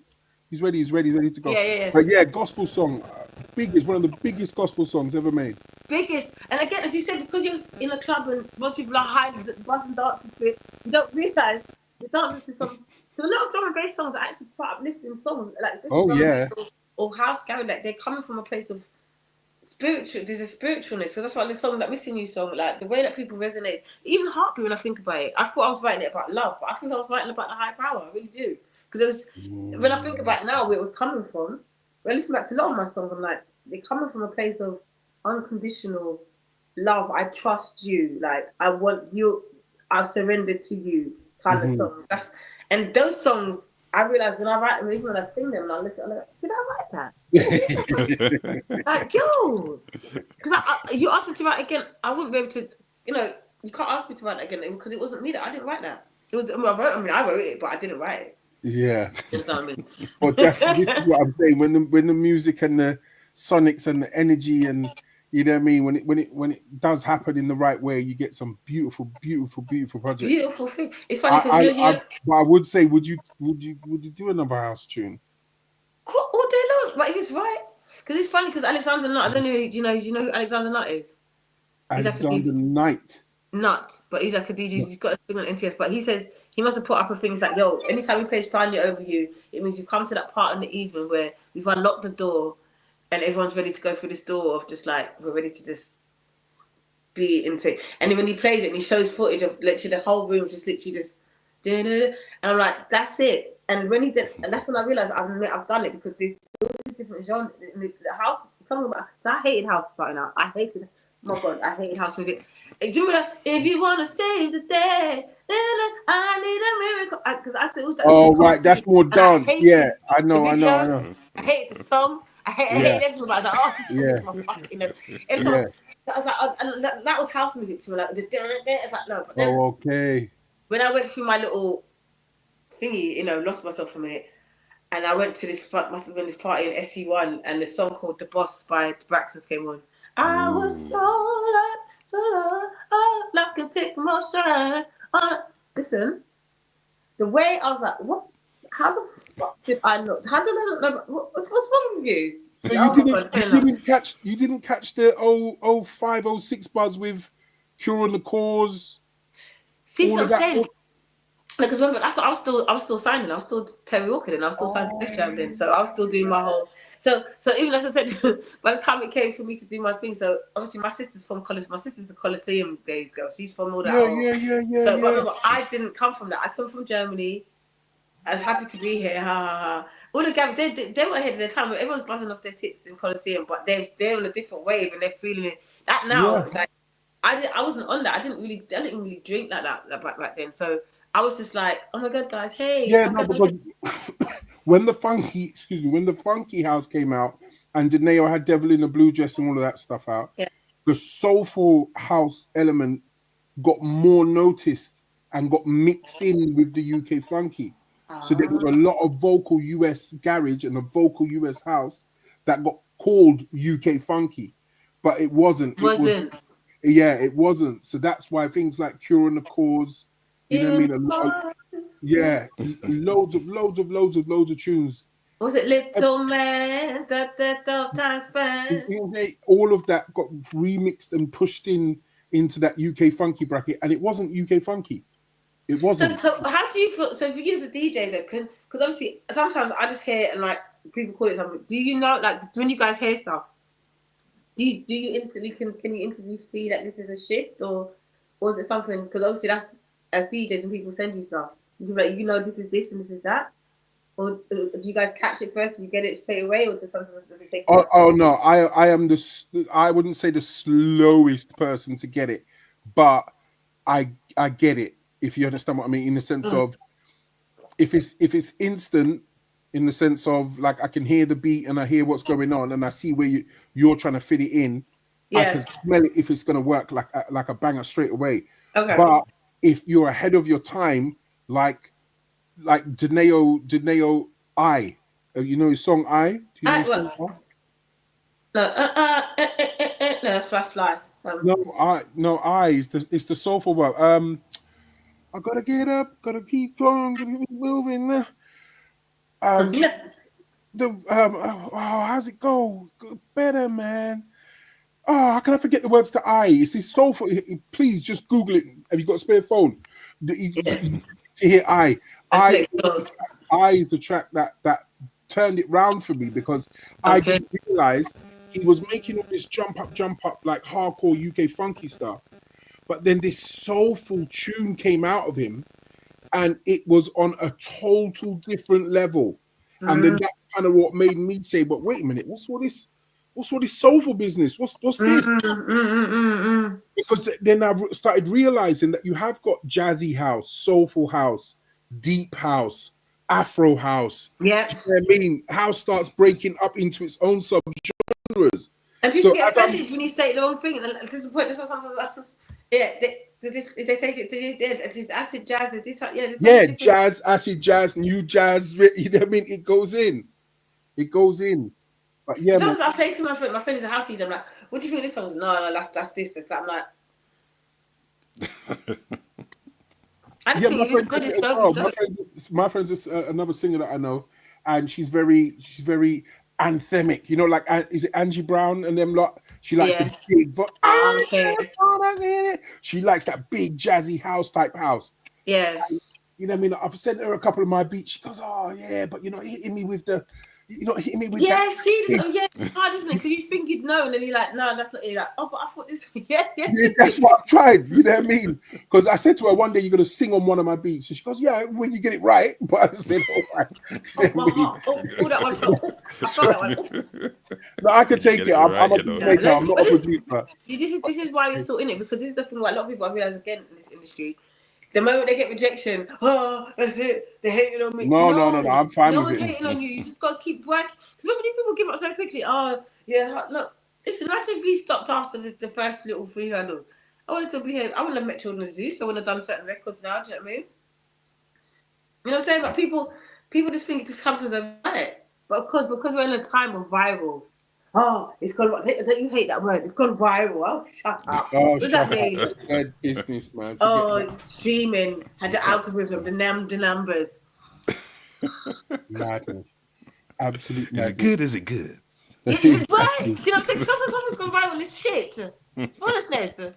He's ready to go. Yeah. But yeah, gospel song. Biggest, one of the biggest gospel songs ever made. Biggest. And again, as you said, because you're in a club and most people are high, buzzing, dancing to it, you don't realise you're dancing to some... So a lot of drum and bass songs are actually quite uplifting songs. Like or house garage, like they're coming from a place of spiritual. There's a spiritualness. So that's why this song, like Missing You song, like the way that people resonate. Even Heartbeat, when I think about it, I thought I was writing it about love, but I think I was writing about the high power. I really do, because it was when I think about it now, where it was coming from. When I listen back to a lot of my songs, I'm like, they're coming from a place of unconditional love. I trust you. Like I want you. I've surrendered to you. Kind of songs. And those songs, I realize when I write them, even when I sing them and I listen, I'm like, did I write that? Like, yo! Because you asked me to write again, I wouldn't be able to, you can't ask me to write that again because it wasn't me that I didn't write that. It was, I wrote it, but I didn't write it. Yeah. You know what I mean? Well, this is what I'm saying. When the music and the sonics and the energy and you know what I mean, when it does happen in the right way, you get some beautiful projects. Beautiful thing. It's funny because but I would say, would you do another house tune? All day long, but he was right. Because it's funny because Alexander Nutt. I don't know. You know who Alexander Nutt is? Alexander Knight. Nuts, but he's like a DJ. He's got a thing on NTS, but he says he must have put up a thing. It's like, yo, anytime he plays "Finally Over You," it means you come to that part in the evening where we've unlocked the door. And everyone's ready to go through this door of just like, we're ready to just be into. And then when he plays it and he shows footage of literally the whole room just literally just, and I'm like, that's it. And when he did, and that's when I realized I've done it because there's all these different genres. The house, something about, I hated house starting out. I hated house music. Do you remember that? If you want to save the day, I need a miracle. Because I said it was that. Oh, right, that's more dance. Yeah, I know. I hated the song. I hate everything. I was like, oh, this is my fucking... I was like, and that was house music to me. Like, it's like, no. But then, okay. When I went through my little thingy, lost myself for a minute. And I went to this, must have been this party in SE1, and the song called The Boss by the Braxtons came on. I was so love can take motion. Listen, the way I was like, what? How the fuck did I look? How did I look? What's wrong with you? So you didn't catch the 05, 06 buzz with Cure and the Cause. See, all of that. Because remember, I was still signing. I was still Terry Walker, and I was still signing to Def Jam then. So I was still doing my whole. So even as I said, by the time it came for me to do my thing, so obviously my sister's from Coliseum. My sister's a Coliseum days girl. She's from all that. Yeah. So remember, I didn't come from that. I come from Germany. I was happy to be here. Ha ha ha. All the guys, they were ahead of their time. Everyone's buzzing off their tits in Coliseum, but they're on a different wave and they're feeling it. That now, like I wasn't on that. I didn't really drink like that back then. So I was just like, oh my god, guys, hey. Yeah, no, because when the funky house came out and Deneo had Devil in the Blue Dress and all of that stuff out, the soulful house element got more noticed and got mixed in with the UK funky. So there was a lot of vocal US garage and a vocal US house that got called UK funky, but it wasn't. It wasn't. So that's why things like Cure and the Cause, you know what I mean? Loads of tunes. Was it Little Man? Times Spent? All of that got remixed and pushed into that UK funky bracket, and it wasn't UK funky. It wasn't. So how do you feel? So for you as a DJ, though, because obviously sometimes I just hear and like people call it something. Do you know, like when you guys hear stuff, do you instantly can you instantly see that this is a shift or is it something? Because obviously that's as DJs when people send you stuff, you're like, this is this and this is that, or do you guys catch it first? Do you get it straight away, or does something does it take? Oh no, I am I wouldn't say the slowest person to get it, but I get it. If you understand what I mean, in the sense of if it's instant, in the sense of like I can hear the beat and I hear what's going on and I see where you're trying to fit it in. I can smell it if it's going to work like a banger straight away. Okay. But if you're ahead of your time, like Deneo I, you know his song I. Do you know his song? No, that's Fly. I is the soulful one. I gotta get up, gotta keep going, gotta keep moving. How's it go? Better, man. Oh, how can I forget the words to I? It's his soulful. Please just Google it. Have you got a spare phone? To hear I. I is the track that turned it round for me because I didn't realize he was making all this jump up like hardcore UK funky stuff. But then this soulful tune came out of him and it was on a total different level. And then that's kind of what made me say, but wait a minute, what's all this soulful business? What's this? Because then I started realizing that you have got jazzy house, soulful house, deep house, Afro house. Yeah. You know what I mean? House starts breaking up into its own subgenres. And people get offended when you say the wrong thing. And this is the point. This is something like, they take it to this acid jazz. Jazz, acid jazz, new jazz. You know what I mean? It goes in. But yeah, sometimes I play to my friend. My friend is a house DJ. I'm like, what do you think of this song? No, that's this, that's that. I'm like, I just think it's good. It's dope. My friend's just another singer that I know, and she's very anthemic. You know, like is it Angie Brown and them lot? She likes the big, she likes that big jazzy house type house. Yeah. And, you know what I mean? I've sent her a couple of my beats. She goes, oh yeah, but you're not hitting me with that. It's hard, isn't it? Because you think you'd know, and then you're like, no, that's not it. You're like, oh, but I thought this. Yeah, that's what I've tried. You know what I mean? Because I said to her one day, you're gonna sing on one of my beats, and she goes, yeah, when you get it right. But I said, all right. That one. I saw that one. No, I can take it. I'm a maker. I'm not a producer. See, this is why you're still in it, because this is the thing. Like a lot of people I realize again in this industry. The moment they get rejection, that's it. They're hating on me. No. I'm fine with it. No one's hating on you. You just got to keep working. Because remember, these people give up so quickly. Oh, yeah, look. Listen, imagine if we stopped after the first little free hurdles. I want to still be here. I want to have met Children's Zeus. I want to have done certain records now. Do you know what I mean? You know what I'm saying? But people just think this comes as a overnight. But because we're in a time of viral. Oh, it's gone. Don't you hate that word? It's gone viral. Oh, shut up. Oh, What does that mean? Bad business, man. Streaming had the algorithm, the numbers. Madness. Absolute madness. Is it good? Is it good? It's right. Do you know, something's gone viral. It's shit. It's foolishness.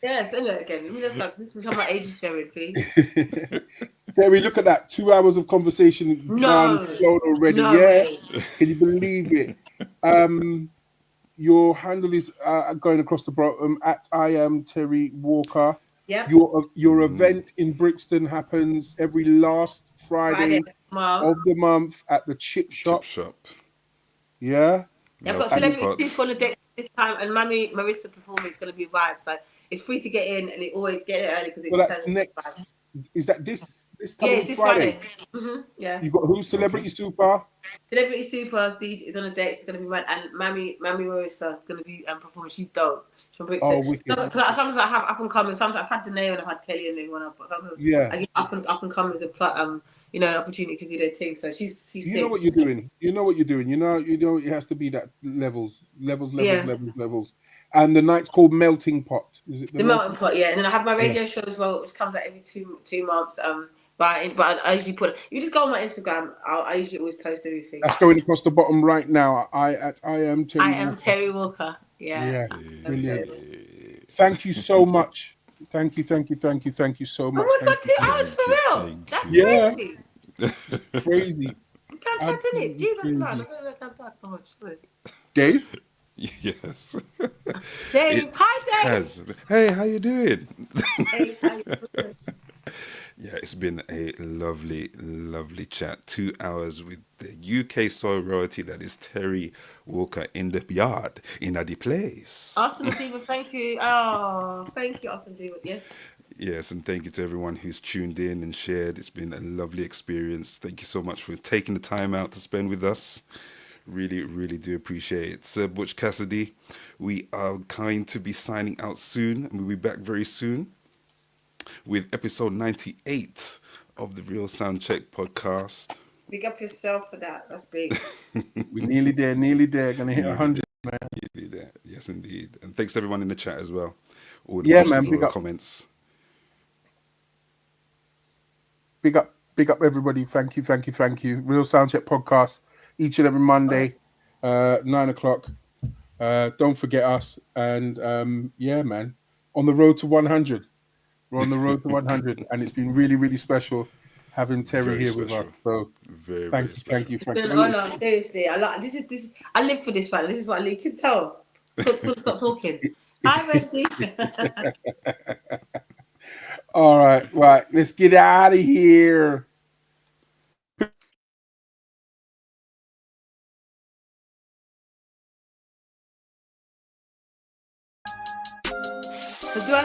Yes, anyway, again, let me just like, this is how my age is showing, see? Terry, look at that. 2 hours of conversation flowed already. No yeah. Way. Can you believe it? Your handle is going across the bottom at I am Terry Walker. Yeah. Your event in Brixton happens every last Friday of the month at the Chip Shop. Yeah. I've got celebrities on the deck this time, and Mammy Marissa performance is going to be a vibe. So it's free to get in, and it always get it early because it's that's next. Is that this coming this Friday? Mm-hmm. Yeah. You got who? Celebrity Super. Celebrity Super is on the deck. It's going to be run, and Mammy Marissa is going to be performing. She's dope. She's from Brixton. Oh, wicked. Sometimes I have up and coming. Sometimes I've had Danae and I've had Kelly and everyone else, but sometimes I get up and coming as a an opportunity to do their thing. So she's you know what you're doing. You know what you're doing. You know it has to be that levels. And the night's called Melting Pot. Is it the Melting Pot? Yeah. And then I have my radio show as well, which comes out every two months. But I usually put. You just go on my Instagram. I usually always post everything. That's going across the bottom right now. I am Terry Walker. Yeah. Brilliant. Thank you so much. Thank you so much. Oh my God, 2 hours for real. That's crazy. Crazy. Can't it? Jesus Christ. Dave? Yes. Dave. Hi, Dave. Hey, how you doing? Hey, how you doing? Yeah, it's been a lovely, lovely chat. 2 hours with the UK soil royalty that is Terry Walker in the yard, in the place. Awesome, Diva. Thank you. Oh, thank you, Awesome Diva. Yes. Yes, and thank you to everyone who's tuned in and shared. It's been a lovely experience. Thank you so much for taking the time out to spend with us. Really, really do appreciate it. Sir Butch Cassidy, we are going to be signing out soon, and we'll be back very soon with episode 98 of the Real Soundcheck Podcast. Big up yourself for that. That's big. We're nearly there. Gonna hit 100, man. Nearly there. Yes, indeed. And thanks to everyone in the chat as well. All the man. Big up comments. Big up, everybody. Thank you. Real Soundcheck Podcast each and every Monday, 9:00. Don't forget us. And man, on the road to 100. We're on the road to 100, and it's been really, really special having Terry here with us. So thank you. It's been an honor, seriously. I like this. I live for this, fan. This is what I live. You can tell. Stop talking. Hi, Wendy. All right. Let's get out of here. So do I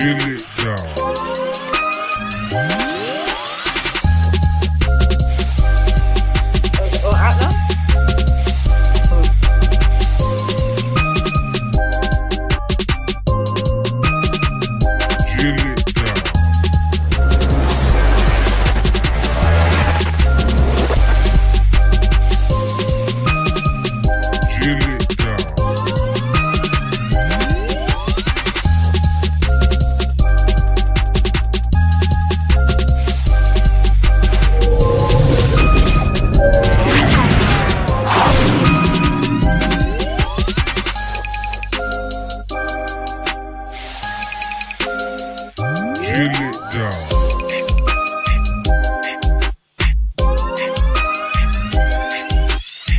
Jimmy.